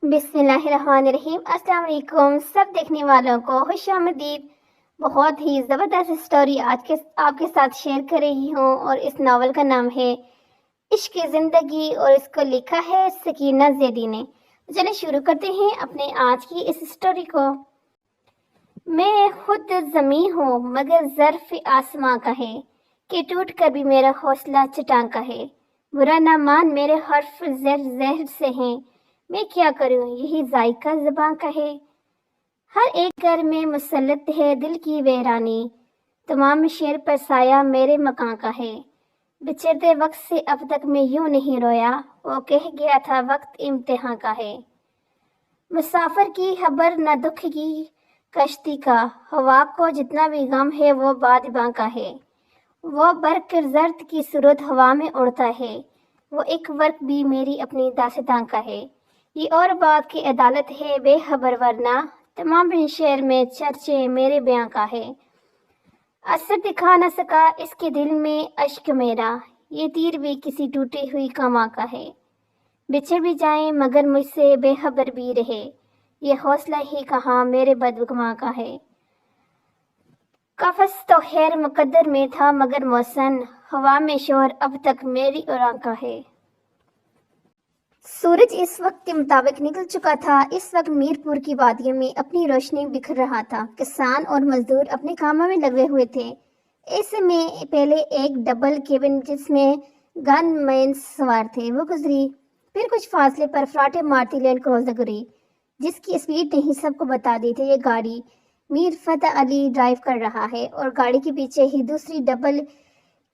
बिस्मिल्लाहिर्रहमानिर्रहीम। अस्सलाम वालेकुम सब देखने वालों को खुश आमदीद। बहुत ही ज़बरदस्त स्टोरी आज के आपके साथ शेयर कर रही हूँ और इस नावल का नाम है इश्क ज़िंदगी और इसको लिखा है सकीना ज़ैदी ने। चलिए शुरू करते हैं अपने आज की इस स्टोरी को। मैं खुद ज़मीं हूँ मगर ज़र्फ़ आसमां का है कि टूट कर भी मेरा हौसला चट्टान का है। बुरा ना मान मेरे हर्फ ज़हर से हैं, मैं क्या करूं यही जायका ज़बां का है। हर एक घर में मुसल्लत है दिल की वीरानी, तमाम शेर पर साया मेरे मकान का है। बिछड़ते वक्त से अब तक मैं यूं नहीं रोया, वो कह गया था वक्त इम्तिहान का है। मुसाफिर की खबर न दुख की कश्ती का, हवा को जितना भी गम है वो बादबां का है। वो बर्क जर्द की सूरत हवा में उड़ता है, वो एक वर्क भी मेरी अपनी दास्तां का है। ये और बात की अदालत है बेखबर वरना तमाम शहर में चर्चे मेरे बयां का है। असर दिखा न सका इसके दिल में अश्क मेरा, ये तीर भी किसी टूटी हुई कमा का है। बिछड़ भी जाए मगर मुझसे बेखबर भी रहे, ये हौसला ही कहाँ मेरे बदगुमा का है। कफस तो खैर मुकद्दर में था मगर मौसन, हवा में शोर अब तक मेरी उड़ान का है। सूरज इस वक्त के मुताबिक निकल चुका था। इस वक्त मीरपुर की वादियों में अपनी रोशनी बिखर रहा था। किसान और मजदूर अपने कामों में लगे हुए थे। इसमें पहले एक डबल केबिन जिसमें गनमैन सवार थे वो गुजरी। फिर कुछ फासले पर फराटे मारती लैंड क्रूज़र गुजरी, जिसकी स्पीड नहीं सबको बता दी थी। ये गाड़ी मीर फतेह अली ड्राइव कर रहा है और गाड़ी के पीछे ही दूसरी डबल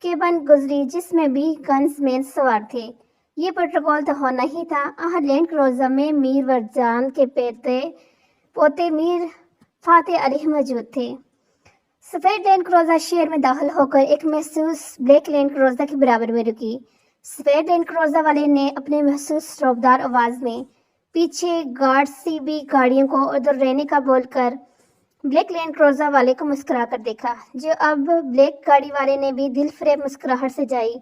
केबिन गुजरी जिसमें भी गन्समैन सवार थे। ये प्रोटोकॉल तो होना ही था। लैंड क्रूज़र में मीर वरजान के पोते मीर फातेह अली मौजूद थे। सफेद लैंड क्रूज़र शहर में दाखिल होकर एक महसूस ब्लैक लैंड क्रूज़र के बराबर में रुकी। सफेद लैंड क्रूज़र वाले ने अपने महसूस शोबदार आवाज में पीछे गार्ड सी भी गाड़ियों को उधर रहने का बोलकर ब्लैक लैंड क्रूज़र वाले को मुस्कुरा कर देखा, जो अब ब्लैक गाड़ी वाले ने भी दिल फरेब मुस्कुराहट से जाई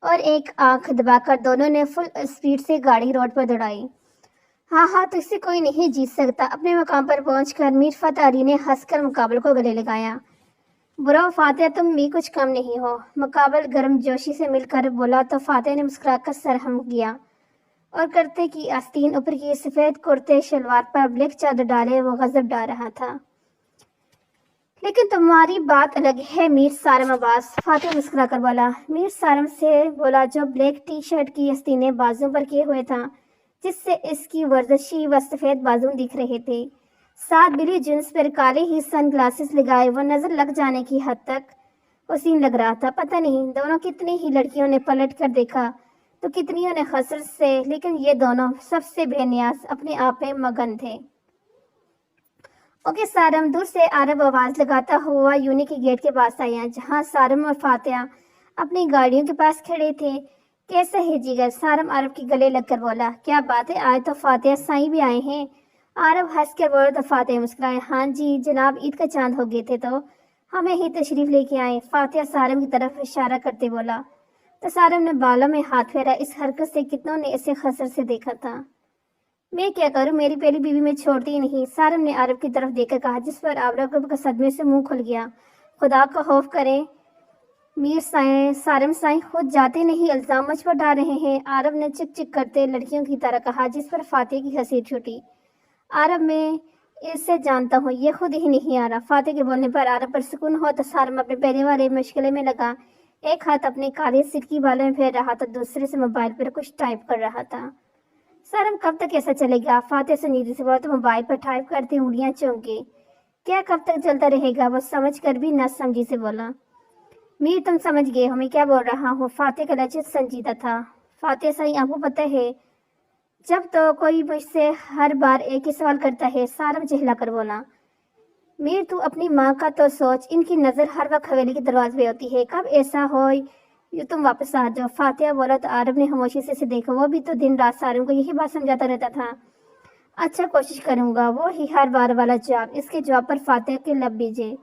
और एक आंख दबाकर दोनों ने फुल स्पीड से गाड़ी रोड पर दौड़ाई। हाँ तो इससे कोई नहीं जीत सकता। अपने मकाम पर पहुंचकर मीर फतेह अली ने हंसकर मुकाबले को गले लगाया। बुरा फातेह तुम भी कुछ कम नहीं हो, मुकाबल गर्म जोशी से मिलकर बोला तो फातेह ने मुस्कुराकर सर हम किया और करते की आस्तीन ऊपर की सफेद कुर्ते शलवार पर ब्लैक चादर डाले वो गजब डाल रहा था। लेकिन तुम्हारी बात अलग है मीर सारम अब्बास, फातेह मुस्कुरा कर बोला। मीर सारम से बोला जो ब्लैक टी शर्ट की आस्तीनें बाजू पर किए हुए था, जिससे इसकी वर्जिशी व सफेद बाजू दिख रहे थे। साथ बिली जींस पर काले ही सन ग्लासेस लगाए वो नजर लग जाने की हद तक हसीन लग रहा था। पता नहीं दोनों कितनी ही लड़कियों ने पलट कर देखा तो कितनियों ने हसरत से, लेकिन ये दोनों सबसे बेनियाज अपने आप में मगन थे। ओके सारम, दूर से आरब आवाज लगाता हुआ यूनि के गेट के पास आया, जहां सारम और फातेह अपनी गाड़ियों के पास खड़े थे। कैसे है जिगर? सारम आरब के गले लगकर बोला। क्या बात है, आज तो फातेह साईं भी आए हैं। आरब हंस कर बोला तो फातेह मुस्कुराए। हाँ जी जनाब, ईद का चांद हो गए थे तो हमें ही तशरीफ लेके आए। फातेह सारम की तरफ इशारा करते बोला तो सारम ने बालों में हाथ फेरा। इस हरकत से कितनों ने इसे खसर से देखा था। मैं क्या करूं, मेरी पहली बीवी में छोड़ती ही नहीं, सारम ने आरब की तरफ देखकर कहा, जिस पर आरब का सदमे से मुंह खुल गया। खुदा का खौफ करें मीर सारम साईं, खुद जाते नहीं इल्जाम मुझ पर डाल रहे हैं। आरब ने चिक चिक करते लड़कियों की तरह कहा, जिस पर फातेह की हंसी छूटी। आरब मैं इससे जानता हूँ, ये खुद ही नहीं आ रहा। फातेह के बोलने पर आरब पर सुकून हो तो सारम अपने पहले वाले मुश्किल में लगा। एक हाथ अपने काले सिर की बालों में फेर रहा था, दूसरे से मोबाइल पर कुछ टाइप कर रहा था। सारम कब तक ऐसा चलेगा? फातेह संजीदगी से बोला तो मोबाइल पर टाइप करते उंगलियां चौंकी। क्या कब तक चलता रहेगा? वो समझ कर भी न समझी से बोला। मीर तुम समझ गए हो मैं क्या बोल रहा हूँ? फातेह का लहजा संजीदा था। फातेह साईं आपको पता है, जब तो कोई मुझसे हर बार एक ही सवाल करता है। सारम चिल्ला कर बोला। मीर तू अपनी माँ का तो सोच, इनकी नजर हर वक्त हवेली के दरवाजे पे होती है, कब ऐसा हो ये तुम वापस आ जाओ। फातेह बोला तो आरब ने खामोशी से देखा। वो भी तो दिन रात सारम को यही बात समझाता रहता था। अच्छा कोशिश करूंगा, वो ही हर बार वाला जवाब। इसके जवाब पर फातेह के लब बीजे।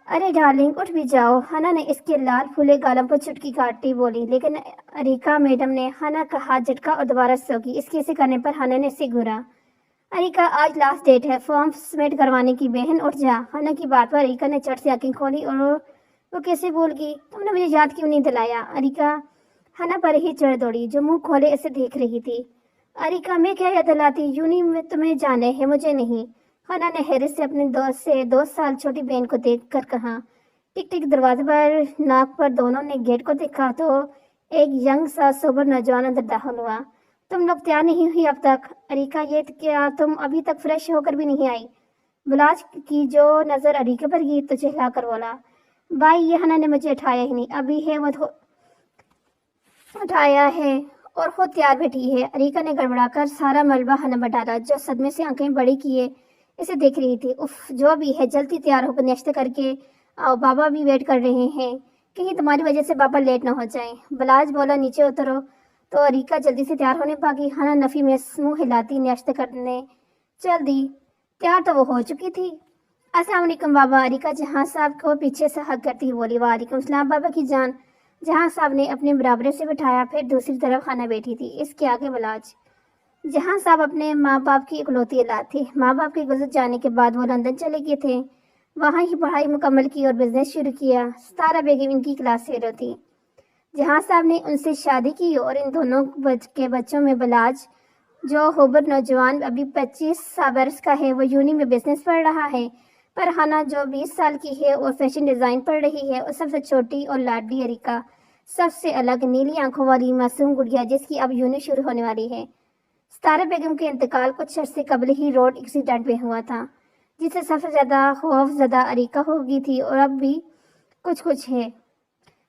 ارے ڈارلنگ اٹھ بھی جاؤ، ہنا نے اس کے لال پھولے گالوں پر چٹکی کاٹتی بولی، لیکن اریکا میڈم نے ہنا کا ہاتھ جھٹکا اور دوبارہ سو گئی۔ اس کے ایسے کرنے پر ہنا نے اسے گھورا۔ اریکا آج لاسٹ ڈیٹ ہے، فارم سبمٹ کروانے کی، بہن اٹھ جا۔ ہنا کی بات پر اریکا نے چٹ سے آنکھیں کھولی اور وہ کیسے بھول گئی؟ تم نے مجھے یاد کیوں نہیں دلایا؟ اریکا ہنا پر ہی چڑھ دوڑی جو منہ کھولے اسے دیکھ رہی تھی۔ اریکا میں کیا یاد دلاتی، یونی میں تمہیں جانے ہے مجھے نہیں۔ ہنا نے حیرت سے اپنے دوست سے 2 سال چھوٹی بہن کو دیکھ کر کہا۔ ٹک ٹک دروازے پر ناک پر دونوں نے گیٹ کو دیکھا تو ایک ینگ سا سوبر نوجوان اندر داخل ہوا۔ تم لوگ تیار نہیں ہوئی اب تک؟ اریکا یہ کیا تم ابھی تک فریش ہو کر بھی نہیں آئی؟ بلاج کی جو نظر اریکا پر گئی تو چہلا کر بولا، بھائی یہ ہنا نے مجھے اٹھایا ہی نہیں، ابھی ہے وہ اٹھایا ہے اور خود تیار بیٹھی ہے۔ اریکا نے گڑبڑا کر سارا ملبہ ہنا پر ڈالا جو صدمے سے آنکھیں بڑی کیے اسے دیکھ رہی تھی۔ اف جو بھی ہے جلدی تیار ہو کر ناشتہ کر کے آؤ، بابا بھی ویٹ کر رہے ہیں، کہیں تمہاری وجہ سے بابا لیٹ نہ ہو جائیں۔ بلاج بولا نیچے اترو تو اریکا جلدی سے تیار ہونے پاگی۔ ہنا نفی میں منہ ہلاتی ناشتہ کرنے چل دی۔ تیار تو وہ ہو چکی تھی۔ السلام علیکم بابا، اریکا جہاں صاحب کو پیچھے سے ہگ کرتی بولی۔ وعلیکم السلام بابا کی جان۔ جہاں صاحب نے اپنے برابرے سے بٹھایا، پھر دوسری طرف ہنا بیٹھی تھی، اس کے آگے بلاج۔ جہاں صاحب اپنے ماں باپ کی اکلوتی اولاد تھی۔ ماں باپ کے گزر جانے کے بعد وہ لندن چلے گئے تھے، وہاں ہی پڑھائی مکمل کی اور بزنس شروع کیا۔ ستارہ بیگم ان کی کلاس فیلو تھی۔ جہاں صاحب نے ان سے شادی کی اور ان دونوں کے بچوں میں بلاج جو ہوبر نوجوان ابھی 25 برس کا ہے وہ یونی میں بزنس پڑھ رہا ہے، پر ہنا جو 20 سال کی ہے اور فیشن ڈیزائن پڑھ رہی ہے، اور سب سے چھوٹی اور لاڈلی اریکا سب سے الگ نیلی آنکھوں والی معصوم گڑیا جس کی اب یونی شروع ہونے والی ہے۔ ستارہ بیگم کے انتقال کچھ عرصے قبل ہی روڈ ایکسیڈنٹ میں ہوا تھا، جس سے سب سے زیادہ خوف زدہ اریکا ہو گئی تھی اور اب بھی کچھ ہے۔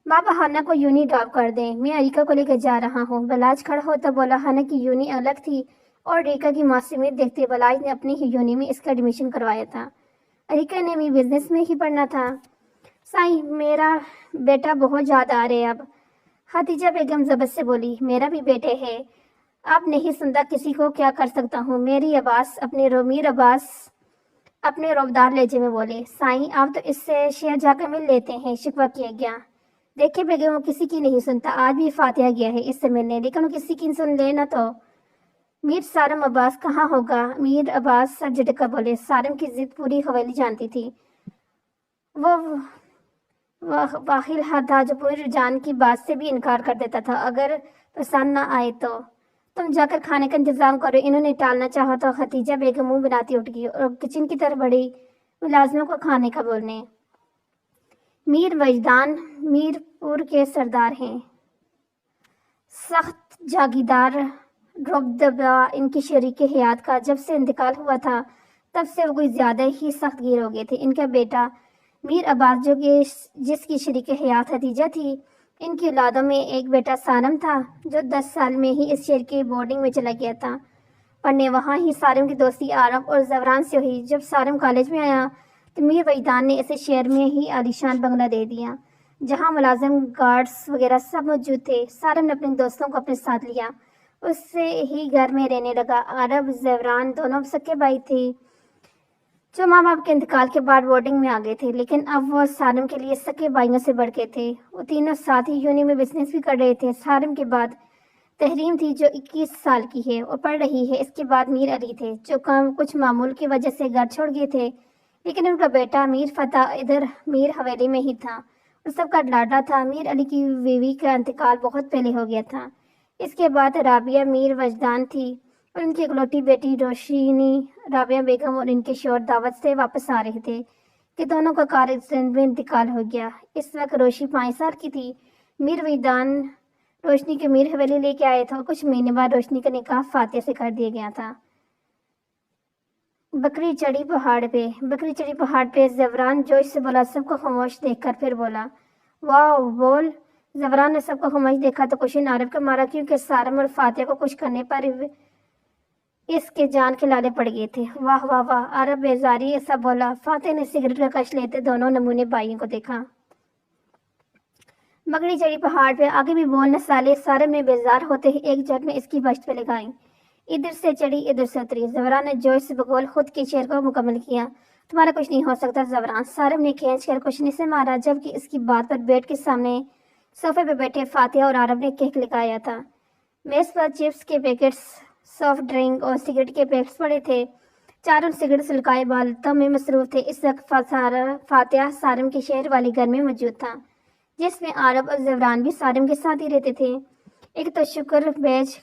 بابا ہنا کو یونی ڈراپ کر دیں، میں اریکا کو لے کر جا رہا ہوں۔ بلاج کھڑا ہوتا بولا۔ ہنا کی یونی الگ تھی اور اریکا کی معصومیت دیکھتے بلاج نے اپنی ہی یونی میں اس کا ایڈمیشن کروایا تھا۔ اریکا نے بھی بزنس میں ہی پڑھنا تھا۔ سائیں میرا بیٹا بہت یاد آ رہے اب، خدیجہ بیگم ضبط سے بولی۔ میرا بھی بیٹے ہے، اب نہیں سنتا کسی کو کیا کر سکتا ہوں۔ میر عباس اپنے روبدار لہجے میں بولے۔ سائیں آپ تو اس سے شہر جا کر مل لیتے ہیں، شکوہ کیا گیا۔ دیکھے بیگم وہ کسی کی نہیں سنتا، آج بھی فاتحہ گیا ہے اس سے ملنے، لیکن وہ کسی کی سن لے نہ تو۔ میر سارم عباس کہاں ہوگا؟ میر عباس سر جھٹک کر بولے۔ سارم کی ضد پوری حویلی جانتی تھی، وہ واخل ہاتھ تھا جو پوری رجحان کی بات سے بھی انکار کر دیتا تھا اگر پسند نہ آئے تو۔ تم جا کر کھانے کا انتظام کرو، انہوں نے ٹالنا چاہا تو خدیجہ بیگم منہ بناتی اٹھ گئی اور کچن کی طرف بڑھی ملازموں کو کھانے کا بولنے۔ میر وجدان میر پور کے سردار ہیں، سخت جاگیردار ربدبا ان کی شریک حیات کا جب سے انتقال ہوا تھا تب سے وہ کوئی زیادہ ہی سخت گیر ہو گئے تھے۔ ان کا بیٹا میر عباس جو کہ جس کی شریک حیات خدیجہ تھی، ان کی اولادوں میں ایک بیٹا سارم تھا جو 10 سال میں ہی اس شہر کے بورڈنگ میں چلا گیا تھا پڑھنے۔ وہاں ہی سارم کی دوستی عارف اور زوران سے ہوئی۔ جب سارم کالج میں آیا تو میر وجدان نے اسے شہر میں ہی عالیشان بنگلہ دے دیا جہاں ملازم گارڈز وغیرہ سب موجود تھے۔ سارم نے اپنے دوستوں کو اپنے ساتھ لیا، اس سے ہی گھر میں رہنے لگا۔ عارف زوران دونوں سکے بھائی تھے جو ماں باپ کے انتقال کے بعد بورڈنگ میں آ گئے تھے، لیکن اب وہ سارم کے لیے سکے بھائیوں سے بڑھ کے تھے۔ وہ تینوں ساتھ ہی یونی میں بزنس بھی کر رہے تھے۔ سارم کے بعد تحریم تھی جو 21 سال کی ہے اور پڑھ رہی ہے۔ اس کے بعد میر علی تھے جو کچھ معمول کی وجہ سے گھر چھوڑ گئے تھے، لیکن ان کا بیٹا میر فتح ادھر میر حویلی میں ہی تھا اور سب کا لاڈلا تھا۔ میر علی کی بیوی کا انتقال بہت پہلے ہو گیا تھا۔ اس کے بعد رابعہ میر وجدان تھی اور ان کی اکلوتی بیٹی روشنی رابعہ بیگم اور ان کے شوہر دعوت سے واپس آ رہے تھے کہ دونوں کا کار ایکسیڈنٹ میں انتقال ہو گیا۔ اس وقت روشنی 5 سال کی تھی۔ میر وجدان روشنی کے میر حویلی لے کے آئے تھے اور کچھ مہینے بعد روشنی کا نکاح فاتحہ سے کر دیا گیا تھا۔ بکری چڑھی پہاڑ پہ زوران جوش سے بولا۔ سب کو خاموش دیکھ کر پھر بولا، واو بول۔ زوران نے سب کو خاموش دیکھا تو کوشن عارف کا مارا کیونکہ سارم اور فاتحہ کو کچھ کرنے پر اس کے جان کے لالے پڑ گئے تھے۔ واہ واہ واہ، عارف بیزاری ایسا بولا۔ فاتح نے سگریٹ کا کش لیتے دونوں نمونے بھائیوں کو دیکھا۔ بکری چڑھی پہاڑ پہ، آگے بھی بول نہ سالے۔ سارم نے بیزار ہوتے ہی ایک جھٹ میں اس کی بشت پہ لگائی۔ ادھر سے چڑھی ادھر سے اتری۔ زوران نے جوش سے بقول خود کے شعر کو مکمل کیا۔ تمہارا کچھ نہیں ہو سکتا زبران، سارم نے کھینچ کر کشنے سے مارا، جبکہ اس کی بات پر بیڈ کے سامنے صوفے پہ بیٹھے فاتحہ اور عرب نے کہک لگایا تھا۔ میز پر چپس کے پیکٹس، سافٹ ڈرنک اور سگریٹ کے پیکٹس پڑے تھے۔ چاروں سگریٹ سلکائے بالتوں میں مصروف تھے۔ اس وقت فاتحہ سارم کے شہر والے گھر میں موجود تھا، جس میں عرب اور زبران بھی سارم کے ساتھ ہی رہتے تھے۔ ایک تو شکر بیچ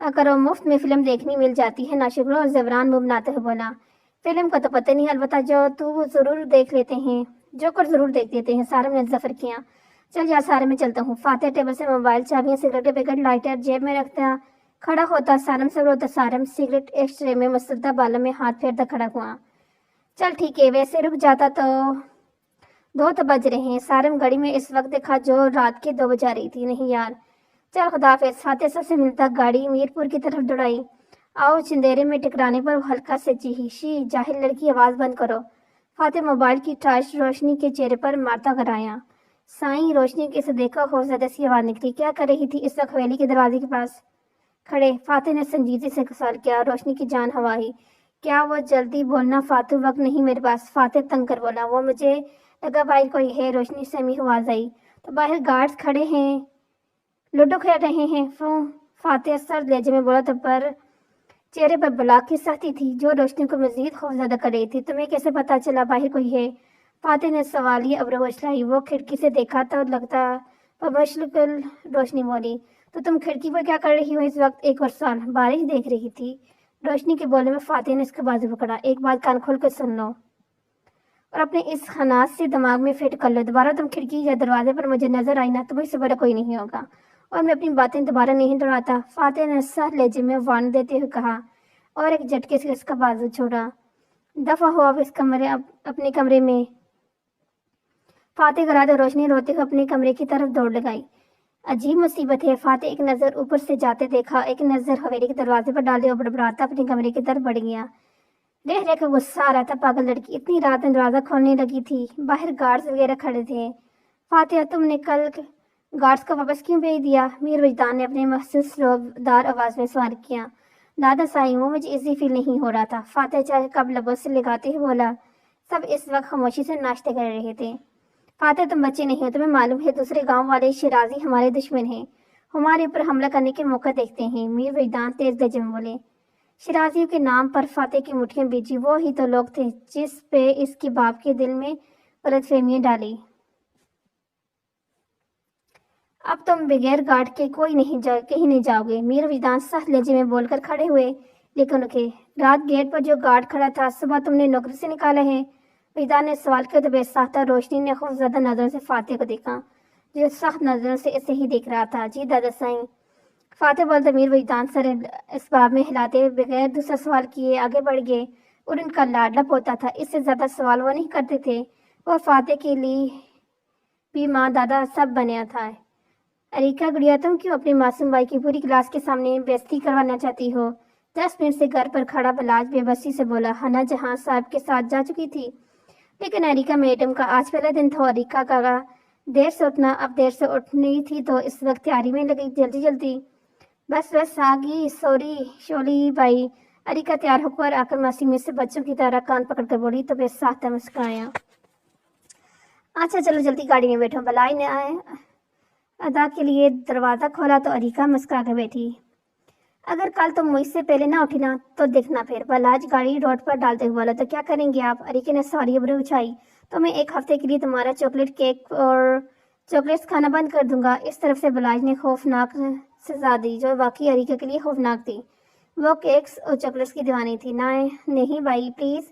کرو، مفت میں فلم دیکھنی مل جاتی ہے، ناشکر اور زبران منہ بناتے ہوئے بولا، فلم کا تو پتہ نہیں، البتہ جو ضرور دیکھ لیتے ہیں، ضرور دیکھ لیتے ہیں۔ سارم نے ظفر کیا۔ چل جا سارم، میں چلتا ہوں۔ فاتح ٹیبل سے موبائل، چابیاں، سگریٹ کے پیکٹ، لائٹر جیب میں رکھتا کھڑا ہوتا سارم سے روتا۔ سارم سگریٹ ایک ٹرے میں مسودہ بالوں میں ہاتھ پھیرتا کھڑا ہوا۔ چل ٹھیک ہے، ویسے رک جاتا تو 2 تو بج رہے ہیں۔ سارم گھڑی میں اس وقت دیکھا جو رات کے 2 بجا رہی تھی۔ نہیں یار، چل خداحافظ۔ فاتح سب سے ملتا گاڑی میرپور کی طرف دوڑائی۔ آؤ چندیرے میں ٹکرانے پر وہ ہلکا سے چیخی، شی جاہل لڑکی، آواز بند کرو۔ فاتح موبائل کی ٹارچ روشنی کے چہرے پر مارتا کرایا۔ سائیں روشنی کے سے دیکھا خوفزدہ سی آواز نکلی۔ کیا کر رہی تھی اس وقت حویلی کے دروازے کے پاس کھڑے؟ فاتح نے سنجیدگی سے سوال کیا۔ روشنی کی جان ہوائی۔ کیا وہ جلدی بولنا فاتح، وقت نہیں میرے پاس۔ فاتح تنگ کر بولا۔ وہ مجھے لگا باہر کوئی ہے۔ روشنی سے امی آواز آئی۔ تو باہر گارڈز کھڑے ہیں، لوڈو کھیل رہے ہیں۔ فاتح سرد لہجے میں بولا، تو پر چہرے پر بلاک کی سختی تھی جو روشنی کو مزید خوفزدہ کر رہی تھی۔ تمہیں کیسے پتا چلا باہر کوئی ہے؟ فاتح نے سوالیہ ابرو اچھلائی۔ وہ کھڑکی سے دیکھا تو لگتا بمشکل روشنی بولی، تو تم کھڑکی پر کیا کر رہی ہو اس وقت؟ ایک اور سوال۔ بارش دیکھ رہی تھی۔ روشنی کے بولنے میں فاتح نے اس کا بازو پکڑا۔ ایک بات کان کھول کر سن لو اور اپنے اس خناس سے دماغ میں فٹ کر لو، دوبارہ تم کھڑکی یا دروازے پر مجھے نظر آئی نا تو مجھ سے بڑا کوئی نہیں ہوگا، اور میں اپنی باتیں دوبارہ نہیں دہراتا۔ فاتح نے سخت لہجے میں وارن دیتے ہوئے کہا، اور ایک جھٹکے سے اس کا بازو چھوڑا۔ دفعہ ہو اب اپنے کمرے میں۔ فاتح گراتے روشنی روتے ہوئے اپنے کمرے کی طرف دوڑ لگائی۔ عجیب مصیبت ہے۔ فاتح ایک نظر اوپر سے جاتے دیکھا، ایک نظر حویلی کے دروازے پر ڈالے اور بڑبڑاتا اپنے کمرے کی طرف بڑھ گیا۔ رہ کر غصہ آ رہا تھا، پاگل لڑکی، اتنی رات میں دروازہ کھولنے لگی تھی، باہر گارڈز وغیرہ کھڑے تھے۔ فاتح، تم نے کل گارڈز کو واپس کیوں بھیج دیا؟ میر وجدان نے اپنے محسوس روبدار آواز میں سوال کیا۔ دادا سائیں، وہ مجھے ایزی فیل نہیں ہو رہا تھا۔ فاتح چاہے کب لبوں سے لگاتے ہوئے بولا۔ سب اس وقت خاموشی سے ناشتے کر رہے تھے۔ فاتح، تم بچے نہیں ہو، تمہیں معلوم ہے دوسرے گاؤں والے شیرازی ہمارے دشمن ہیں، ہمارے اوپر حملہ کرنے کے موقع دیکھتے ہیں۔ میر وجدان تیز لہجے میں بولے۔ شیرازیوں کے نام پر فاتح کی مٹھیاں بیچی، وہ ہی تو لوگ تھے جس پہ اس کے باپ کے دل میں غلط فہمیاں ڈالی۔ اب تم بغیر گارڈ کے کہیں نہیں جاؤ گے۔ میر وجدان سخت لہجے میں بول کر کھڑے ہوئے، لیکن رکے۔ رات گیٹ پر جو گارڈ کھڑا تھا صبح تم نے نوکری سے نکالا ہے؟ وجدان نے سوال کیا تو بے ساختہ روشنی نے خوفزدہ نظروں سے فاتح کو دیکھا، جو سخت نظروں سے اسے ہی دیکھ رہا تھا۔ جی دادا سائیں، فاتح بولتا۔ میر وجدان سر اس باب میں ہلاتے بغیر دوسرا سوال کیے آگے بڑھ گئے، اور ان کا لاڈلا پوتا تھا، اس سے زیادہ سوال وہ نہیں کرتے تھے۔ وہ فاتح کے لیے بھی ماں، دادا سب بنیا تھا۔ اریکا گڑیا، تم کیوں اپنے معصوم بھائی کی پوری کلاس کے سامنے بےعزتی کروانا چاہتی ہو؟ 10 منٹ سے گھر پر کھڑا بلاج بے بسی سے بولا۔ حنا جہاں صاحب کے ساتھ جا چکی تھی، لیکن اریکا میڈم کا آج پہلا دن تھا۔ اریکا کا دیر سے اٹھنا، اب دیر سے اٹھنی تھی تو اس وقت تیاری میں لگی، جلدی بس آگی، سوری شولی بائی۔ اریکا تیار ہو کر آ کر معصومیت سے بچوں کی طرح کان پکڑ کر بولی تو بے ساختہ مسکرایا۔ اچھا چلو جلدی گاڑی میں بیٹھو۔ بلائی نے ادا کے لیے دروازہ کھولا تو اریکا مسکرا کر بیٹھی۔ اگر کل تم مجھ سے پہلے نہ اٹھی نا تو دیکھنا پھر۔ بلاج گاڑی روڈ پر ڈالتے ہوئے بولا۔ تو کیا کریں گے آپ؟ اریکا نے سوری ابرو اچھائی۔ تو میں 1 ہفتے کے لیے تمہارا چاکلیٹ کیک اور چاکلیٹس کھانا بند کر دوں گا۔ اس طرف سے بلاج نے خوفناک سزا دی، جو واقعی اریکا کے لیے خوفناک تھی۔ وہ کیکس اور چاکلیٹس کی دیوانی تھی۔ نہیں بھائی پلیز،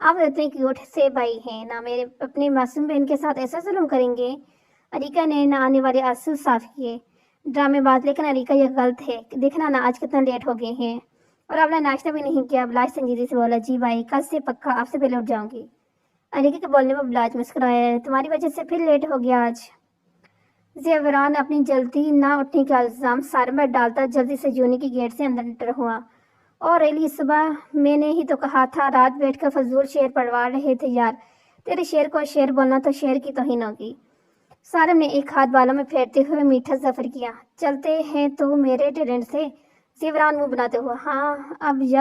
آپ اتنے کیوٹ سے بھائی ہیں نا، میرے اپنے معصوم بہن کے ساتھ ایسا ظلم کریں گے؟ اریکا نے نہ آنے والے آنسو صاف کیے۔ ڈرامے باز، لیکن اریکا یہ غلط ہے، دیکھنا نا آج کتنا لیٹ ہو گئے ہیں، اور آپ نے ناشتہ بھی نہیں کیا۔ بلاج سنجیدگی سے بولا۔ جی بھائی، کل سے پکا آپ سے پہلے اٹھ جاؤں گی۔ اریکا کے بولنے پر بلاج مسکرایا۔ تمہاری وجہ سے پھر لیٹ ہو گیا آج؟ زیوران اپنی جلدی نہ اٹھنے کا الزام سارم پر ڈالتا جلدی سے جونی کی گیٹ سے اندر انٹر ہوا۔ اور ریلی، صبح میں نے ہی تو کہا تھا، رات بیٹھ کر فضول شعر پڑھوا رہے تھے یار، تیرے شعر کو شعر بولنا تو شعر کی توہین ہوگی۔ سارم نے ایک ہاتھ بالوں میں پھیرتے ہوئے میٹھا ظفر کیا۔ چلتے ہیں تو میرے ٹیلنٹ سے؟ زیوران منہ بناتے ہوئے۔ ہاں اب یہ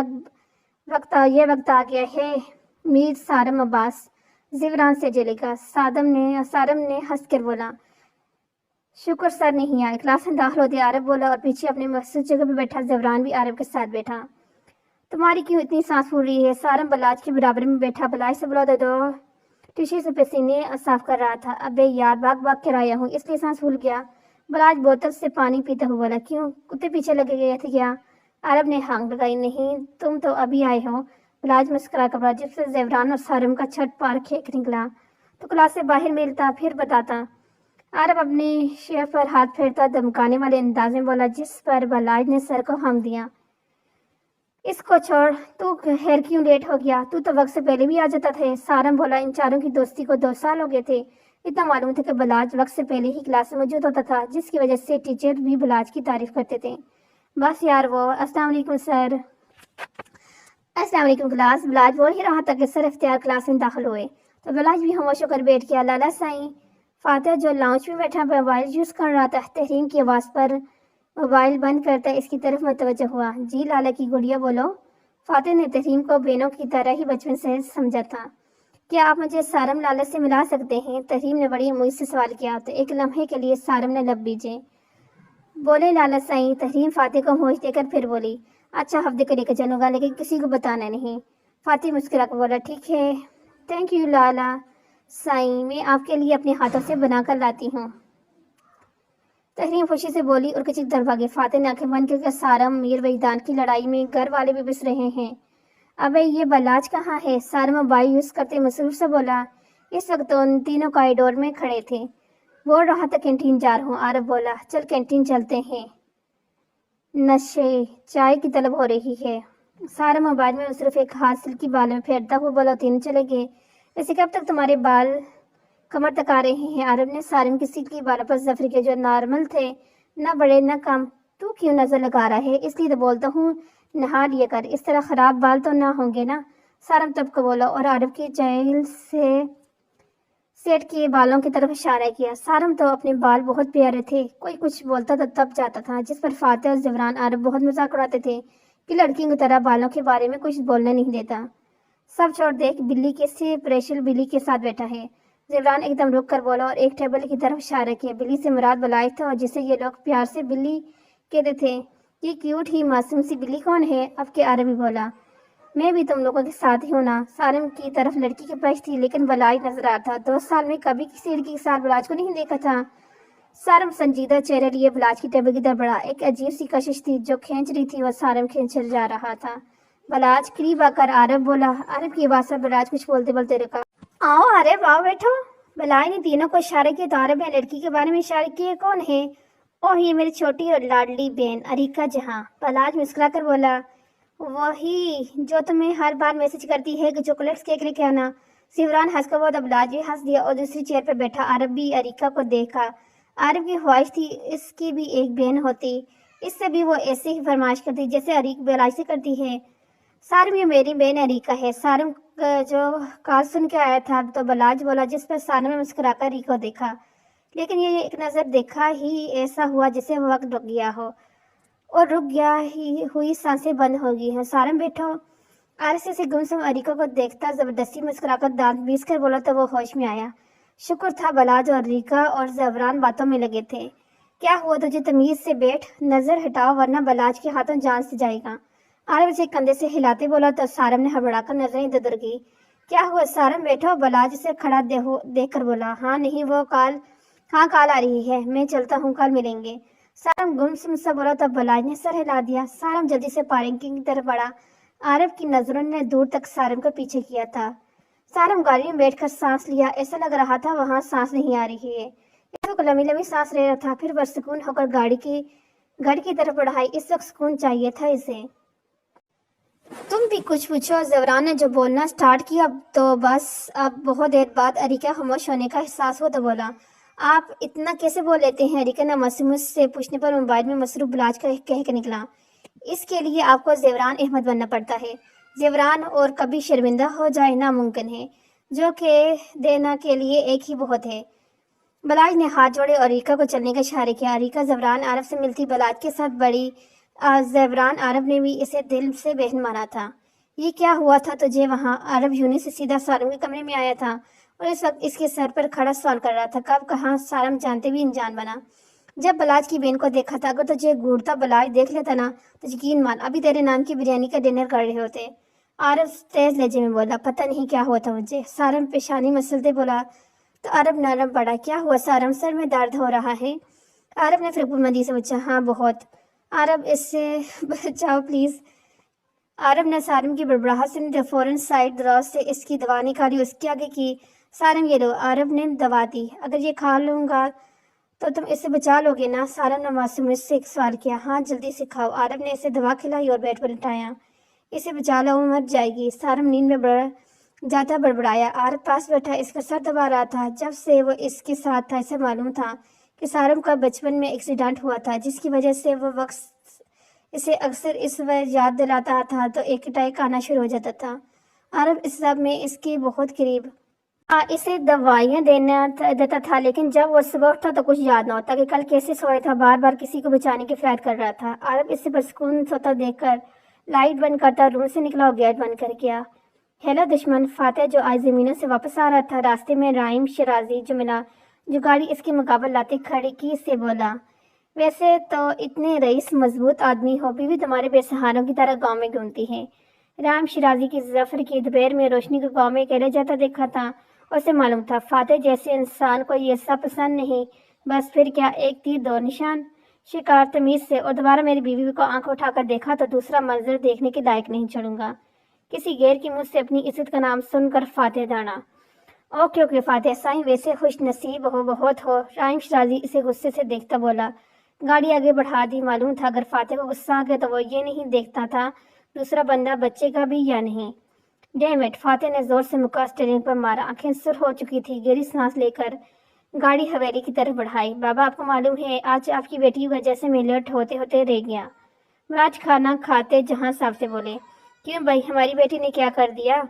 وقت آ گیا ہے، میر سارم عباس زیوران سے جلے گا۔ سارم نے ہنس کر بولا، شکر سر نہیں آئے۔ کلاس میں داخل ہوتے عارف بولا اور پیچھے اپنے مخصوص جگہ پہ بیٹھا زیوران بھی عارف کے ساتھ بیٹھا۔ تمہاری کیوں اتنی سانس پھول رہی ہے؟ سارم بلاج کے برابر میں بیٹھا بلاج سے بولا تو ٹشی سے پسینے صاف کر رہا تھا۔ ابے یار بھاگ کر آیا ہوں اس لیے سانس پھول گیا۔ بلاج بوتل سے پانی پیتا ہوا بولا، کیوں کتے پیچھے لگے گئے تھے کیا؟ عارف نے ہانگ لگائی، نہیں تم تو ابھی آئے ہو۔ بلاج مسکرا کر بولا، جب سے زیوران اور سارم کا چھٹ پار کھینک نکلا تو کلاس سے باہر ملتا پھر بتاتا۔ عارف اپنے شیئر پر ہاتھ پھیرتا دمکانے والے انداز میں بولا، جس پر بلاج نے سر کو ہم دیا، اس کو چھوڑ، تو خیر کیوں لیٹ ہو گیا؟ تو وقت سے پہلے بھی آ جاتا تھے۔ سارم بولا، ان چاروں کی دوستی کو 2 سال ہو گئے تھے۔ اتنا معلوم تھا کہ بلاج وقت سے پہلے ہی کلاس میں موجود ہوتا تھا، جس کی وجہ سے ٹیچر بھی بلاج کی تعریف کرتے تھے۔ بس یار وہ، السلام علیکم سر۔ السلام علیکم کلاس۔ بلاج بول ہی رہا تھا کہ سر اختیار کلاس میں داخل ہوئے تو بلاج بھی خاموش ہو کر بیٹھ گیا۔ لالا سائیں فاتح جو لاؤنج میں بیٹھا موبائل یوز کر رہا تھا، تحریم کی آواز پر موبائل بند کرتا اس کی طرف متوجہ ہوا۔ جی لالا کی گڑیا بولو۔ فاتح نے تحریم کو بینوں کی طرح ہی بچپن سے سمجھا تھا۔ کیا آپ مجھے سارم لالا سے ملا سکتے ہیں؟ تحریم نے بڑی امید سے سوال کیا تو ایک لمحے کے لیے سارم نے لب بیجے۔ بولے لالا سائیں۔ تحریم فاتح کو ہوش دے کر پھر بولی، اچھا ہفتے کو لے کے چلوں گا لیکن کسی کو بتانا نہیں۔ فاتح مسکرا کر بولا، ٹھیک ہے، تھینک یو لالا سائیں، میں آپ کے لیے اپنے ہاتھوں سے بنا کر لاتی ہوں۔ تحریم خوشی سے بولی اور کچھ در بھاگے۔ فاتح نے آنکھیں بند کر سارم میر وجدان کی لڑائی میں گھر والے بھی بس رہے ہیں۔ ابے یہ بلاج کہاں ہے؟ سارم موبائل یوز کرتے مصروف سے بولا۔ اس وقت تو ان تینوں کوریڈور میں کھڑے تھے۔ بول رہا تھا کینٹین جا رہا ہوں۔ عارف بولا، چل کینٹین چلتے ہیں، نشے چائے کی طلب ہو رہی ہے۔ سارم موبائل میں صرف ایک ہاتھ سلکی بال میں پھیرتا ہوا بولا، تینوں چلے گئے، ویسے کب تک تمہارے بال کمر تک آ رہے ہیں؟ عارف نے سارم کی سلکی بالوں پر ظفر کے جو نارمل تھے، نہ بڑے نہ کم۔ تو کیوں نظر لگا رہا ہے؟ اس لیے تو بولتا ہوں نہا لیا کر، اس طرح خراب بال تو نہ ہوں گے نا؟ سارم تب کو بولا اور عارف کی جیل سے سیٹ کیے بالوں کی طرف اشارہ کیا۔ سارم تو اپنے بال بہت پیارے تھے، کوئی کچھ بولتا تو تب جاتا تھا، جس پر فاتح اور زیوران عارف بہت مذاق اڑاتے تھے کہ لڑکیوں کی طرح بالوں کے بارے میں کچھ بولنے نہیں دیتا۔ سب چھوڑ، دیکھ بلی کیسے پریشل بلی کے ساتھ بیٹھا ہے۔ زیوران ایک دم رک کر بولا اور ایک ٹیبل کی طرف اشارہ کیا۔ بلی سے مراد بلاج تھا اور جسے یہ لوگ پیار سے بلی کہتے تھے۔ یہ کیوٹ ہی معصوم سی بلی کون ہے؟ اب کے عربی بولا، میں بھی تم لوگوں کے ساتھ ہی ہوں نا۔ سارم کی طرف لڑکی کی پش تھی لیکن بلاج نظر آ تھا۔ 2 سال میں کبھی کسی لڑکی کے ساتھ بلاج کو نہیں دیکھا تھا۔ سارم سنجیدہ چہرے لیے بلاج کی ٹیبل کی طرف بڑھا۔ ایک عجیب سی کشش تھی جو کھینچ رہی تھی، وہ سارم کھینچ جا رہا تھا۔ بلاج قریب آ کر عارف بولا۔ عارف کی آواز پر بلاج کچھ بولتے بولتے رکا۔ آؤ عارف آؤ بیٹھو۔ بلاج نے تینوں کو اشارہ کیا تو عارف نے لڑکی کے بارے میں اشارہ کیا، کون ہے؟ اوہ یہ میری چھوٹی اور لاڈلی بہن اریکہ جہاں۔ بلاج مسکرا کر بولا، وہی جو تمہیں ہر بار میسج کرتی ہے کہ چاکلیٹس کیک لے کے آنا۔ زیوران ہنس کر بولا۔ بلاج بھی ہنس دیا اور دوسری چیئر پر بیٹھا عارف بھی اریکہ کو دیکھا۔ عارف کی خواہش تھی اس کی بھی ایک بہن ہوتی، اس سے بھی وہ ایسے ہی فرمائش کرتی جیسے اریک بلاج سے کرتی ہے۔ سارم یہ میری بہن اریکہ ہے۔ سارم جو کال سن کے آیا تھا تو بلاج بولا، جس پر سارم نے مسکرا کر اریکہ کو دیکھا، لیکن یہ ایک نظر دیکھا ہی ایسا ہوا جسے وقت رک گیا ہو اور رک گیا ہی ہوئی سانسیں بند ہو گئی ہیں۔ سارم بیٹھو۔ عارف سے گمسم اریکہ کو دیکھتا زبردستی مسکرا کر دانت پیس کر بولا تو وہ ہوش میں آیا۔ شکر تھا بلاج اور اریکہ اور زیوران باتوں میں لگے تھے۔ کیا ہوا تجھے؟ تمیز سے بیٹھ، نظر ہٹاؤ ورنہ بلاج کے ہاتھوں جان سے جائے گا۔ عارف اسے کندھے سے ہلاتے بولا تو سارم نے ہڑبڑا کر نظریں ادھر کی۔ کیا ہوا؟ سارم بیٹھو۔ بلاج اسے کھڑا دیکھ کر بولا، ہاں نہیں وہ کال، ہاں کال آ رہی ہے، میں چلتا ہوں، کل ملیں گے۔ سارم گمسم سا بولا تو بلاج نے سر ہلا دیا۔ سارم جلدی سے پارکنگ کی طرف بڑھا۔ عارف کی نظروں نے دور تک سارم کا پیچھے کیا تھا۔ سارم گاڑی میں بیٹھ کر سانس لیا، ایسا لگ رہا تھا وہاں سانس نہیں آ رہی ہے۔ اس وقت لمبی لمبی سانس لے رہا تھا، پھر پرسکون ہو کر گاڑی کی طرف بڑھائی۔ اس وقت سکون چاہیے تھا اسے۔ تم بھی کچھ پوچھو۔ زیوران نے جو بولنا سٹارٹ کیا تو بس اب بہت دیر بعد اریکہ خاموش ہونے کا احساس ہوا تو بولا، آپ اتنا کیسے بول لیتے ہیں؟ اریکہ نے معصومیت سے پوچھنے پر موبائل میں مصروف بلاج کا کہہ کے نکلا، اس کے لیے آپ کو زیوران احمد بننا پڑتا ہے۔ زیوران اور کبھی شرمندہ ہو جائے ناممکن ہے، جو کہہ دینا کے لیے ایک ہی بہت ہے۔ بلاج نے ہاتھ جوڑے اور اریکہ کو چلنے کا اشارہ کیا۔ اریکہ زیوران عارف سے ملتی بلاج کے ساتھ بڑی۔ زیوران عارف نے بھی اسے دل سے بہن مانا تھا۔ یہ کیا ہوا تھا تجھے وہاں؟ عرب یونی سے سیدھا سارم کے کمرے میں آیا تھا اور اس وقت اس کے سر پر کھڑا سوال کر رہا تھا، کب کہاں سارم جانتے بھی انجان بنا۔ جب بلاج کی بہن کو دیکھا تھا، اگر تجھے گھورتا بلاج دیکھ لیتا نا تو یقین مان ابھی تیرے نام کی بریانی کا ڈنر کر رہے ہوتے۔ عارف تیز لہجے میں بولا، پتہ نہیں کیا ہوا تھا مجھے۔ سارم پیشانی مسلتے بولا تو عرب نرم پڑا، کیا ہوا سارم؟ سر میں درد ہو رہا ہے؟ عرب نے فکر مندی سے پوچھا، ہاں بہت۔ عرب اس سے بچاؤ پلیز۔ عرب نے سارم کی بڑبڑاہٹ سے فوراً سائڈ دراز سے اس کی دوا نکالی، اس کے آگے کی، سارم یہ لو۔ عرب نے دوا دی، اگر یہ کھا لوں گا تو تم اس سے بچا لو گے نا؟ سارم نے معصومیت سے ایک سوال کیا۔ ہاں جلدی سے کھاؤ۔ عرب نے اسے دوا کھلائی اور بیڈ پر لٹایا۔ اسے بچا لو، وہ مر جائے گی۔ سارم نیند میں جاتا بڑبڑایا۔ عرب پاس بیٹھا اس کا سر دبا رہا تھا۔ جب سے وہ اس کے ساتھ تھا اسے معلوم تھا کہ سارم کا بچپن میں ایکسیڈنٹ ہوا تھا، جس کی وجہ سے وہ وقت اسے اکثر اس وقت یاد دلاتا تھا تو ایک اٹیک آنا شروع ہو جاتا تھا۔ عرب اس سب میں اس کے بہت قریب اسے دوائیاں دیتا تھا، لیکن جب وہ صبح اٹھتا تو کچھ یاد نہ ہوتا کہ کل کیسے سویا تھا۔ بار بار کسی کو بچانے کی فریاد کر رہا تھا۔ عرب اسے پرسکون سوتا دیکھ کر لائٹ بند کرتا روم سے نکلا اور گیٹ بند کر گیا۔ ہیلو دشمن، فاتح جو آج زمینوں سے واپس آ رہا تھا، راستے میں رائم شیرازی جو ملا، جو گاڑی اس کے مقابل لاتے کھڑی کی سے بولا، ویسے تو اتنے رئیس مضبوط آدمی ہو، بیوی تمہارے بے سہاروں کی طرح گاؤں میں گھومتی ہے۔ رائم شیرازی کی ظفر کی دوپہر میں روشنی کو گاؤں میں اکیلے جاتا دیکھا تھا اور اسے معلوم تھا فاتح جیسے انسان کو یہ سب پسند نہیں۔ بس پھر کیا، ایک تیر دو نشان۔ شکار تمیز سے، اور دوبارہ میری بیوی کو آنکھ اٹھا کر دیکھا تو دوسرا منظر دیکھنے کے لائق نہیں چھوڑوں گا۔ کسی غیر کی منہ سے اپنی عزت کا نام سن کر فاتح دانا۔ اوکے فاتح سائیں، ویسے خوش نصیب ہو بہت ہو۔ رائم شیرازی اسے غصے سے دیکھتا بولا۔ گاڑی آگے بڑھا دی۔ معلوم تھا اگر فاتح کو غصہ آ گیا تو وہ یہ نہیں دیکھتا تھا دوسرا بندہ بچے گا بھی یا نہیں۔ ڈیم اٹ، فاتح نے زور سے مکہ اسٹیئرنگ پر مارا۔ آنکھیں سر ہو چکی تھی، گہری سانس لے کر گاڑی حویلی کی طرف بڑھائی۔ بابا آپ کو معلوم ہے آج آپ کی بیٹی کی وجہ سے میں لیٹ ہوتے ہوتے رہ گیا۔ راج کھانا کھاتے جہاں صاحب سے بولے، کیوں بھائی ہماری بیٹی نے کیا کر دیا؟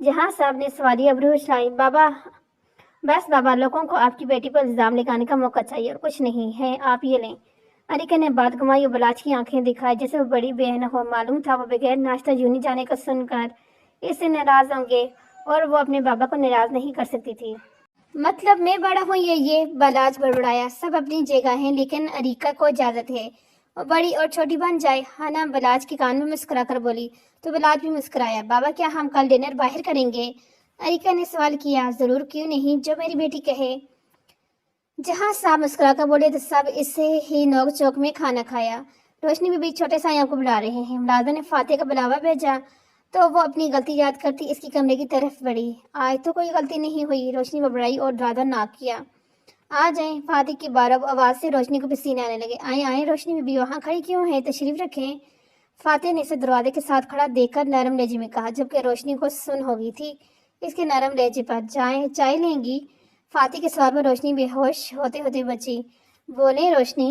جہاں صاحب نے سواری ابرو اچھلائی۔ بس بابا، لوگوں کو آپ کی بیٹی پر الزام لگانے کا موقع چاہیے اور کچھ نہیں ہے، آپ یہ لیں۔ عریکہ نے بات گمائی اور بلاج کی آنکھیں دکھائی جیسے وہ بڑی بہن ہو۔ معلوم تھا وہ بغیر ناشتہ یونی جانے کا سن کر اس سے ناراض ہوں گے اور وہ اپنے بابا کو ناراض نہیں کر سکتی تھی۔ مطلب میں بڑا ہوں یہ بلاج بڑبڑایا۔ سب اپنی جگہ ہیں لیکن عریکہ کو اجازت ہے وہ بڑی اور چھوٹی بن جائے۔ ہانا بلاج کے کان میں مسکرا کر بولی تو بلاج بھی مسکرایا۔ بابا کیا ہم کل ڈنر باہر کریں گے؟ عریکہ نے سوال کیا۔ ضرور، کیوں نہیں، جو میری بیٹی کہے۔ جہاں صاحب مسکرا کر بولے تو سب اسے ہی نوک چوک میں کھانا کھایا۔ روشنی بھی چھوٹے سائیوں کو بلا رہے ہیں۔ ملازمہ نے فاتح کا بلاوا بھیجا تو وہ اپنی غلطی یاد کرتی اس کی کمرے کی طرف بڑھی۔ آج تو کوئی غلطی نہیں ہوئی، روشنی بڑبڑائی اور ڈرادر نہ کیا۔ آ جائیں۔ فاتح کی بارب آواز سے روشنی کو پسینے آنے لگے۔ آئیں روشنی بی وہاں کھڑی کیوں ہے؟ تشریف رکھیں۔ فاتح نے اسے دروازے کے ساتھ کھڑا دیکھ کر نرم لہجے میں کہا، جبکہ روشنی کو سن ہو گئی تھی اس کے نرم لہجے پر۔ چائے لیں گی؟ فاتح کے سوال پر روشنی بے ہوش ہوتے ہوتے بچی۔ بولیں روشنی۔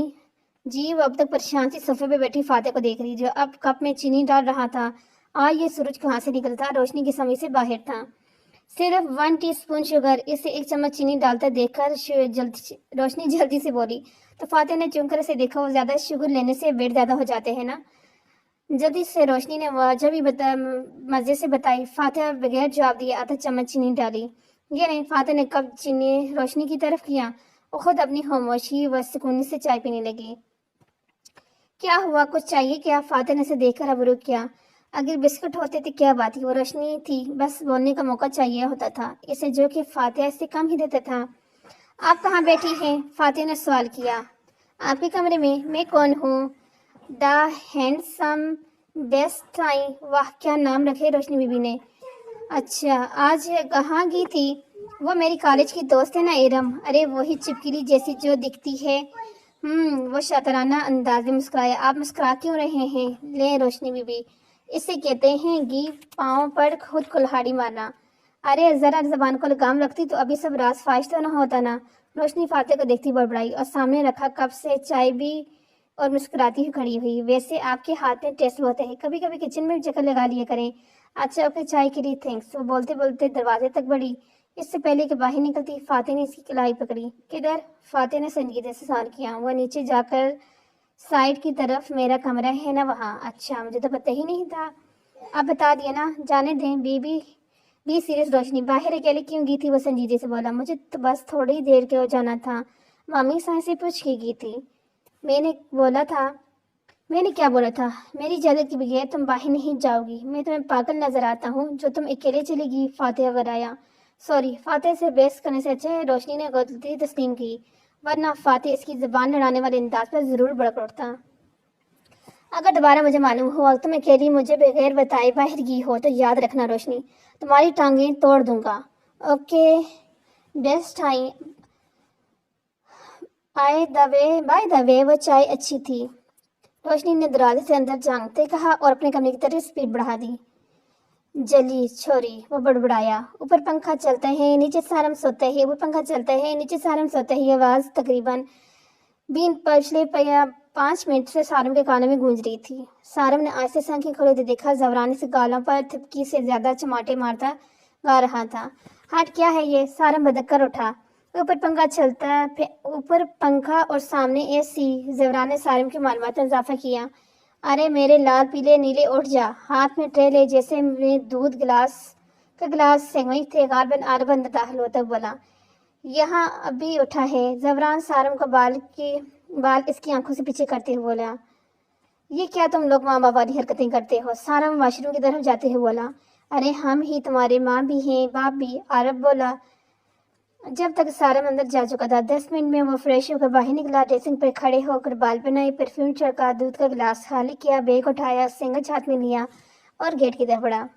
جی۔ وہ اب تک پریشان سی صوفے پہ بیٹھی فاتح کو دیکھ رہی جو اب کپ میں چینی ڈال رہا تھا۔ یہ سورج کہاں سے نکلتا روشنی کی سمجھ سے باہر تھا۔ صرف 1 ٹی اسپون شوگر، اسے 1 چمچ چینی ڈالتا دیکھ کر روشنی جلدی سے بولی تو فاتح نے چون کر اسے دیکھا، وہ زیادہ شوگر لینے سے ویٹ زیادہ ہو جاتے ہیں نا؟ جلدی سے روشنی نے وجہ بھی مزے سے بتائی۔ فاتح بغیر جواب دیے آدھا چمچ چینی ڈالی۔ یہ نہیں، فاتح نے کپ چینی روشنی کی طرف کیا، وہ خود اپنی خاموشی و سکون سے چائے پینے لگی۔ کیا ہوا، کچھ چاہیے کیا؟ فاتح نے اسے دیکھ کر ابرو کیا۔ اگر بسکٹ ہوتے تو کیا بات تھی، وہ روشنی تھی، بس بولنے کا موقع چاہیے ہوتا تھا اسے، جو کہ فاتح اس سے کم ہی دیتا تھا۔ آپ کہاں بیٹھی ہیں؟ فاتح نے سوال کیا۔ آپ کے کمرے میں۔ میں کون ہوں؟ دا ہینڈسم بیسٹ آئی۔ واہ کیا نام رکھے روشنی بی بی نے۔ اچھا، آج کہاں گئی تھی؟ وہ میری کالج کی دوست ہے نا ارم۔ ارے وہی چپکلی جیسی جو دکھتی ہے۔ وہ شاطرانہ انداز میں مسکرایا۔ آپ مسکرا کیوں رہے ہیں؟ لیں روشنی بی بی، اسے کہتے ہیں گی پاؤں پر خود کلہاڑی مارنا۔ ارے ذرا زبان کو لگام رکھتی تو ابھی سب راز فاش تو نہ ہوتا نا۔ روشنی فاتح کو دیکھتی بڑبڑائی اور سامنے رکھا کپ سے چائے بھی اور مسکراتی ہوئی کھڑی ہوئی۔ ویسے آپ کے ہاتھ میں ٹیسٹ ہوتے ہیں، کبھی کبھی کچن میں بھی چکر لگا لیا کریں۔ اچھا اوکے، چائے کے لیے تھینکس۔ وہ بولتے بولتے دروازے تک بڑھی، اس سے پہلے کہ باہر نکلتی فاتح نے اس کی کلائی پکڑی۔ کدھر؟ فاتح نے سنجیدہ سے سوال کیا۔ وہ نیچے جا کر سائڈ کی طرف، میرا کمرہ ہے نا وہاں۔ اچھا، مجھے تو پتہ ہی نہیں تھا۔ आप बता दिए ना, जाने दें। बीबी बी सीरियस रोशनी, बाहर अकेले क्यों गई थी? वो संजीदगी से बोला। मुझे तो बस थोड़ी देर के हो जाना था, मम्मी साई से पूछ के गई थी। मैंने बोला था मैंने क्या बोला था? मेरी इजाजत के बगैर तुम बाहर नहीं जाओगी। मैं तुम्हें पागल नजर आता हूँ जो तुम अकेले चलेगी? फातिहा गराया। सॉरी। फातिहा से बहस करने से अच्छा है रोशनी ने गलती तस्लीम की, वरना फातिहा इसकी जुबान लड़ाने वाले अंदाज पर जरूर भड़क उठता। अगर दोबारा मुझे मालूम हुआ तुम अकेली मुझे बगैर बताए बाहर गई हो तो याद रखना रोशनी, तुम्हारी टांगें तोड़ दूंगा। Okay best time. By the way वो चाय अच्छी थी, रोशनी ने दरवाजे से अंदर झांकते कहा और अपने कमरे की तरफ स्पीड बढ़ा दी। जली छोरी, वो बड़बड़ाया। ऊपर पंखा चलता है नीचे सारम सोता है, ऊपर पंखा चलता है नीचे सारम सोता है। ये आवाज तकरीबन बीन पिछले 5 मिनट से सारम के कानों में गूंज रही थी। सारम ने आहिस्ते से आंखें खोले तो देखा जवरानी से गालों पर थिपकी से ज्यादा चमाटे मारता गा रहा था। हट क्या है ये? सारम बदक कर उठा। ऊपर पंखा चलता, ऊपर पंखा और सामने एसी। जवरान ने सारम की मालूमात में इजाफा किया। अरे मेरे लाल पीले नीले, उठ जा। हाथ में ट्रे ले जैसे में दूध गिलास सेवई थे। गालबन आरब अंदर दाखिल होता बोला, यहाँ अभी उठा है। जवरान सारम का बाल इसकी आंखों से पीछे करते हुए बोला, ये क्या तुम लोग माँ बाप वाली हरकतें करते हो? सारम वाशरूम की तरफ जाते हुए बोला, अरे हम ही तुम्हारे माँ भी हैं बाप भी, आरब बोला। जब तक सारम अंदर जा चुका था 10 मिनट में वो फ्रेश होकर बाहर निकला। ड्रेसिंग पर खड़े होकर बाल बनाए, परफ्यूम छिड़का, दूध का गिलास खाली किया, बैग उठाया, सिंगज हाथ में लिया और गेट की तरफ बढ़ा।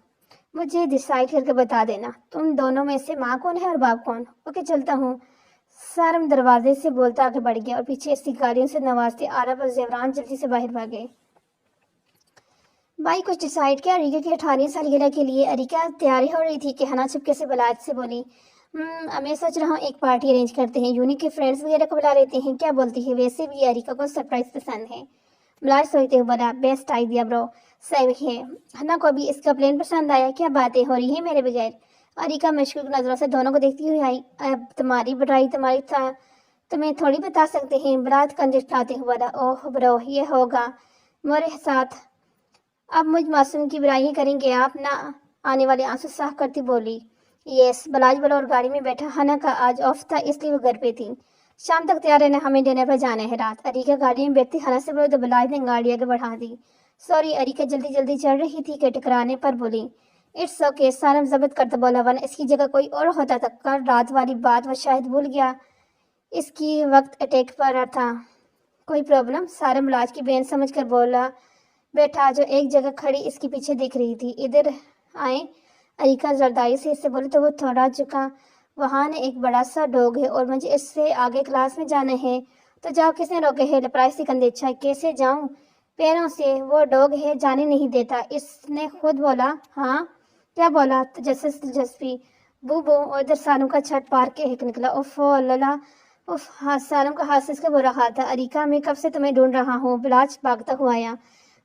मुझे डिसाइड करके बता देना तुम दोनों में से माँ कौन है और बाप कौन? ओके चलता हूँ। सारम दरवाजे से बोलता आगे बढ़ गया और पीछे इसकी गाड़ियों से नवाजते आरब और जेवरान जल्दी से बाहर भागे। भाई कुछ डिसाइड किया? अरीका की 18वीं सालगिरह के लिए अरीका तैयारी हो रही थी कि हना चुपके से बलायत से बोली, मैं सोच रहा हूँ एक पार्टी अरेंज करते हैं, यूनिक के फ्रेंड्स वगैरह को बुला लेते हैं, क्या बोलती है? वैसे भी अरीका को सरप्राइज पसंद है। बलायत सोचते हुए बोला, बेस्ट आइडिया ब्रो, सही है। हना को भी इसका प्लान पसंद आया। क्या बातें हो रही है मेरे बगैर? अरीका मशकूक नजरों से दोनों को देखती हुई आई। अब तुम्हारी बुराई तुम्हारी था, तुम्हें थोड़ी बता सकते हैं। बरात कंजूस उठाते हुए बोला, ओह ब्रो ये होगा मेरे साथ। अब मुझ मासूम की बुराई करेंगे आप ना? आने वाले आंसू साफ करती बोली। यस। बलाज बोला और गाड़ी में बैठा। हना का आज ऑफ था इसलिए वो घर पे थी। शाम तक तैयार रहना, हमें डिनर पर जाना है रात। अरीका गाड़ी में बैठती हना से बोली तो बलाज ने गाड़ी आगे बढ़ा दी। सॉरी। अरीका जल्दी जल्दी चढ़ रही थी कि टकराने पर बोली, इट्स ओके। सारम जब्त करता बोला, वरना इसकी जगह कोई और होता था। कल रात वाली बात वो शायद भूल गया, इसकी वक्त अटैक पर था। कोई प्रॉब्लम? सारम बलाज की बहन समझ कर बोला बैठा, जो एक जगह खड़ी इसके पीछे देख रही थी। इधर आए। अरीका जरदाई से इससे बोली तो वो थोड़ा झुका। वहाँ ने एक बड़ा सा डॉग है और मुझे इससे आगे क्लास में जाना है। तो जाओ, किसने रोके है? लपराई सिकंदर। अच्छा कैसे जाऊं? पैरों से। वो डॉग है, जाने नहीं देता। इसने खुद बोला। हाँ क्या बोला? दिलचस्पी बू और इधर सानू का छत पार के हिक निकला। उफ लला उफ। हाँ सानू का हाथ से इसका बुरा हाल था। अरीका मैं कब से तुम्हें ढूंढ रहा हूँ। बिलाज भागता हुआ आया।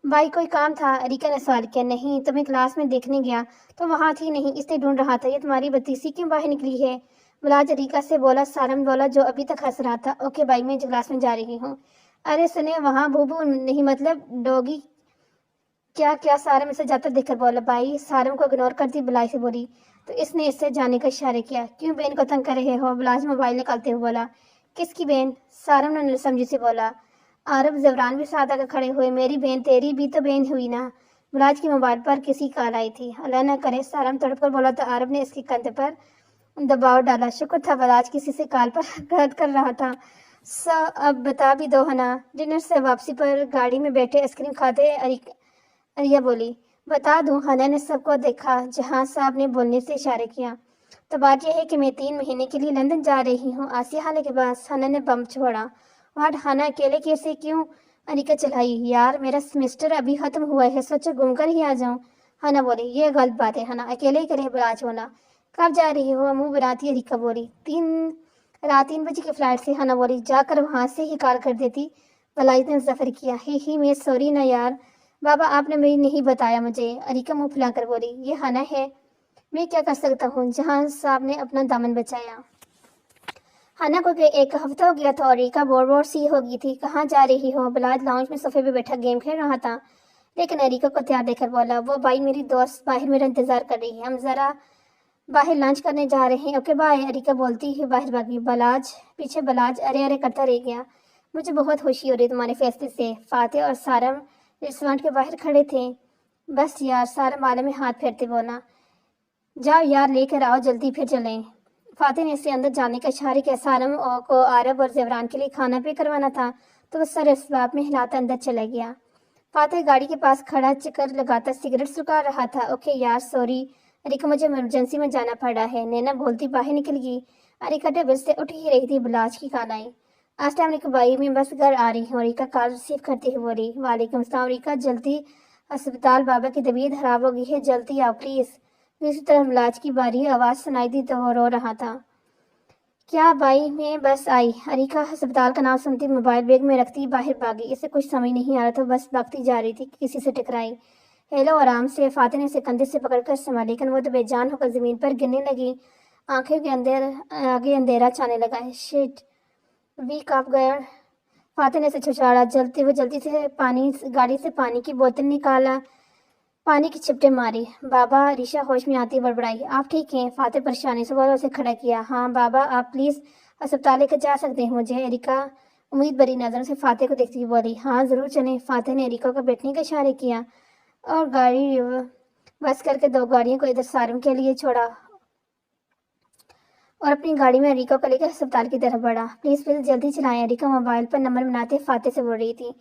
भाई कोई काम था? अरीका ने सवाल किया। नहीं, तुम्हें क्लास में देखने गया तो वहाँ थी नहीं, इसलिए ढूंढ रहा था। ये तुम्हारी भतीसी क्यों बाहर निकली है? बिलाज अरीका से बोला। सारम बोला जो अभी तक हंस रहा था। ओके भाई मैं क्लास में जा रही हूँ। अरे सुने, वहाँ बूबू नहीं मतलब डॉगी। क्या क्या? सारम इसे जाता देखकर बोला। भाई सारम को इग्नोर करती बिलाई से बोली तो इसने इससे जाने का इशारे किया। क्यों बहन को तंग कर रहे हो? बिलाज मोबाइल निकालते हुए बोला। किसकी बहन? सारम ने समझी से बोला। आरब जवरान भी साथ आकर खड़े हुए। मेरी बहन? तेरी भी तो बहन हुई ना। बिलाज की मोबाइल पर किसी कॉल आई थी। अल्लाह न करे। सारम तड़प कर बोला तो आरब ने इसके कंधे पर दबाव डाला। शुक्र था बिलाज किसी से कॉल पर बात कर रहा था। अब बता भी दो हना। डिनर से वापसी पर गाड़ी में बैठे आइसक्रीम खाते अरिया बोली। बता दूं? हना ने सबको देखा। जहां साहब ने बोलने से इशारे किया। तो बात यह है कि मैं 3 महीने के लिए लंदन जा रही हूँ आसिया खाला के पास। हना ने बम छोड़ा। वाट हना अकेले कैसे? क्यों? अनिका चलाई। यार मेरा सेमेस्टर अभी खत्म हुआ है, सोचा घूमकर ही आ जाऊं। हना बोली। ये गलत बात है हना, अकेले ही करे बलाज होना। कब जा रही हो? मुंह बनाती अनिका बोली। रात 3 बजे की फ्लाइट से। हना बोली। जाकर वहां से ही कॉल कर देती। बलाज ने जफर किया। ही मैं सॉरी ना यार, बाबा आपने मेरी नहीं बताया मुझे। अनिका मुंह फुलाकर बोली। ये हना है, मैं क्या कर सकता हूँ। जहां साहब ने अपना दामन बचाया। हना को 1 हफ्ता हो गया था और अरीका बोर सी हो गई थी। कहाँ जा रही हो? बलाज लाउंज में सोफे पे बैठा गेम खेल रहा था। लेकिन अरीका को तैयार देखकर बोला, वो भाई मेरी दोस्त बाहर मेरा इंतजार कर रही है, हम जरा बाहर लंच करने जा रहे हैं, ओके बाय। अरीका बोलती ही बाहर भागी। बलाज अरे अरे करता रह गया। मुझे बहुत खुशी हो रही तुम्हारे फैसले से। फातिह और सारम रेस्टोरेंट के बाहर खड़े थे। बस यार, सारम बालों में हाथ फेरते बोला, जाओ यार लेकर आओ जल्दी, फिर चलें। फातिह ने इससे अंदर जाने का इशारा किया। सारम को आरब और जेवरान के लिए खाना पे करवाना था तो वो सर इसबाब में हिलाता अंदर चला गया। फातिह गाड़ी के पास खड़ा चक्कर लगाता सिगरेट सुखा रहा था। ओके यार सॉरी अरिका, मुझे इमरजेंसी में जाना पड़ा है, नैना बोलती बाहर निकल गई। अरिका टेबल से उठ ही रही थी, बलाज की कॉल आई। अस्सलाम वालेकुम भाई, मैं बस घर आ रही हूँ। अरिका कॉल रिसीव करते हुए बोली, वालेकुम सलाम अरिका, जल्दी अस्पताल, बाबा की तबीयत खराब हो गई है, जल्दी आओ प्लीज़। दूसरी तरफ बलाज की बारी आवाज़ सुनाई दी तो वो रो रहा था। क्या भाई, मैं बस आई। अरिका अस्पताल का नाम सुनती मोबाइल बैग में रखती बाहर भागी। इसे कुछ समझ नहीं आ रहा था, बस भागती जा रही थी कि किसी से टकराई। हेलो आराम से, फातिह ने उसे कंधे से पकड़कर संभाला, लेकिन वो तो बेजान होकर जमीन पर गिरने लगी। आंखें के अंदर आगे अंधेरा छाने लगा। शिट, वीक ऑफ गया। फातिह ने उसे छुछाड़ा, जल्दी से गाड़ी से पानी की बोतल निकाला, पानी की चिपटे मारी। बाबा, ऋषा होश में आती बड़बड़ाई, आप ठीक हैं? फातिह परेशानी से बोला, उसे खड़ा किया। हाँ बाबा, आप प्लीज़ अस्पताल लेकर जा सकते हैं मुझे। एरिका उम्मीद भरी नज़रों से फातिह को देखती हुई बोली, हाँ ज़रूर चलें। फातिह ने एरिका को बैठने का इशारा किया और गाड़ी बस करके दो गाड़ियों को इधर सारम के लिए छोड़ा और अपनी गाड़ी में एरिका को लेकर अस्पताल की तरफ बढ़ा। प्लीज़ जल्दी चलाएं। एरिका मोबाइल पर नंबर बनाते फातिह से बोल रही थी।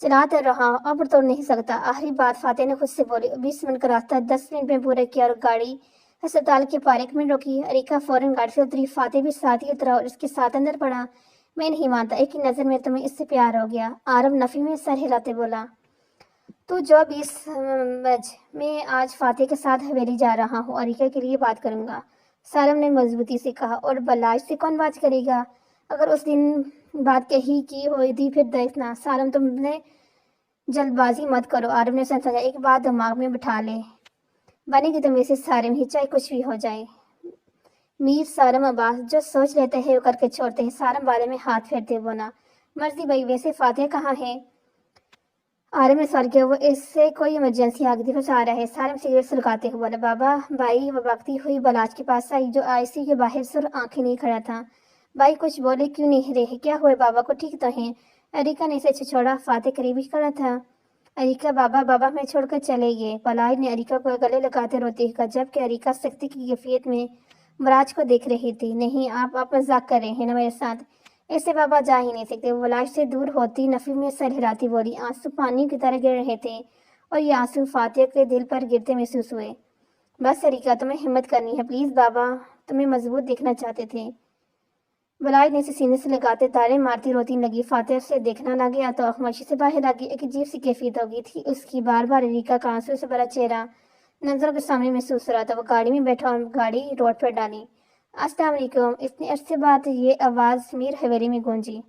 चलाते रहा, अब तो नहीं सकता। आखिरी बात फातिह ने खुद से बोली। 20 मिनट का रास्ता 10 मिनट में पूरा किया और गाड़ी अस्पताल के पार्क में रोकी। अरिका फौरन गाड़ी से उतरी, फातिह भी साथ ही उतरा और उसके साथ अंदर पड़ा। मैं नहीं मानता, एक ही नज़र में तुम्हें इससे प्यार हो गया। आरब नफी में सर हिलाते बोला, तू जो 20 मैं आज फातिह के साथ हवेली जा रहा हूँ, अरिका के लिए बात करूंगा, सारम ने मजबूती से कहा। और बलाज से कौन बात करेगा? अगर उस दिन बात कही की हुई थी फिर देखना। सारम, तुमने जल्दबाजी मत करो, आरब ने समझाया। एक बात दिमाग में बिठा ले, बनेगी तो मेरे से सारम ही, चाहे कुछ भी हो जाए। मीर सारम अब्बास जो सोच लेते हैं वो करके छोड़ते हैं। सारम बारे में हाथ फेरते बोला, मर्जी भाई, वैसे फातिह कहाँ है? आरब ने सवाल किया। वो इससे कोई इमरजेंसी आ गई थी, बस आ रहा है। सारम सिगरेट सुलगाते हुए बोला, बाबा भाई, वो भागती हुई बलाज के पास आई जो आईसी के बाहर सुर आंखें नहीं खड़ा था। भाई कुछ बोले क्यों नहीं रहे? क्या हुआ? बाबा को ठीक तो है? अरिका ने इसे छोड़ा। फातिह करीब ही खड़ा था। अरिका, बाबा बाबा मैं छोड़कर चले गए। बलाज ने अरिका को गले लगाते रोते कहा, जबकि अरिका सख्ती की कैफियत में बराज को देख रही थी। नहीं, आप मजाक कर रहे हैं ना मेरे साथ? ऐसे बाबा जा ही नहीं सकते। वो लाश से दूर होती नफी में सर हिलाती बोली। आंसू पानी की तरह गिर रहे थे और ये आंसू फातिह के दिल पर गिरते महसूस हुए। बस अरिका, तुम्हें हिम्मत करनी है प्लीज़, बाबा तुम्हें मजबूत देखना चाहते थे। बलाज ने इसे सीने से लगाते तारे मारती रोती लगी। फातिह से देखना ना गया तो खामोशी से बाहर आ गई। एक अजीब सी कैफियत हो गई थी उसकी। बार बार अरिका का आंसू से भरा चेहरा नजरों के सामने महसूस हो रहा था। वो गाड़ी में बैठा और गाड़ी रोड पर डाली। अस्सलाम वालेकुम। इतने अरसे बाद ये आवाज़ मीर हवेली में गूंजी।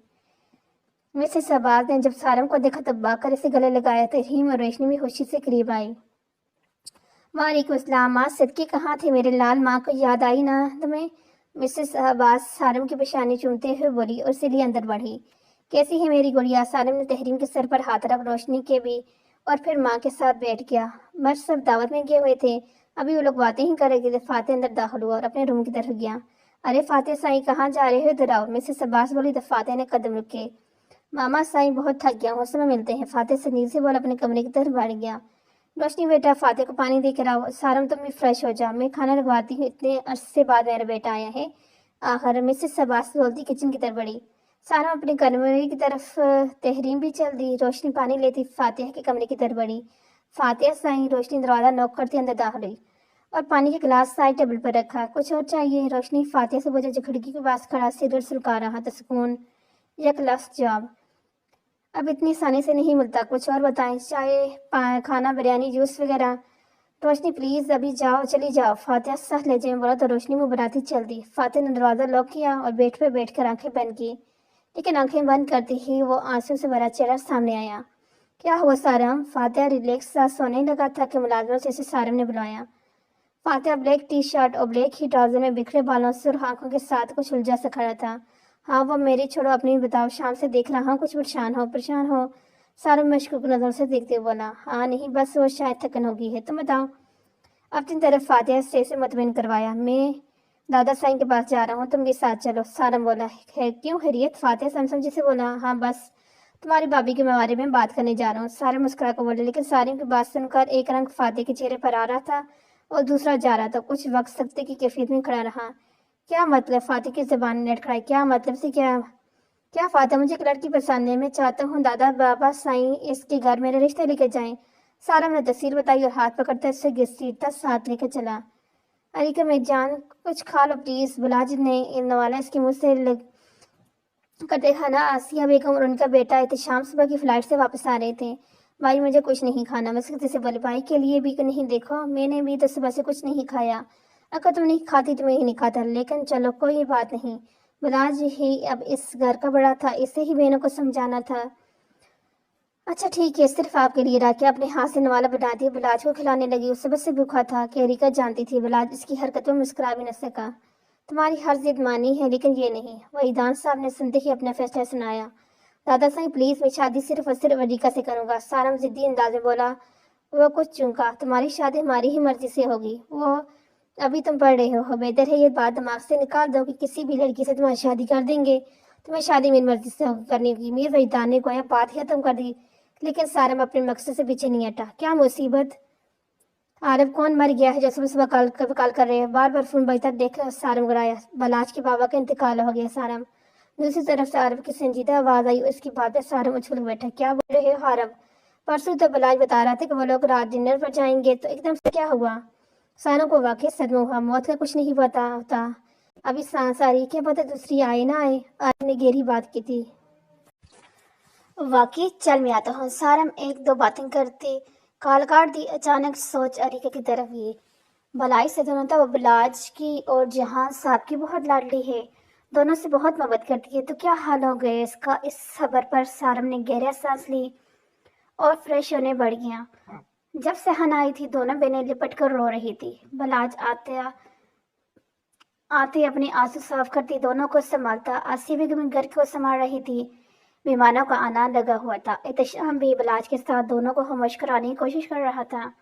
मिसेस अब्बास ने जब सारम को देखा तब भाग कर इसे गले लगाया। तरीम और रोशनी भी खुशी से करीब आई। वालेकुम अस्सलाम। माँ सदके कहाँ थे मेरे लाल? माँ को याद आई ना तुम्हें? मिसेस अब्बास सारम की पेशानी चूमते हुए बोली और सीढ़ी अंदर बढ़ी। कैसी है मेरी गुड़िया? सारम ने तहरीम के सर पर हाथ रख रोशनी के भी और फिर माँ के साथ बैठ गया। मर्द सब दावत में गए हुए थे, अभी वो लोग बातें ही कर रहे थे। फातिह अंदर दाखिल हुआ और अपने रूम की तरफ गया। अरे फातिह साईं, कहाँ जा रहे हो? इधर आओ। मिसेस अब्बास बोली तो फातिह ने कदम रुके। मामा साईं, बहुत थक गया हूँ, समय मिलते हैं। फातिह से नीचे बोल अपने कमरे की तरफ बढ़ गया। रोशनी बेटा, फातिह को पानी दे कर आओ। सारम, तुम भी फ्रेश हो जा, मैं खाना लगवाती हूँ, इतने अरसे बाद मेरा बेटा आया है। आखिर मिसेस अब्बास बोलती किचन की तरफ बढ़ी। सारम अपने कमरे की तरफ, तहरीम भी चल दी। रोशनी पानी लेती फातिह के कमरे की तरफ बढ़ी। फातिह साईं। रोशनी दरवाज़ा नॉक करती अंदर दाखिल हुई और पानी के गिलास साइड टेबल पर रखा। कुछ और चाहिए? रोशनी फातिह से पूछा जो खिड़की के पास खड़ा सिगरेट सुलगा रहा था। सुकून, एक लफ्ज़ जवाब, अब इतनी आसानी से नहीं मिलता, कुछ और बताएं, चाय खाना, बिरयानी, जूस वगैरह। रोशनी प्लीज़ अभी जाओ, चली जाओ। फातिह सह लहजे में बोला तो रोशनी मुँह बनाती चल दी। फातिह ने दरवाज़ा लॉक किया और बेड पर बैठ कर आंखें बंद की, लेकिन आंखें बंद करती ही वो आंसू से भरा चेहरा सामने आया। क्या हुआ सारम? फातिह रिलैक्स सा सोने लगा था कि मुलाजमत से सारम ने बुलाया। फातिह ब्लैक टी शर्ट और ब्लैक ही ट्राउजर में बिखरे बालों सुर्ख आंखों के साथ कुछ उलझा सा खड़ा था। हाँ वो मेरी, छोड़ो अपनी बताओ। शाम से देख रहा हूँ कुछ परेशान हो। सारम मशकूक नजर से देखते हुए बोला, हाँ नहीं, बस वो शायद थकन होगी है। तुम बताओ। अपनी तरफ फातिहा से मुतमिन करवाया। मैं दादा साईं के पास जा रहा हूँ, तुम भी साथ चलो। सारम बोला, है क्यों खैरियत? फातिहा समझी से बोला, हाँ बस तुम्हारी भाभी के बारे में बात करने जा रहा हूँ। सारम मुस्कुरा कर बोले, लेकिन सारिम की बात सुनकर एक रंग फातिहा के चेहरे पर आ रहा था और दूसरा जा रहा था। कुछ वक्त सख्ती की कैफियत में खड़ा रहा। क्या मतलब? फातिहा की जबान ने लटखड़ाई। क्या मतलब से क्या? क्या फातिहा, मुझे एक लड़की पसंद है। मैं चाहता हूँ दादा बाबा साईं इसके घर मेरे रिश्ते लेके जाएं। सारम ने तफसील बताई और हाथ पकड़कर उससे घसीटता साथ लेकर चला। अरिका में जान कुछ खा लो प्लीज। बुलाज ने नवाला इसके मुंह से करते खाना। आसिया बेगम और उनका बेटा एहतशाम सुबह की फ्लाइट से वापस आ रहे थे। भाई मुझे कुछ नहीं खाना। मुस्कुराते से बोले, भाई के लिए भी नहीं? देखो मैंने भी तो सुबह से कुछ नहीं खाया। अगर तुम नहीं खाती तो मैं ही नहीं खाता, लेकिन चलो कोई बात नहीं। बुलाज ही अब इस घर का बड़ा था, इसे ही बहनों को समझाना था। अच्छा ठीक है, सिर्फ आपके लिए। राकिया अपने हाथ से नवाला बना दिया, बिलाज को खिलाने लगी। उस सुबह से भूखा था कि अरिका जानती थी बिलाज इसकी हरकतों में मुस्कुरा भी न सका। तुम्हारी हर जिद मानी है, लेकिन ये नहीं। वहीदान साहब ने सुनते ही अपना फैसला सुनाया। दादा साईं प्लीज, मैं शादी सिर्फ और सिर्फ अरिका से करूंगा। सारम जिद्दी अंदाज में बोला। वो कुछ चूका, तुम्हारी शादी हमारी ही मर्जी से होगी। वो अभी तुम पढ़ रहे हो, बेहतर है ये बात दिमाग से निकाल दो कि किसी भी लड़की से तुम्हारी शादी कर देंगे। तुम्हें शादी मेरी मर्जी से करनी होगी। मीर वहीदान ने गोया बात ही खत्म कर दी, लेकिन सारम अपने मकसद से पीछे नहीं हटा। क्या मुसीबत? आरब कौन मर गया है जो सुबह सुबह कॉल कर रहे हैं? बार बार फोन बजता देख सारम गिराया। बलाज के बाबा का इंतकाल हो गया। सारम। दूसरी तरफ से आरब की संजीदा आवाज आई। उसकी बातें सारम उछल बैठा। क्या बोल रहे हो आरब? परसों तो बलाज बता रहा था कि वो लोग रात डिनर पर जाएंगे, तो एकदम से क्या हुआ? सारम को वाकई सदमा हुआ। मौत का कुछ नहीं पता होता। अभी सांस आ रही, क्या पता दूसरी आए ना आए। आरब ने गहरी बात की थी। वाकई चल मैं आता हूँ। सारम एक दो बातें करते काल काट दी। अचानक सोच अरिका की तरफ ये। भलाई से दोनों तो बिलाज की और जहां साहब की बहुत लाडली है, दोनों से बहुत मोहब्बत करती है, तो क्या हाल हो गए इसका? इस खबर पर सारम ने गहरा सांस ली और फ्रेश होने बढ़ गया। जब सहन आई थी, दोनों बहनें लिपट कर रो रही थी। बलाज आते आते अपने आंसू साफ करती, दोनों को संभालता। आसिया बेगम घर को संभाल रही थी। मेहमानों का आना लगा हुआ था। एहतशाम भी बलाज के साथ दोनों को खामोश कराने की कोशिश कर रहा था।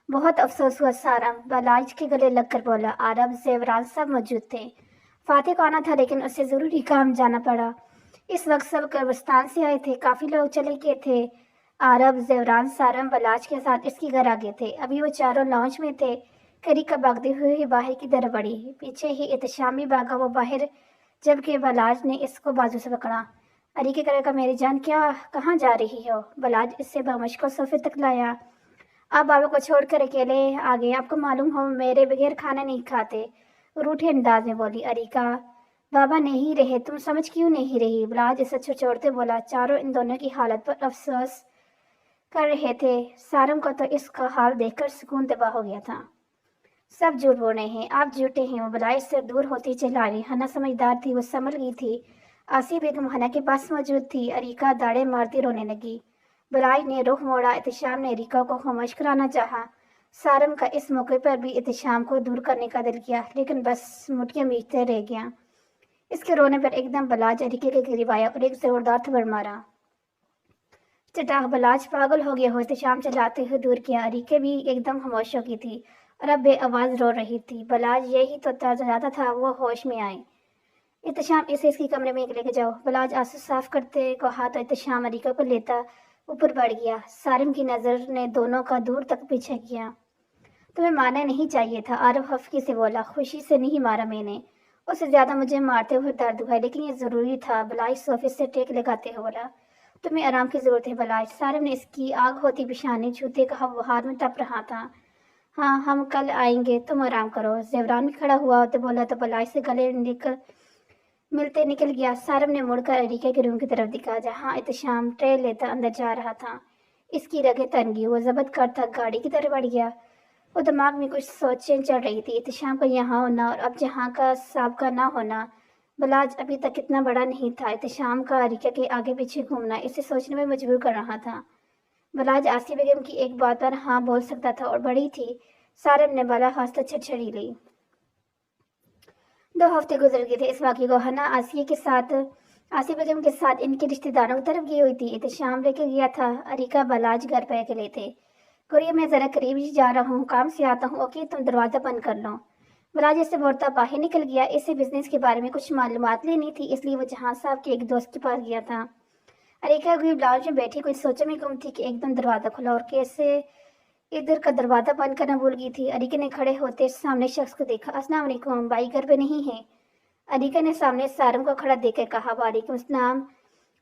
बहुत अफसोस हुआ। सारम बलाज के गले लगकर बोला। आरब जेवरान सब मौजूद थे। फातिह को आना था, लेकिन उसे जरूरी काम जाना पड़ा। इस वक्त सब कब्रिस्तान से आए थे, काफी लोग चले गए थे। आरब जेवरान सारम बलाज के साथ इसके घर आ गए थे। अभी वो चारों लॉन्च में थे। करीका भागते हुए बाहर की तरफ बढ़ी। पीछे ही एहतशामी भागा वो बाहर, जबकि बलाज ने इसको बाजू से पकड़ा। अरी के करे का, मेरी जान क्या कहाँ जा रही हो? बलाज इससे बमश को सोफे तक लाया। आप बाबा को छोड़कर अकेले आ गए। आपको मालूम हो मेरे बगैर खाना नहीं खाते। रूठे अंदाज में बोली अरिका। बाबा नहीं रहे, तुम समझ क्यों नहीं रही? बलाज इसे छोड़ते बोला। चारों इन दोनों की हालत पर अफसोस कर रहे थे। सारम को तो इसका हाल देखकर सुकून तबाह हो गया था। सब झूठ बोल रहे हैं, आप झूठे हैं। वो बलाई से दूर होती चला रही। हना समझदार थी, वो संभल गई थी। आसिया बेगम हना के पास मौजूद थी। अरिका दाड़े मारती रोने लगी। बलाई ने रुख मोड़ा। एहतशाम ने अरिका को खामोश कराना चाहा। सारम का इस मौके पर भी एहतशाम को दूर करने का दिल किया, लेकिन बस मुठ्ठियां मीचते रह गया। इसके रोने पर एकदम बलाज अरिके के करीब आया और एक जोरदार थप्पड़ मारा। चटाह बलाज पागल हो गया हो। एहतशाम चलाते हुए दूर किया। अरिके भी एकदम खामोश हो गई थी और अब बेआवाज रो रही थी। बलाज यही तो चाहता था वो होश में आए। एहतशाम इसे इसके कमरे में लेके जाओ। बलाज आंसू साफ करते को हाथ एहतशाम अरिका को लेता ऊपर बढ़ गया। सारिम की नजर ने दोनों का दूर तक पीछे किया। तुम्हें मारना नहीं चाहिए था, आरब हफ्की से बोला। खुशी से नहीं मारा मैंने, उससे ज्यादा मुझे मारते हुए दर्द हुआ, लेकिन ये जरूरी था। बलाज सोफे से टेक लगाते हुए बोला। तुम्हें आराम की जरूरत है बलाज। सारिम ने इसकी आग होती पेशानी छूते कहा। वो हाथ में तप रहा था। हाँ हम कल आएंगे, तुम आराम करो। जेवरान भी खड़ा हुआ तो बोला तो बलाज से गले मिलते निकल गया। सारम ने मुड़कर अरिका के रूम की तरफ दिखा, जहाँ एहतशाम ट्रे लेता अंदर जा रहा था। इसकी रगें तन गई। वो जबत करता गाड़ी की तरफ बढ़ गया। वो दिमाग में कुछ सोचें चल रही थी। एहतशाम का यहाँ होना और अब जहाँ का साहब का ना होना। बलाज अभी तक इतना बड़ा नहीं था। एहतशाम का अरिका के आगे पीछे घूमना इसे सोचने में मजबूर कर रहा था। बलाज आसिया बेगम की एक बात पर हाँ बोल सकता था और बड़ी थी। सारम ने बाला खास्ता छड़छड़ी ली। 2 हफ्ते गुजर गए थे इस वाक़े को। हना आसिया के साथ आसिफ बेगम के साथ इनके रिश्तेदारों की तरफ गई हुई थी। एहतशाम लेके गया था। अरीका बलाज घर पे अकेले थे। कुरियर मैं जरा करीब ही जा रहा हूँ, काम से आता हूँ। ओके, तुम दरवाजा बंद कर लो। बलाज इससे बोलता बाहर निकल गया। इसे बिजनेस के बारे में कुछ मालूमात लेनी थी, इसलिए वो जहां साहब के एक दोस्त के पास गया था। अरीका भी लाउंज में बैठी कुछ सोचों में गुम थी कि एकदम दरवाजा खुला और कैसे इधर का दरवाजा बंद करना भूल गई थी। अरीका ने खड़े होते सामने शख्स को देखा। अस्सलाम वालेकुम, भाई घर पे नहीं है? अरीका ने सामने सारम को खड़ा देखकर कहा। वालेकुम सलाम,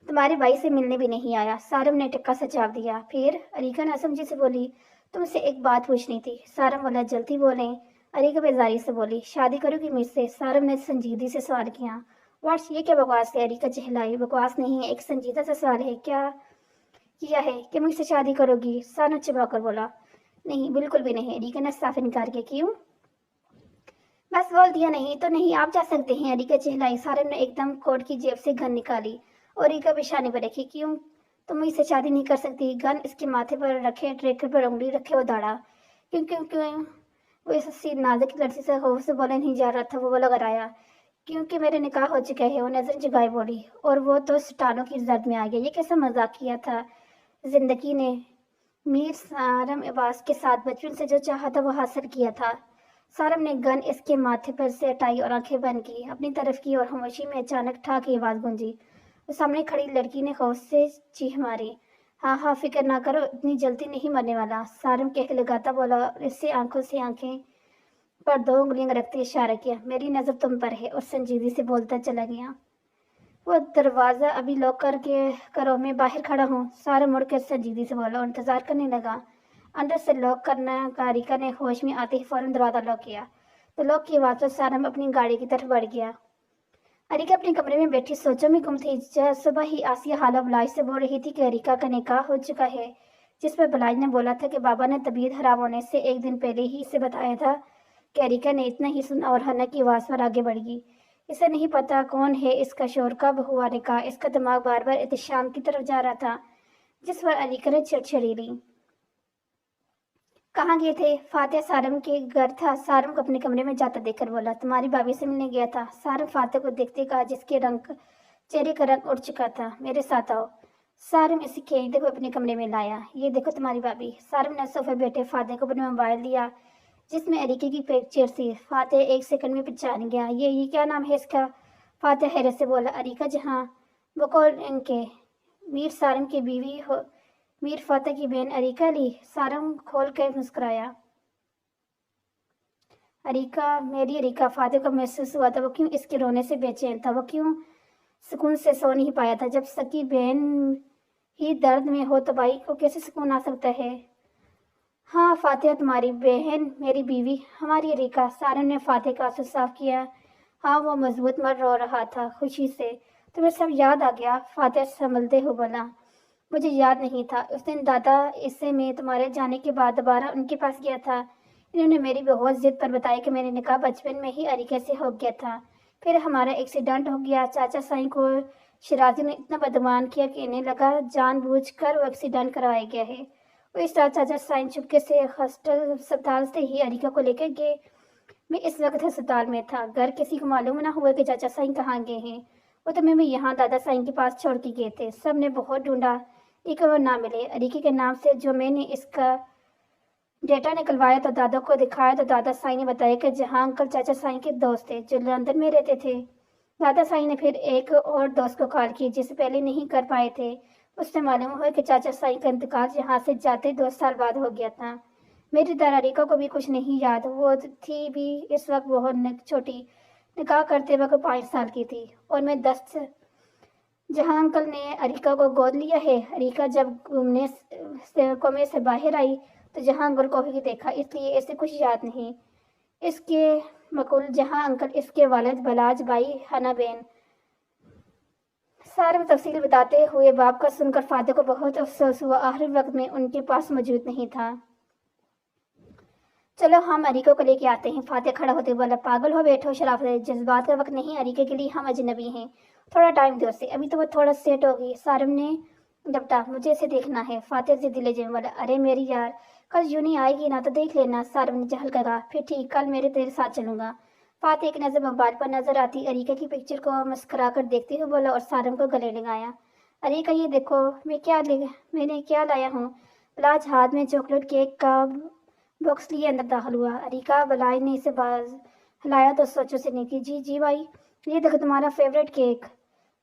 तुम्हारे भाई से मिलने भी नहीं आया। सारम ने टक्का सा जवाब दिया। फिर? अरीका नासमझी से बोली। तुमसे एक बात पूछनी थी। सारम बोला। जल्दी बोलें। अरीका बेजारी से बोली। शादी करोगी मुझसे? सारम ने संजीदगी से सवाल किया। वाट्स, ये क्या बकवास है? अरीका चहलाई। बकवास नहीं है, एक संजीदा सा सवाल है। क्या किया है कि मुझसे शादी करोगी? सारम चिल्लाकर बोला। नहीं, बिल्कुल भी नहीं। अरीका ने साफ इनकार किया। क्यों? बस बोल दिया। नहीं तो नहीं, आप जा सकते हैं। अरीका चिल्लाई। सारम ने एकदम कोट की जेब से गन निकाली और अरीका पेशानी पर रखी। क्यों? तुम मुझसे शादी नहीं कर सकती। गन इसके माथे पर रखे, ट्रेकर पर उंगली रखे वो दौड़ा। क्यों क्यों क्यों? वो इस नाजुक लड़की से खौफ से बोले नहीं जा रहा था। वो बोला कराया। क्योंकि मेरे निकाह हो चुका है। वो नजर जगाए बोली। और वो तो सटानों की जद में आ गया। ये कैसा मजाक किया था जिंदगी ने। मीर सारम अब्बास के साथ बचपन से जो चाहा था वो हासिल किया था। सारम ने गन इसके माथे पर से हटाई और आंखें बंद की, अपनी तरफ की और खामोशी में अचानक ठा की आवाज गूंजी। उस सामने खड़ी लड़की ने खौफ से चीख मारी। हाँ हाँ, फिक्र ना करो, इतनी जल्दी नहीं मरने वाला। सारम कह लगाता बोला और इससे आंखों से आंखें पर दो उंगलियां रखते इशारा किया। मेरी नजर तुम पर है। और संजीदगी से बोलता चला गया। वो दरवाजा अभी लॉक करके करो, मैं बाहर खड़ा हूँ। सारा मुड़कर संजीदगी से बोला और इंतजार करने लगा। अंदर से लॉक करना कारिका ने होश में आते ही फौरन दरवाजा लॉक किया। तो लॉक की आवाज पर सारम अपनी गाड़ी की तरफ बढ़ गया। अरिका अपने कमरे में बैठी सोचों में गुम थी। सुबह ही आसिया हाला बलाज से बोल रही थी कि अरिका का निकाह हो चुका है, जिस पर बलाज ने बोला था कि बाबा ने तबीयत खराब होने से एक दिन पहले ही इसे बताया था कि अरिका ने इतना ही सुना और हन्ना की आवाज पर आगे बढ़ गई। इसे नहीं पता कौन है, इसका शोर कब हुआ निकाह। इसका दिमाग बार बार एहतशाम की तरफ जा रहा था, जिस पर अरिका ने चिड़चिड़ी ली। कहाँ गए थे? फातिहा सारम के घर था। सारम को अपने कमरे में जाता देखकर बोला। तुम्हारी भाभी से मिलने गया था। सारम फातिहा को देखते कहा, जिसके रंग चेहरे का रंग उड़ चुका था। मेरे साथ आओ। सारम इसे खींचते हुए अपने कमरे में लाया। ये देखो तुम्हारी भाभी। सारम ने सोफे बैठे फातिहा को अपना मोबाइल दिया, जिसमें अरीके की पिक्चर थी। फातिहा एक सेकंड में पहचान गया। ये क्या नाम है इसका? फातिहा हैरत से बोला। अरीका जहाँ, वो कौन इनके? मीर सारम की बीवी हो, मीर फातिहा की बहन अरीका ली। सारम खोल कर मुस्कुराया। अरीका, मेरी अरीका। फातिहा को महसूस हुआ था वो क्यों इसके रोने से बेचैन था। वो क्यों सुकून से सो नहीं पाया था। जब सकी बहन ही दर्द में हो तो भाई को कैसे सुकून आ सकता है? हाँ फातिहा तुम्हारी बहन, मेरी बीवी, हमारी अरीका। सारम ने फातिहा का आंसू साफ किया। हाँ, वो मजबूत मर रो रहा था खुशी से। तुम्हें सब याद आ गया? फातिहा संभलते हो बोला। मुझे याद नहीं था। उस दिन दादा इससे मैं तुम्हारे जाने के बाद दोबारा उनके पास गया था। इन्होंने मेरी बहुत जिद पर बताया कि मेरे निकाह बचपन में ही अरीके से हो गया था। फिर हमारा एक्सीडेंट हो गया। चाचा साईं को शराजी ने इतना बदगुमान किया कि इन्हें लगा जानबूझकर वो एक्सीडेंट करवाया गया है। वो इस रात चाचा साईं चुपके से हॉस्टल अस्पताल से ही अरीका को लेकर गए। मैं इस वक्त अस्पताल में था। घर किसी को मालूम ना हुआ कि चाचा साईं कहाँ गए हैं। वो तो मैं यहाँ दादा साईं के पास छोड़ के गए थे। सब ने बहुत ढूंढा, एक वो ना मिले। अरीके के नाम से जो मैंने इसका डेटा निकलवाया तो दादा को दिखाया तो दादा साईं ने बताया कि जहाँ अंकल चाचा साईं के दोस्त थे जो लंदन में रहते थे। दादा साईं ने फिर एक और दोस्त को कॉल की जिसे पहले नहीं कर पाए थे। उससे मालूम हुआ कि चाचा साईं का इंतकाल यहाँ से जाते 2 साल बाद हो गया था। मेरी दरारिका को भी कुछ नहीं याद। वो थी भी इस वक्त बहुत छोटी। निकाह करते वक्त 5 साल की थी और मैं 10। जहाँ अंकल ने अरीका को गोद लिया है। अरीका जब घूमने से कोमे से बाहर आई तो जहाँ अंकल को ही देखा, इसलिए ऐसे कुछ याद नहीं। इसके मकुल जहाँ अंकल, इसके वालिद बलाज भाई, हना बहन। सारे में तफसील बताते हुए बाप का सुनकर फातिहा को बहुत अफसोस हुआ। आखिरी वक्त में उनके पास मौजूद नहीं था। चलो हम अरीका को लेके आते हैं। फातिहा खड़ा होते बोला। पागल हो बैठो शराफत, जज्बात का वक्त नहीं। अरीका के लिए हम अजनबी हैं, थोड़ा टाइम दो उसे, अभी तो वो थोड़ा सेट होगी। सारम ने डपटा। मुझे इसे देखना है। फातिहा से दिले जमे बोला। अरे मेरी यार, कल यूं नहीं आएगी ना तो देख लेना। सारम ने जहल कहा। फिर ठीक, कल मेरे तेरे साथ चलूंगा। فاتح ایک نظر موبائل پر نظر آتی اریکا کی پکچر کو مسکرا کر دیکھتے ہوئے بولا اور سارم کو گلے لگایا۔ اریکا یہ دیکھو میں نے کیا لایا ہوں۔ بلاج ہاتھ میں چاکلیٹ کیک کا باکس لیے اندر داخل ہوا۔ اریکا بلاج نے اسے باز ہلایا تو سوچو سے نکلی۔ جی بھائی، یہ دیکھو تمہارا فیوریٹ کیک۔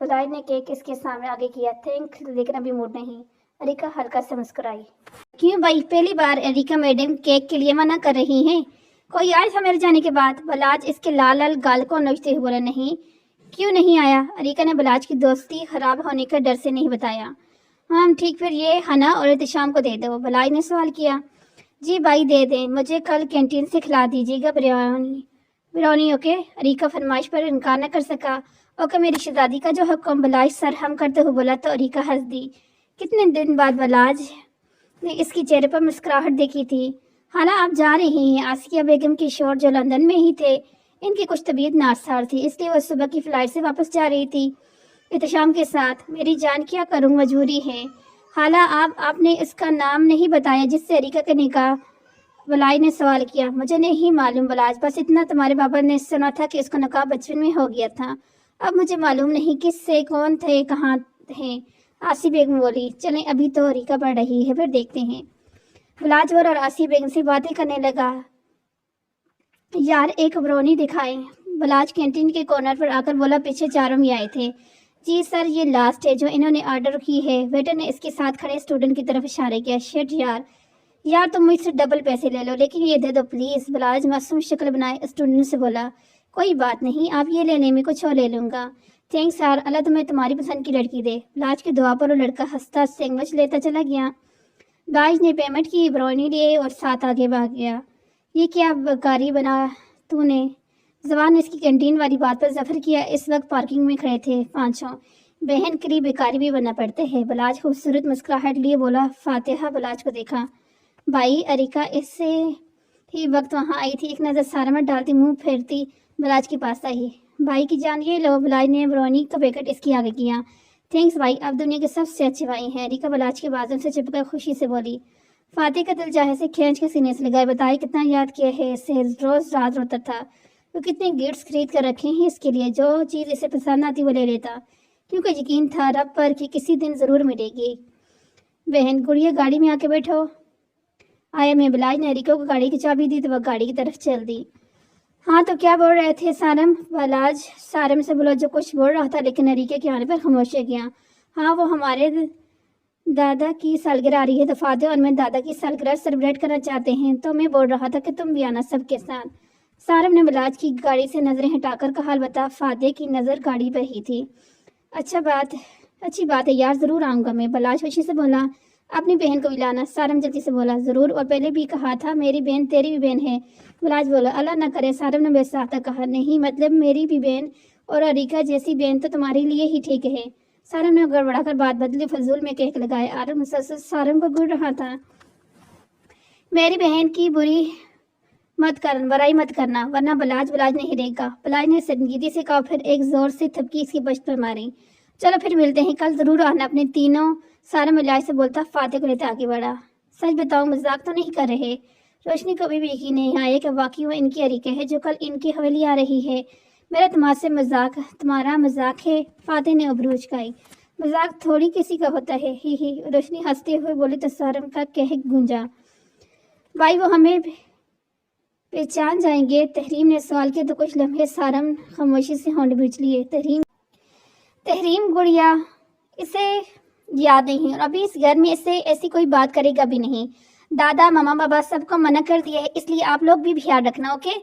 بلاج نے کیک اس کے سامنے آگے کیا۔ تھینک، لیکن ابھی موڈ نہیں۔ اریکا ہلکا سے مسکرائی۔ کیوں بھائی، پہلی بار اریکا میڈم کیک کے لیے منع کر رہی ہیں؟ کوئی آیا تھا میرے جانے کے بعد؟ بلاج اس کے لال لال گال کو نوچتے ہوئے بولا۔ نہیں، کیوں نہیں آیا؟ اریکا نے بلاج کی دوستی خراب ہونے کا ڈر سے نہیں بتایا۔ ٹھیک، پھر یہ حنا اور احتشام کو دے دو، بلاج نے سوال کیا۔ جی بھائی دے دیں، مجھے کل کینٹین سے کھلا دیجیے گا بریانی اوکے؟ اریکا فرمائش پر انکار نہ کر سکا۔ اوکے میری شہزادی کا جو حکم، بلاج سر ہم کرتے ہوئے بولا تو اریکا ہنس دی۔ کتنے دن بعد بلاج نے اس کی چہرے پر مسکراہٹ دیکھی تھی۔ حالا آپ جا رہی ہیں؟ آسیہ بیگم کے شوہر جو لندن میں ہی تھے، ان کی کچھ طبیعت ناساز تھی، اس لیے وہ صبح کی فلائٹ سے واپس جا رہی تھی احتشام کے ساتھ۔ میری جان کیا کروں، مجبوری ہے۔ حالا آپ نے اس کا نام نہیں بتایا جس سے اریکا کا نکاح؟ بلاج نے سوال کیا۔ مجھے نہیں معلوم بلاج، بس اتنا تمہارے بابا نے سنا تھا کہ اس کا نکاح بچپن میں ہو گیا تھا۔ اب مجھے معلوم نہیں کس سے، کون تھے، کہاں ہیں۔ آسیہ بیگم بولی۔ چلیں ابھی تو اریکا پڑھ رہی ہے، پھر دیکھتے ہیں۔ بلاج اور آسیہ بیگم سے باتیں کرنے لگا۔ یار ایک برونی دکھائیں۔ بلاج کینٹین کے کارنر پر آ کر بولا۔ پیچھے چاروں بھی آئے تھے۔ جی سر، یہ لاسٹ ہے جو انہوں نے آرڈر کی ہے۔ ویٹر نے اس کے ساتھ کھڑے اسٹوڈنٹ کی طرف اشارہ کیا۔ شٹ یار تم مجھ سے ڈبل پیسے لے لو، لیکن یہ دے دو پلیز۔ بلاج معصوم شکل بنائے اسٹوڈنٹ سے بولا۔ کوئی بات نہیں، آپ یہ لینے میں کچھ اور لے لوں گا۔ تھینکس یار، اللہ تمہیں تمہاری پسند کی لڑکی دے۔ بلاج کی دعا پر وہ لڑکا ہنستا سینڈوچ لیتا چلا گیا۔ بلاج نے پیمنٹ کی، برونی لیے اور ساتھ آگے بھاگ گیا۔ یہ کیا بکاری بنا تو نے؟ زبان نے اس کی کینٹین والی بات پر ظفر کیا۔ اس وقت پارکنگ میں کھڑے تھے پانچوں۔ بہن کے لیے بیکاری بھی بننا پڑتے ہیں۔ بلاج خوبصورت مسکراہٹ لیے بولا۔ فاتحہ بلاج کو دیکھا۔ بھائی اریکا اس سے ہی وقت وہاں آئی تھی۔ ایک نظر سارا ڈالتی منہ پھیرتی بلاج کے پاس آئی۔ بھائی کی جان یہ لو۔ بلاج نے برونی کا پیکٹ اس کے آگے کیا۔ تھینکس بھائی، آپ دنیا کے سب سے اچھے بھائی ہیں۔ اریکا بلاج کے بازو سے چپ کر خوشی سے بولی۔ فاتح کا دل چاہے سے کھینچ کے سینے سے لگائے۔ بتائے کتنا یاد کیا ہے اسے، روز رات روتا تھا۔ وہ کتنے گفٹس خرید کر رکھے ہیں اس کے لیے، جو چیز اسے پسند آتی وہ لے لیتا، کیونکہ یقین تھا رب پر کہ کسی دن ضرور ملے گی۔ بہن گڑیا گاڑی میں آ کے بیٹھو۔ آیا میں۔ بلاج نے اریکا کو گاڑی کی چابی دی تو وہ گاڑی کی طرف چل دی۔ ہاں تو کیا بول رہے تھے سارم؟ بلاج سارم سے بولا جو کچھ بول رہا تھا، لیکن اریکا کے آنے پر خاموش ہو گیا۔ ہاں وہ ہمارے دادا کی سالگرہ آ رہی ہے تو فاتح اور میں دادا کی سالگرہ سیلیبریٹ کرنا چاہتے ہیں، تو میں بول رہا تھا کہ تم بھی آنا سب کے ساتھ۔ سارم نے بلاج کی گاڑی سے نظریں ہٹا کر کہا۔ البتہ فاتح کی نظر گاڑی پر ہی تھی۔ اچھی بات ہے یار، ضرور آؤں گا میں، بلاج خوشی سے بولا۔ اپنی بہن کو بھی لانا، سارم جلدی سے بولا۔ ضرور، اور پہلے بھی کہا تھا میری بہن تیری بھی بہن ہے، بلاج بولا۔ اللہ نہ کرے، سارم نے بے ساختہ کہا۔ نہیں مطلب میری بھی بہن اور اریکا جیسی بہن تو تمہارے لیے ہی ٹھیک ہے۔ سارم نے گڑبڑا کر بات بدلی، فضول میں کہک لگائے۔ آرم مسلسل سارم کو گڑ رہا تھا۔ میری بہن کی برائی مت کرنا ورنہ بلاج نہیں رہے گا، بلاج نے سنجیدگی سے کہا، پھر ایک زور سے تھپکی اس کی پشت پر ماری۔ چلو پھر ملتے ہیں، کل ضرور آنا اپنے تینوں، سارم بلاج سے بولتا فاتح کو لیتے آگے بڑھا۔ سچ بتاؤ مذاق تو نہیں کر رہے؟ روشنی کو بھی یقین نہیں آیا کہ واقعی وہ ان کی اریکا ہے جو کل ان کی حویلی آ رہی ہے۔ میرا تمہارا مذاق ہے؟ فاتح نے ابرو اچکائی۔ مذاق تھوڑی کسی کا ہوتا ہے، ہی ہی، روشنی ہنستے ہوئے بولی تو سارم کا کہک گونجا۔ بھائی وہ ہمیں پہچان جائیں گے؟ تحریم نے سوال کیا تو کچھ لمحے سارم خاموشی سے ہونٹ بھینچ لیے۔ تحریم گڑیا اسے یاد نہیں، اور ابھی اس گھر میں اسے ایسی کوئی بات کرے گا بھی نہیں۔ دادا ماما بابا سب کو منع کر دیا ہے، اس لیے آپ لوگ بھی خیال رکھنا اوکے؟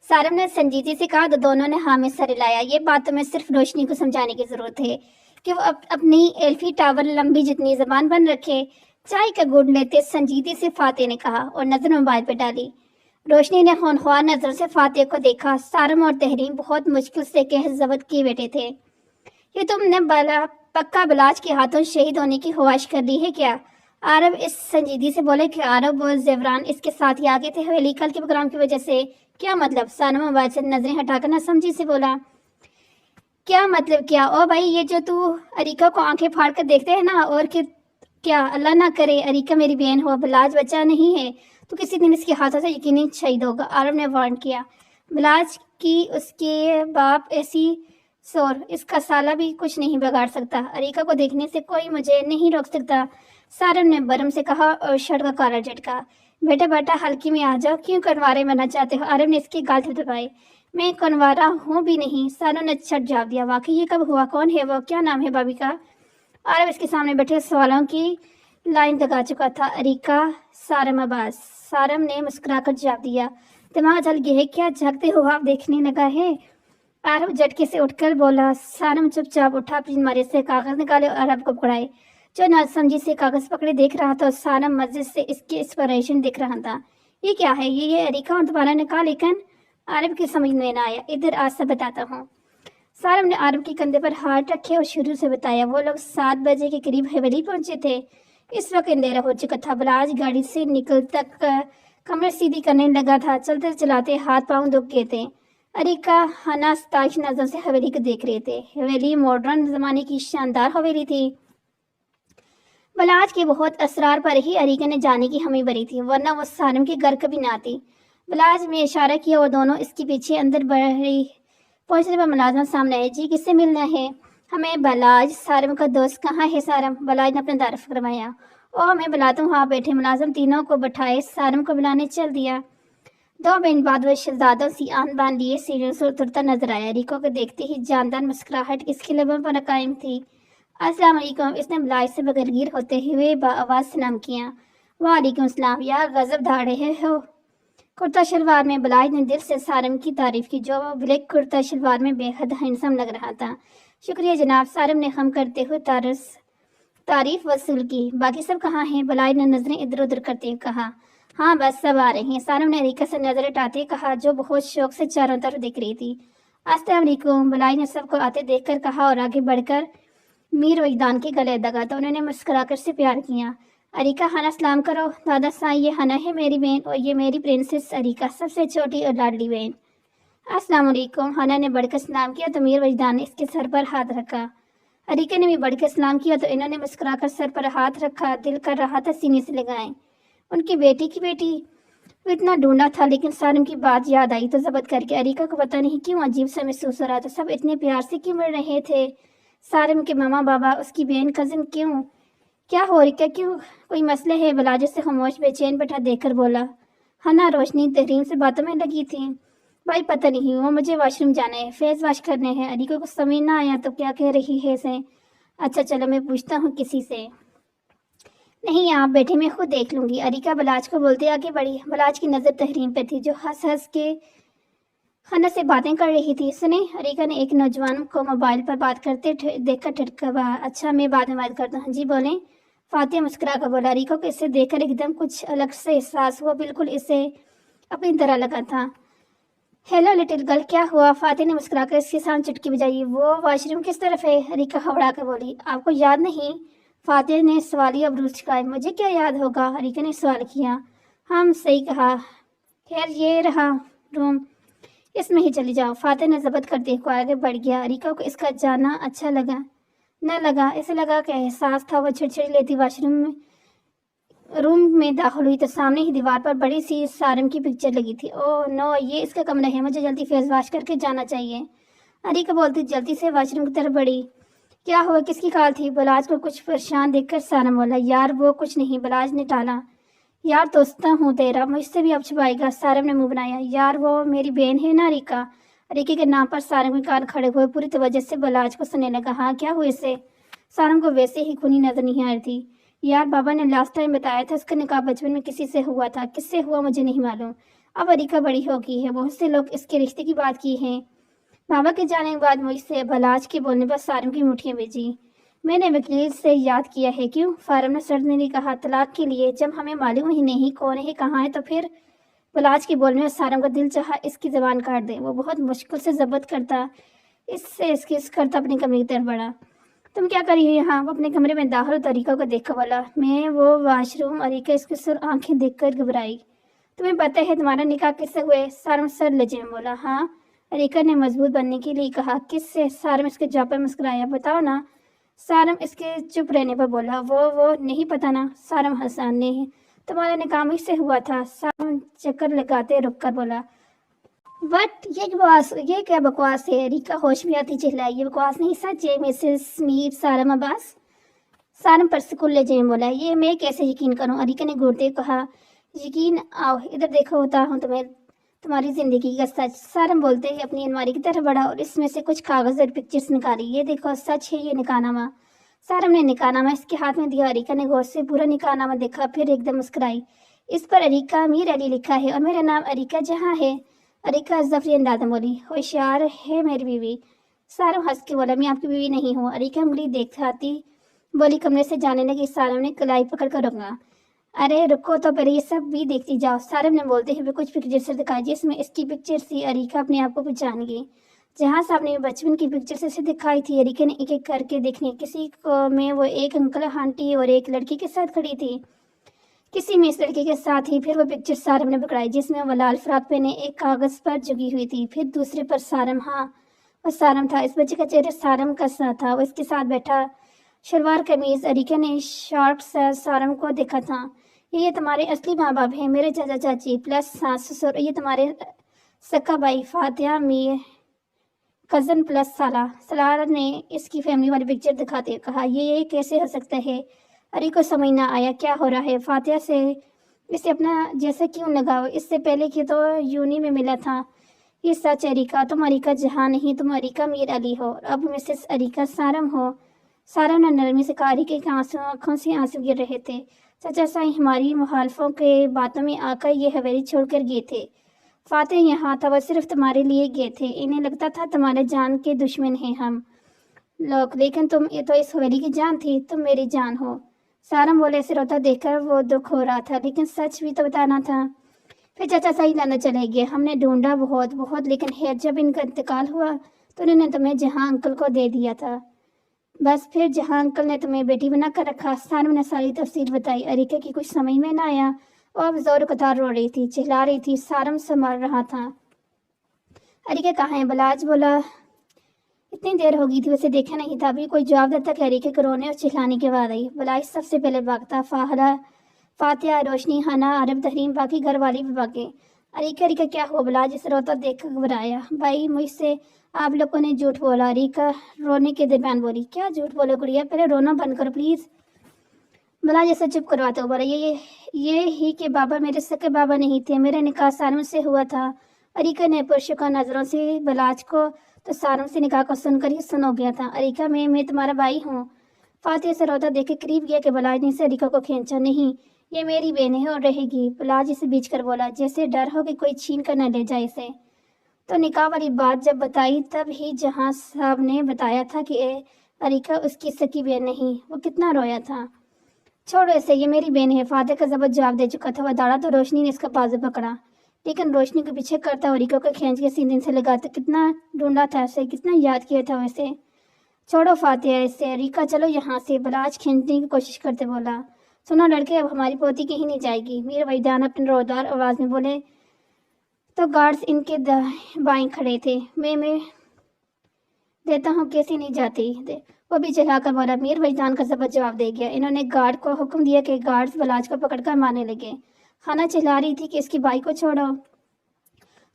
سارم نے سنجیدگی سے کہا تو دونوں نے ہاں میں سر ہلایا۔ یہ بات تمہیں صرف روشنی کو سمجھانے کی ضرورت ہے کہ وہ اپنی ایلفی ٹاور لمبی جتنی زبان بند رکھے۔ چائے کا گھونٹ لیتے سنجیدگی سے فاتح نے کہا اور نظر موبائل پہ ڈالی۔ روشنی نے خونخوار نظر سے فاتح کو دیکھا۔ سارم اور تحریم بہت مشکل سے کہہ ضبط کیے بیٹھے تھے۔ یہ تم نے پکا بلاج کے ہاتھوں شہید ہونے کی خواہش کر لی ہے کیا؟ عرب اس سنجیدگی سے بولے کہ عرب اور زیوران اس کے ساتھ ہی آگے تھے حویلی، کل کے پروگرام کی وجہ سے۔ کیا مطلب؟ سارم موبائل سے نظریں ہٹا کر نہ سمجھی سے بولا۔ کیا مطلب کیا؟ او بھائی یہ جو تو اریکا کو آنکھیں پھاڑ کر دیکھتے ہیں نا، اور کیا اللہ نہ کرے اریکا میری بہن ہو، بلاج بچہ نہیں ہے تو کسی دن اس کے ہاتھوں سے یقینی شہید ہوگا، عرب نے وارن کیا۔ بلاج कि उसके बाप ऐसी शोर, इसका साला भी कुछ नहीं बिगाड़ सकता। अरीका को देखने से कोई मुझे नहीं रोक सकता, सारम ने बरम से कहा और शर्ट का कॉलर झटका। बेटा बेटा हल्की में आ जाओ, क्यों कनवारे बनना चाहते हो? आरव ने इसकी गाल थपथपाई। मैं कनवारा हूँ भी नहीं, सारम ने छट जवाब दिया। वाकई ये कब हुआ? कौन है वो? क्या नाम है भाभी का? आरव इसके सामने बैठे सवालों की लाइन लगा चुका था। अरीका सारम अब्बास, सारम ने मुस्कुराकर जवाब दिया। दिमाग जल गया है क्या? झांकते हो आप, देखने लगा है? आरव झटके से उठकर बोला। सारम चुपचाप उठा, अपनी अलमारी से कागज निकाले और आरव को पकड़ाए, जो नासमझी से कागज पकड़े देख रहा था। सारम मस्जिद से इसकी इंस्पिरेशन देख रहा था। ये क्या है? ये अरीका और दोबारा निकाल, लेकिन आरव की समझ में न आया। इधर आज से बताता हूँ। सारम ने आरव के कंधे पर हाथ रखे और शुरू से बताया। वो लोग 7 बजे के करीब हवेली पहुंचे थे। इस वक्त अंधेरा हो चुका था। बलाज गाड़ी से निकल तक कमर सीधी करने लगा था। चलते चलाते हाथ पांव दुख गए थे। अरीका हना ताश नजर से हवेली को देख रहे थे। हवेली मॉडर्न जमाने की शानदार हवेली थी। बलाज के बहुत असरार पर ही अरीका ने जाने की हमी भरी थी, वरना वो सारम के घर कभी ना आती। बलाज में इशारा किया और दोनों इसके पीछे अंदर बढ़ी। पहुंचने पर मुलाजमा सामने आए। जी किससे मिलना है? हमें बलाज, सारम का दोस्त। कहाँ है सारम? बलाज ने अपना तारुफ करवाया। ओ मैं बुलाता हूँ, आप बैठे। मुलाजिम तीनों को बैठाए सारम को बुलाने चल दिया। 2 मिनट बाद वह शहजादों सी आन बान लिए सीढ़ियों से उतरता नजर आया। रिको को देखते ही जानदार मुस्कुराहट इसके लबों पर कायम थी। अस्सलाम वालेकुम, इसने बलाज से बगैर होते हुए आवाज सलाम किया। वालेकुम सलाम, यार गजब धाड़े है हो। कुर्ता शलवार में बलाज ने दिल से सारम की तारीफ की, जो ब्लैक कुर्ता शलवार में बेहद हैंडसम लग रहा था। शुक्रिया जनाब, सारम ने हम करते हुए तारीफ वसूल की। बाकी सब कहाँ हैं? बलाज ने नजरें इधर उधर करते हुए कहा। हाँ बस सब आ रहे हैं, सारम ने अरीका से नजर हटाते कहा, जो बहुत शौक से चारों तरफ देख रही थी। अस्सलाम वालेकुम, बलाज ने सबको आते देखकर कहा और आगे बढ़कर मीर वजदान के गले दगा तो उन्होंने मुस्कुराकर से प्यार किया। अरीका, हना सलाम करो। दादा साईं, ये हना है मेरी बहन और ये मेरी प्रिंसेस अरीका, सबसे छोटी और लाडली बहन। अस्सलाम वालेकुम, हना ने बढ़कर सलाम किया तो मीर वजदान ने इसके सर पर हाथ रखा। अरीका ने भी बढ़कर सलाम किया तो इन्होंने मुस्कुराकर सर पर हाथ रखा। दिल कर रहा था सीने से लगाएं। उनकी बेटी की बेटी, वो इतना ढूंढा था, लेकिन सारम की बात याद आई तो जब्त करके अरीका को पता नहीं क्यों अजीब सा महसूस हो रहा था। सब इतने प्यार से क्यों मिल रहे थे? सारम के मामा बाबा, उसकी बहन, कजिन, क्यों? क्या हो रही? क्यों कोई मसले है? बलाज से खामोश बेचैन बैठा देखकर बोला। हना रोशनी तहरीम से बातों में लगी थी। भाई पता नहीं, वो मुझे वॉशरूम जाना है, फेस वॉश करने हैं। अरीका को समझ ना आया तो क्या कह रही है इसे। अच्छा चलो मैं पूछता हूँ किसी से। नहीं आप बैठे, मैं खुद देख लूंगी। अरीका बलाज को बोलते आगे बढ़ी। बलाज की नज़र तहरीम पे थी, जो हंस हंस के हना से बातें कर रही थी। सुने, अरीका ने एक नौजवान को मोबाइल पर बात करते देखकर ठटका। अच्छा मैं बाद में बात करता हूँ। जी बोलें। फातिया मुस्कुरा कर बोला। अरीका को इसे देखकर एकदम कुछ अलग से एहसास हुआ, बिल्कुल इसे अपनी तरह लगा था। हेलो लिटिल गर्ल, क्या हुआ? फातिया ने मुस्कुराकर इसके सामने चुटकी बजाई। वो वॉशरूम किस तरफ है? अरीका घबरा कर बोली। आपको याद नहीं? फातिया ने सवालिया अबरूज चुकाए। मुझे क्या याद होगा? अरीका ने सवाल किया। हम सही कहा। खैर ये रहा रूम, इसमें ही चली जाओ। फातिया ने जब्त करते हुए आगे बढ़ गया। अरीका को इसका जाना अच्छा लगा न लगा, ऐसे लगा कि एहसास था। वो छिड़छिड़ लेती रूम में दाखिल हुई तो सामने ही दीवार पर बड़ी सी सारम की पिक्चर लगी थी। ओह नो, ये इसका कमरा है, मुझे जल्दी फेस वॉश करके जाना चाहिए। अरीका बोलती जल्दी से वॉशरूम की तरफ बढ़ी। क्या हुआ? किसकी कॉल थी? बलाज को कुछ परेशान देखकर सारम बोला। यार वो कुछ नहीं, बलाज ने टाला। यार दोस्त हूँ तेरा, मुझसे भी अब छुपाएगा? सारम ने मुंह बनाया। यार वो मेरी बहन है ना अरीका। अरीके के नाम पर सारम के कान खड़े हुए, पूरी तवज्जो से बलाज को सुनने लगा। हाँ क्या हुआ इसे? सारम को वैसे ही खूनी नजर नहीं आ रही थी। यार बाबा ने लास्ट टाइम बताया था उसका निकाह बचपन में किसी से हुआ था। किससे हुआ मुझे नहीं मालूम। अब अरीका बड़ी हो गई है, बहुत से लोग इसके रिश्ते की बात की है। बाबा के जाने के बाद मुझसे बलाज के बोलने पर सारम की मुठियाँ भेजी। मैंने वकील से याद किया है। क्यों? फारम ने सर ने कहा। तलाक के लिए। जब हमें मालूम ही नहीं कौन है कहाँ है तो फिर? बलाज के बोलने में सारम का दिल चाहा इसकी जबान काट दे। वो बहुत मुश्किल से जब्त करता इससे इसकी करता अपने कमरे की तरफ बढ़ा। तुम क्या करी हो यहाँ? वो अपने कमरे में दाखिल तरीका को देखकर बोला। मैं वो वॉशरूम। अरीका इसकी सुर आंखें देखकर घबराई। तुम्हें पता है तुम्हारा निकाह किससे हुए? सारम सर लजे में बोला। हाँ, अरीका ने मजबूत बनने के लिए कहा। किससे? सारम इसके जवाब पर मुस्कुराया। बताओ ना। सारम इसके चुप रहने पर बोला। वो नहीं पता ना। सारम हंसाने। तुम्हारा निकाह मुझसे हुआ था। सारम चक्कर लगाते रुक कर बोला। बट ये क्या बकवास है? अरीका होश में आती चिल्लाई, ये बकवास नहीं सच है मिसेस मीर सारम अब्बास। सारम पर स्कूल ले जाए बोला, ये मैं कैसे यकीन करूं? अरीका ने घूरते कहा, यकीन आओ इधर देखो, होता हूँ तुम्हें तुम्हारी जिंदगी का सच। सारम बोलते ही अपनी अलमारी की तरफ बढ़ा और इसमें से कुछ कागज और पिक्चर्स निकाली। ये देखो सच है ये निकाहनामा। सारम ने निकाहनामा इसके हाथ में दिया। अरीका ने गौर से पूरा निकाहनामा देखा, फिर एकदम मुस्कुराई। इस पर अरीका मीर अली लिखा है और मेरा नाम अरीका जहां है। अरीका जफरी अंदाज में बोली, होशियार है मेरी बीवी। सारम हंस के बोला, मैं आपकी बीवी नहीं हूँ। अरीका उंगली दिखाती बोली, कमरे से जाने लगी। सारम ने कलाई पकड़ कर रोका। अरे रुको तो पहले ये सब भी देखती जाओ। सारम ने बोलते हुए कुछ पिक्चर दिखाई जिसमें इसकी पिक्चर थी। अरीका अपने आप को पहचान गई। जहाँ सामने बचपन की पिक्चर से दिखाई थी, अरीका ने एक एक करके देखने। किसी को में वो एक अंकल आंटी और एक लड़की के साथ खड़ी थी, किसी में इस लड़के के साथ ही। फिर वो पिक्चर सारम ने पकड़ाई जिसमें वो लाल फ्रॉक पहने एक कागज पर झुकी हुई थी। फिर दूसरे पर सारम, हाँ वो सारम था। इस बच्चे का चेहरा सारम का सा था। वो इसके साथ बैठा, शलवार कमीज। अरीका ने शॉर्ट सा सारम को देखा था। ये तुम्हारे असली माँ बाप हैं, मेरे चाचा चाची प्लस सास ससुर। ये तुम्हारे सक्का भाई फातिया मीर कजन प्लस साला। सलार ने इसकी फैमिली वाली पिक्चर दिखाते हुए कहा, ये कैसे हो सकता है? अरी को समझ ना आया क्या हो रहा है। फातिया से इसे अपना जैसा क्यों लगाओ? इससे पहले कि तो यूनी में मिला था। ये सच अरीका, तुम अरीका जहां नहीं, तुम अरीका मीर अली हो, अब मिसेस अरीका सारम हो। सारम ने नरमी से कहा। अरीके के आंसू आंखों से आंसू गिर रहे थे। चाचा साईं हमारी मुखालफों के बातों में आकर ये हवेली छोड़कर गए थे। फातिह यहाँ था, वह सिर्फ तुम्हारे लिए गए थे। इन्हें लगता था तुम्हारे जान के दुश्मन हैं हम लोग, लेकिन तुम ये तो इस हवेली की जान थी, तुम मेरी जान हो। सारम बोले। ऐसे रोता देखकर वो दुख हो रहा था, लेकिन सच भी तो बताना था। फिर चाचा सही लाना चले गए। हमने ढूंढा बहुत बहुत, लेकिन खैर जब इनका इंतकाल हुआ तो उन्होंने तुम्हें जहां अंकल को दे दिया था। बस फिर जहां अंकल ने तुम्हें बेटी बना कर रखा। सारम ने सारी तफसील बताई। अरीका की कुछ समझ में ना आया। वो अब जोर कतार रो रही थी, चिल्ला रही थी। सारम संभाल रहा था। अरीका कहाँ है? बलाज बोला, इतनी देर हो गई थी, उसे देखा नहीं था। अभी कोई जवाब देता कि अरीके को रोने और चिल्लाने के बाद आई। बलाज सबसे पहले भागता। फाहरा, फातिया, रोशनी, हना, अरब, तहरीम, बाकी घर वाले भी भागे। अरीका, अरीका क्या हुआ? बलाज इसे रोता देख कर घबराया। भाई मुझसे आप लोगों ने झूठ बोला। अरीका रोने के दरमियान बोली, क्या झूठ बोले गुड़िया? पहले रोना बंद करो प्लीज। बलाज ऐसा चुप करवाते हुए बोला, ये ही कि बाबा मेरे सके बाबा नहीं थे, मेरा निकाह सारम से हुआ था। अरीका ने पुरशुका नजरों से बलाज को तो सारम से निकाह को सुनकर ही सुन हो गया था। अरीका, मैं तुम्हारा भाई हूँ। फातिह से रोता देख के करीब गया कि बलाज ने इसे अरीका को खींचा। नहीं, ये मेरी बहन है और रहेगी। बलाज इसे बीच कर बोला, जैसे डर हो कि कोई छीन कर न ले जाए इसे। तो निकाह वाली बात जब बताई तब ही जहां साहब ने बताया था कि अरीका उसकी सकी बहन नहीं। वो कितना रोया था। छोड़ो ऐसे, ये मेरी बहन है। फातिह का जबरदस्त जवाब दे चुका था। वह दौड़ा तो रोशनी ने इसका बाजू पकड़ा, लेकिन रोशनी को पीछे करता और अरीका को खींच के सीने से लगाते। कितना ढूंढा था इसे, कितना याद किया था वैसे। छोड़ो फातिहा इससे, अरीका चलो यहाँ से। बलाज खींचने की कोशिश करते बोला, सुनो लड़के, अब हमारी पोती कहीं नहीं जाएगी। मीर वैदान अपने रोदार आवाज में बोले तो गार्ड्स इनके बाएं खड़े थे। मैं देता हूँ, कैसे नहीं जाती? वो भी चलाकर बोला। मीर वजदान का जबर जवाब दे गया। इन्होंने गार्ड को हुक्म दिया कि गार्ड्स बलाज को पकड़कर मारने लगे। खाना चिल्ला रही थी कि इसकी बाई को छोड़ो,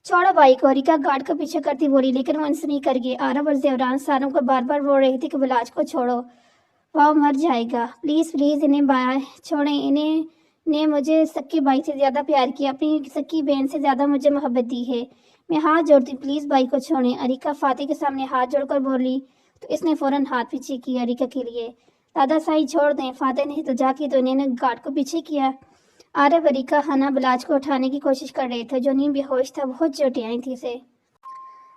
छोड़ो बाई को। अरीका गार्ड को पीछे करती बोली, लेकिन वो अनसुनी कर गई। आरब और जेवरान सारों को बार बार बोल रही थी कि बलाज को छोड़ो, वह मर जाएगा। प्लीज प्लीज इन्हें बाहर छोड़ें। इन्हें ने मुझे सक्की बाई से ज्यादा प्यार किया, अपनी सक्की बहन से ज्यादा मुझे मोहब्बत दी है। मैं हाथ जोड़ती, प्लीज बाई को छोड़ें। अरीका फातिह के सामने हाथ जोड़कर बोली तो इसने फौरन हाथ पीछे किया अरीका के लिए। दादा साईं छोड़ दें। फातिह ने इल्तिजा की तो इन्होंने गार्ड को पीछे किया। आरब, अरीका, हना बलाज को उठाने की कोशिश कर रहे थे। जो नीम बेहोश था, बहुत चोटें आई थी इसे।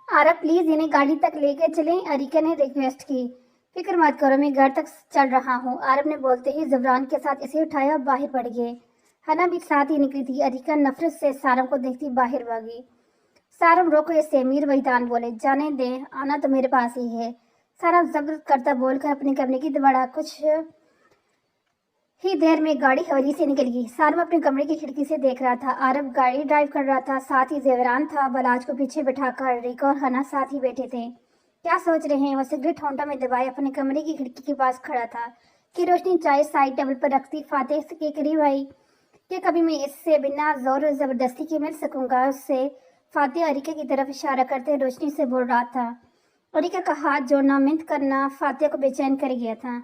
आरब प्लीज इन्हें गाड़ी तक लेकर चलें, अरीका ने रिक्वेस्ट की। फिक्र मत करो, मैं घर तक चल रहा हूँ, आरब ने बोलते ही जबरान के साथ इसे उठाया, बाहर पड़ गए। हना भी साथ ही निकली थी। अरीका नफरत से सारम को देखती बाहर भागी। सारम रोको इसे, मीर वहीदान बोले, जाने दे, आना तो मेरे पास ही है। सारम जब्र करता बोलकर अपने कमरे की दरवाजा कुछ ही देर में गाड़ी हवेली से निकल गई। सारम अपने कमरे की खिड़की से देख रहा था। आरब गाड़ी ड्राइव कर रहा था, साथ ही जेवरान था। बलाज को पीछे बिठाकर अरीका और हना साथ ही बैठे थे। क्या सोच रहे हैं? वो सिगरेट होंठा में दबाए अपने कमरे की खिड़की के पास खड़ा था कि रोशनी चाय साइड टेबल पर रखती फातिह के करीब आई कि कभी मैं इससे बिना जोर जबरदस्ती के मिल सकूंगा। उससे فاتح اریکہ کی طرف اشارہ کرتے روشنی سے بول رہا تھا۔ اریکہ کا ہاتھ جوڑنا منت کرنا فاتح کو بے چین کر گیا تھا۔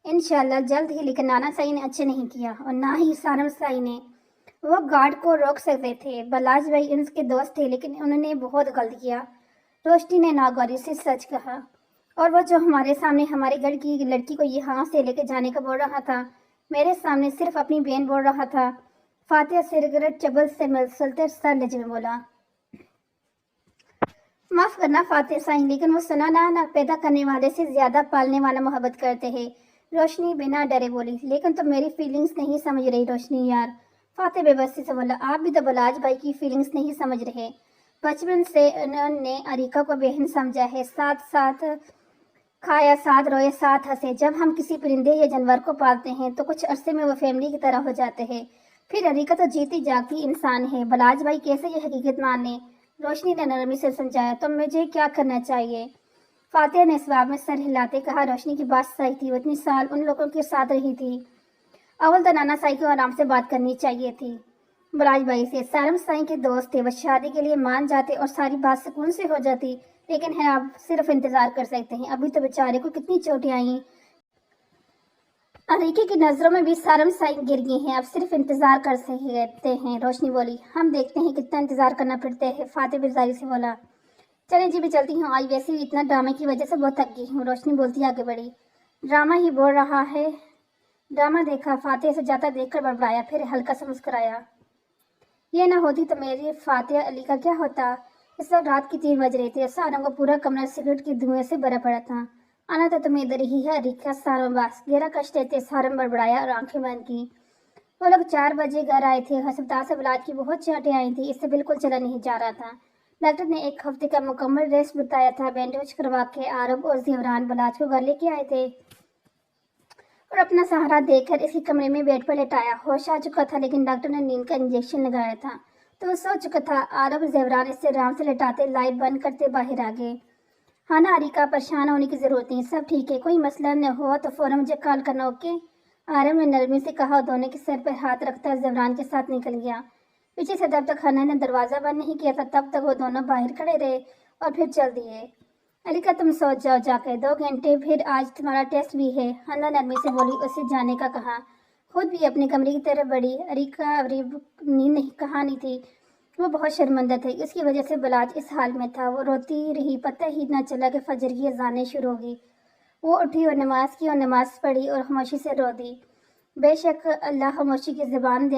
انشاءاللہ جلد ہی، لیکن نانا سائی نے اچھے نہیں کیا اور نہ ہی سارم سائی نے۔ وہ گارڈ کو روک سکتے تھے۔ بلاج بھائی ان کے دوست تھے، لیکن انہوں نے بہت غلط کیا۔ روشنی نے ناگواری سے سچ کہا۔ اور وہ جو ہمارے سامنے ہمارے گھر کی لڑکی کو یہاں سے لے کے جانے کا بول رہا تھا، میرے سامنے صرف اپنی بہن بول رہا تھا۔ فاتح سگریٹ چبل سے مسلتے سر لہجے میں بولا۔ معاف کرنا فاتح سائی، لیکن وہ سنا نہ پیدا کرنے والے سے زیادہ پالنے والا محبت کرتے ہیں۔ روشنی بنا ڈرے بولی۔ لیکن تم میری فیلنگز نہیں سمجھ رہی روشنی یار، فاتح بے بسی سے بولا۔ آپ بھی تو بلاج بھائی کی فیلنگز نہیں سمجھ رہے۔ بچپن سے انہوں نے اریکہ کو بہن سمجھا ہے، ساتھ کھایا، ساتھ روئے، ساتھ ہنسے۔ جب ہم کسی پرندے یا جانور کو پالتے ہیں تو کچھ عرصے میں وہ فیملی کی طرح ہو جاتے ہیں۔ پھر اریکہ تو جیتی جاگتی انسان ہے، بلاج بھائی کیسے یہ حقیقت مان لیں؟ روشنی نے نرمی سے سمجھایا۔ تو مجھے کیا کرنا چاہیے؟ فاتح نے اس باب میں سر ہلاتے کہا۔ روشنی کی بات صحیح تھی، وہ اتنی سال ان لوگوں کے ساتھ رہی تھی، اول تو نانا سائی کو آرام سے بات کرنی چاہیے تھی بلاج بھائی سے۔ سارم سائی کے دوست تھے، وہ شادی کے لیے مان جاتے اور ساری بات سکون سے ہو جاتی، لیکن ہے آپ صرف انتظار کر سکتے ہیں۔ ابھی تو بیچارے کو کتنی چوٹیں آئیں۔ اریکہ کی نظروں میں بھی سارم سائی گر گئی ہیں، اب صرف انتظار کر سکتے ہیں۔ روشنی بولی۔ ہم دیکھتے ہیں کتنا انتظار کرنا پڑتے ہے، فاتح بیزاری سے بولا۔ چلیں جی، میں چلتی ہوں، آج ویسے ہی اتنا ڈرامے کی وجہ سے بہت تھک گئی ہوں، روشنی بولتی آگے بڑھی۔ ڈرامہ ہی بول رہا ہے، ڈرامہ دیکھا؟ فاتح سے جاتا دیکھ کر بڑبڑایا، پھر ہلکا سا مسکرایا۔ یہ نہ ہوتی تو میری فاتح علی کا کیا ہوتا؟ اس وقت رات کی 3 بج رہی تھی اور ساروں کو پورا کمرہ سگریٹ کی دھوئیں سے بھرا پڑا تھا۔ آنا تو تمہیں ادھر ہی ہے اریکہ، سارم باس گہرا کش لیتے سارم بڑبڑایا اور آنکھیں بند کی۔ وہ لوگ 4 بجے گھر آئے تھے، ہسپتال سے بلاج کی بہت چاٹیں آئی تھی، اس سے بالکل چلا نہیں جا رہا تھا۔ ڈاکٹر نے 1 ہفتے کا مکمل ریسٹ بتایا تھا۔ بینڈیج کروا کے عارب اور زیوران بلاج کو گھر لے کے آئے تھے اور اپنا سہارا دے کر اس کے کمرے میں بیڈ پر لٹایا۔ ہوش آ چکا تھا، لیکن ڈاکٹر نے نیند کا انجیکشن لگایا تھا تو وہ سو چکا تھا۔ عارب زیوران اس سے آرام سے لٹاتے، لائٹ بند کرتے باہر آ گئے۔ ہاں نا اریکہ، پریشان ہونے کی ضرورت نہیں، سب ٹھیک ہے، کوئی مسئلہ نہ ہوا تو فوراً مجھے کال کرنا، اوکے؟ عارب نے نرمی سے کہا اور دونوں کے سر پر ہاتھ رکھتا زیوران کے ساتھ نکل گیا۔ پیچھے سے جب تک ہنا نے دروازہ بند نہیں کیا تھا تب تک وہ دونوں باہر کھڑے رہے اور پھر چل دیے۔ اریکہ تم سو جاؤ جا کے، 2 گھنٹے، پھر آج تمہارا ٹیسٹ بھی ہے، ہنا نرمی سے بولی۔ اسے جانے کا کہا، خود بھی اپنے کمرے کی طرف بڑھی۔ اریکہ ابھی نیند نہیں کہانی تھی، وہ بہت شرمندہ تھی، اس کی وجہ سے بلاج اس حال میں تھا۔ وہ روتی رہی، پتہ ہی نہ چلا کہ فجر کی اذانیں شروع ہوگی۔ وہ اٹھی اور نماز کی اور نماز پڑھی اور خاموشی سے رو دی۔ بے شک اللہ خاموشی کی زبان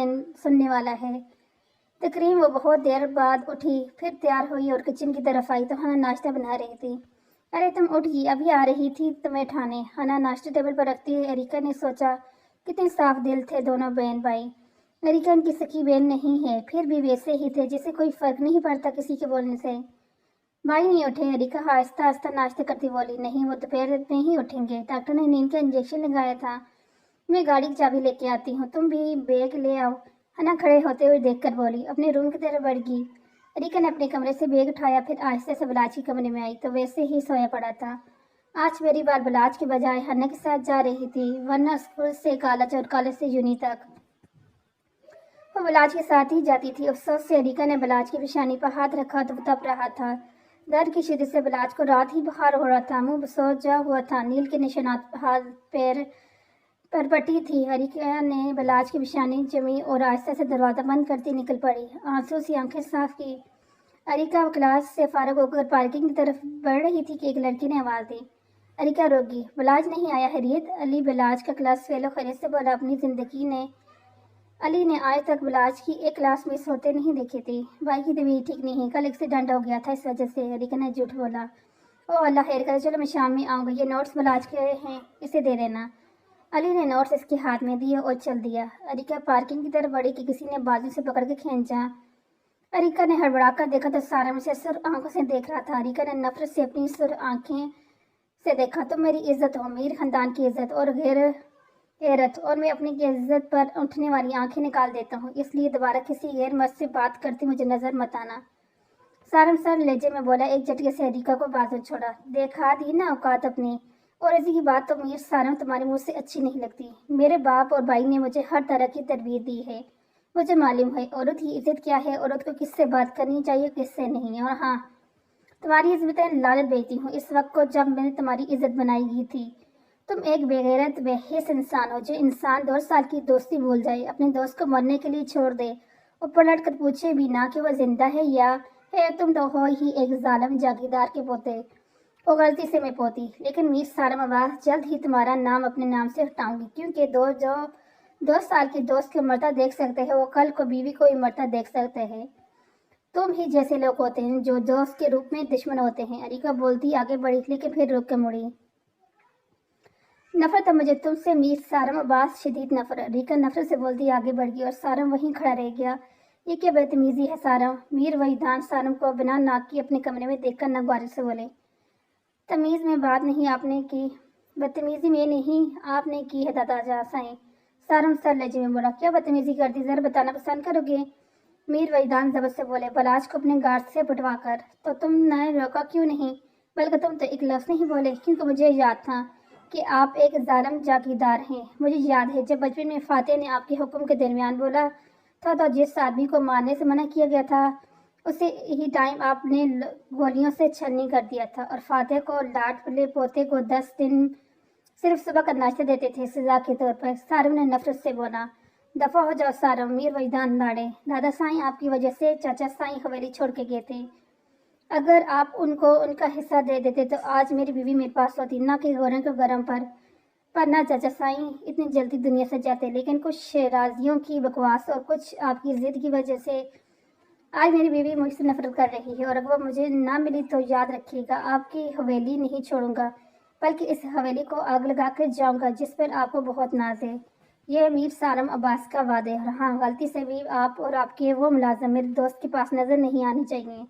سننے والا ہے۔ تقریباً وہ بہت دیر بعد اٹھی، پھر تیار ہوئی اور کچن کی طرف آئی تو ہنا ناشتہ بنا رہی تھی۔ ارے تم اٹھ گئی، ابھی آ رہی تھی تمہیں اٹھانے، ہنا ناشتہ ٹیبل پر رکھتی ہے۔ اریکہ نے سوچا کتنے صاف دل تھے دونوں بہن بھائی۔ اریکہ ان کی سکی بہن نہیں ہے، پھر بھی ویسے ہی تھے جسے کوئی فرق نہیں پڑتا کسی کے بولنے سے۔ بھائی نہیں اٹھے؟ اریکہ آہستہ آہستہ ناشتہ کرتی بولی۔ نہیں، وہ دوپہر میں ہی اٹھیں گے، ڈاکٹر نے نیند کا انجیکشن لگایا تھا۔ میں گاڑی کی چابی لے کے آتی ہوں، تم بھی بیگ لے آؤ، ہنا کھڑے ہوتے ہوئے دیکھ کر بولی۔ اپنے روم کی طرف بڑھ گئی۔ اریکہ نے اپنے کمرے سے بیگ اٹھایا، پھر آہستہ سے بلاج کے کمرے میں آئی تو ویسے ہی سویا پڑا تھا۔ آج پہلی بار بلاج کے بجائے ہنا کے ساتھ جا رہی تھی، ورنہ اسکول سے کالج اور کالج سے یونی تک وہ بلاج کے ساتھ ہی جاتی تھی۔ افسوس سے اریکہ نے بلاج کی پیشانی پر ہاتھ رکھا تو وہ تپ رہا تھا۔ درد کی شدت سے بلاج کو رات ہی بخار ہو رہا تھا، منہ سوجا ہوا تھا، نیل کے نشانات ہاتھ پیر پر پٹی تھی۔ اریکہ نے بلاج کی پیشانی چمی اور آہستہ سے دروازہ بند کرتی نکل پڑی، آنسو سی آنکھیں صاف کی۔ اریکہ کلاس سے فارغ ہو کر پارکنگ کی طرف بڑھ رہی تھی کہ ایک لڑکی نے آواز دی۔ اریکہ رک گئی۔ بلاج نہیں آیا؟ خیریت؟ علی بلاج کا کلاس فیلو خیریت سے بولا۔ اپنی زندگی نے علی نے آج تک بلاج کی ایک کلاس مس ہوتے نہیں دیکھی تھی۔ بھائی کی طبیعت ٹھیک نہیں، کل ایکسیڈنٹ ہو گیا تھا، اس وجہ سے۔ اریکہ نے جھوٹ بولا۔ او اللہ خیر کرے، چلو میں شام میں آؤں گا، یہ نوٹس بلاج کے ہیں، اسے دے دینا۔ علی نے نوٹس اس کے ہاتھ میں دیے اور چل دیا۔ اریکہ پارکنگ کی طرف بڑھی کہ کسی نے بازو سے پکڑ کے کھینچا۔ اریکہ نے ہڑبڑا کر دیکھا تو سارم اسے سر آنکھوں سے دیکھ رہا تھا۔ اریکہ نے نفرت سے اپنی سر آنکھیں سے دیکھا۔ تم میری عزت ہو، میر خاندان کی عزت اور غیرت، اور میں اپنی عزت پر اٹھنے والی آنکھیں نکال دیتا ہوں، اس لیے دوبارہ کسی غیر مرد سے بات کرتے مجھے نظر مت آنا۔ سارم سر لہجے میں بولا۔ ایک جھٹکے سے اریکہ کو بازو چھوڑا۔ دیکھا دی نا اوقات اپنی، اور اسی کی بات تو میر سارم تمہارے منہ سے اچھی نہیں لگتی۔ میرے باپ اور بھائی نے مجھے ہر طرح کی تربیت دی ہے، مجھے معلوم ہے عورت کی عزت کیا ہے، عورت کو کس سے بات کرنی چاہیے کس سے نہیں، اور ہاں تمہاری عزت میں لعنت بھیجتی ہوں اس وقت کو جب میں نے تمہاری عزت بنائی گئی تھی۔ تم ایک بے غیرت بے حس انسان ہو، جو انسان 2 سال کی دوستی بھول جائے، اپنے دوست کو مرنے کے لیے چھوڑ دے اور پلٹ کر پوچھے بھی نہ کہ وہ زندہ ہے یا ہے۔ تم تو ہو ہی ایک ظالم جاگیردار کے پوتے، وہ غلطی سے میں پوتی، لیکن میر سالم عباس جلد ہی تمہارا نام اپنے نام سے ہٹاؤں گی، کیونکہ جو 2 سال کے دوست کو مرتا دیکھ سکتے ہیں وہ کل کو بیوی کو ہی مرتا دیکھ سکتے ہیں۔ تم ہی جیسے لوگ ہوتے ہیں جو دوست کے روپ میں دشمن ہوتے ہیں۔ اریکا بولتی آگے بڑھی لیکن پھر رک کے مڑی۔ نفرت ہے مجھے تم سے میر سالم عباس، شدید نفرت۔ اریکا نفرت سے بولتی آگے بڑھ گئی اور سالم وہیں کھڑا رہ گیا۔ یہ کیا بدتمیزی ہے سالم؟ میر وحیدان سالم کو بنا ناک کی اپنے کمرے میں دیکھ کر ناگواری سے بولے۔ تمیز میں بات نہیں آپ نے کی، بدتمیزی میں نہیں آپ نے کی ہے دادا جاسائیں۔ سالم سر لہجے میں بولا۔ کیا بدتمیزی کر دی، ذرا بتانا پسند کرو گے؟ میر وحیدان ضبط سے بولے۔ بلاج کو اپنے گارڈ سے پٹوا کر۔ تو تم نے روکا کیوں نہیں؟ بلکہ تم تو ایک لفظ نہیں بولے، کیونکہ مجھے یاد تھا کہ آپ ایک ظالم جاگیردار ہیں۔ مجھے یاد ہے جب بچپن میں فاتح نے آپ کے حکم کے درمیان بولا تھا تو جس آدمی کو مارنے سے منع کیا گیا تھا اسے ہی ٹائم آپ نے گولیوں سے چھلنی کر دیا تھا، اور فاتح کو لاڈ لے پوتے کو 10 دن صرف صبح کا ناشتہ دیتے تھے سزا کے طور پر۔ سالم نے نفرت سے بولا۔ دفع ہو جاؤ سالم۔ میر وحیدان داڑے۔ دادا سائیں آپ کی وجہ سے چاچا سائیں حویلی چھوڑ کے گئے تھے، اگر آپ ان کو ان کا حصہ دے دیتے تو آج میری بیوی میرے پاس ہوتی، نہ کہ گورے کو گرم پر نہ چاچا سائیں اتنی جلدی دنیا سے جاتے، لیکن کچھ شیرازیوں کی بکواس اور کچھ آپ کی ضد کی وجہ سے آج میری بیوی مجھ سے نفرت کر رہی ہے، اور اگر وہ مجھے نہ ملی تو یاد رکھیے گا آپ کی حویلی نہیں چھوڑوں گا، بلکہ اس حویلی کو آگ لگا کر جاؤں گا جس پر آپ کو بہت ناز ہے۔ یہ میر سالم عباس کا وعدہ ہے، اور ہاں غلطی سے بھی آپ اور آپ کے وہ ملازم میرے دوست کے پاس نظر نہیں آنے چاہیے۔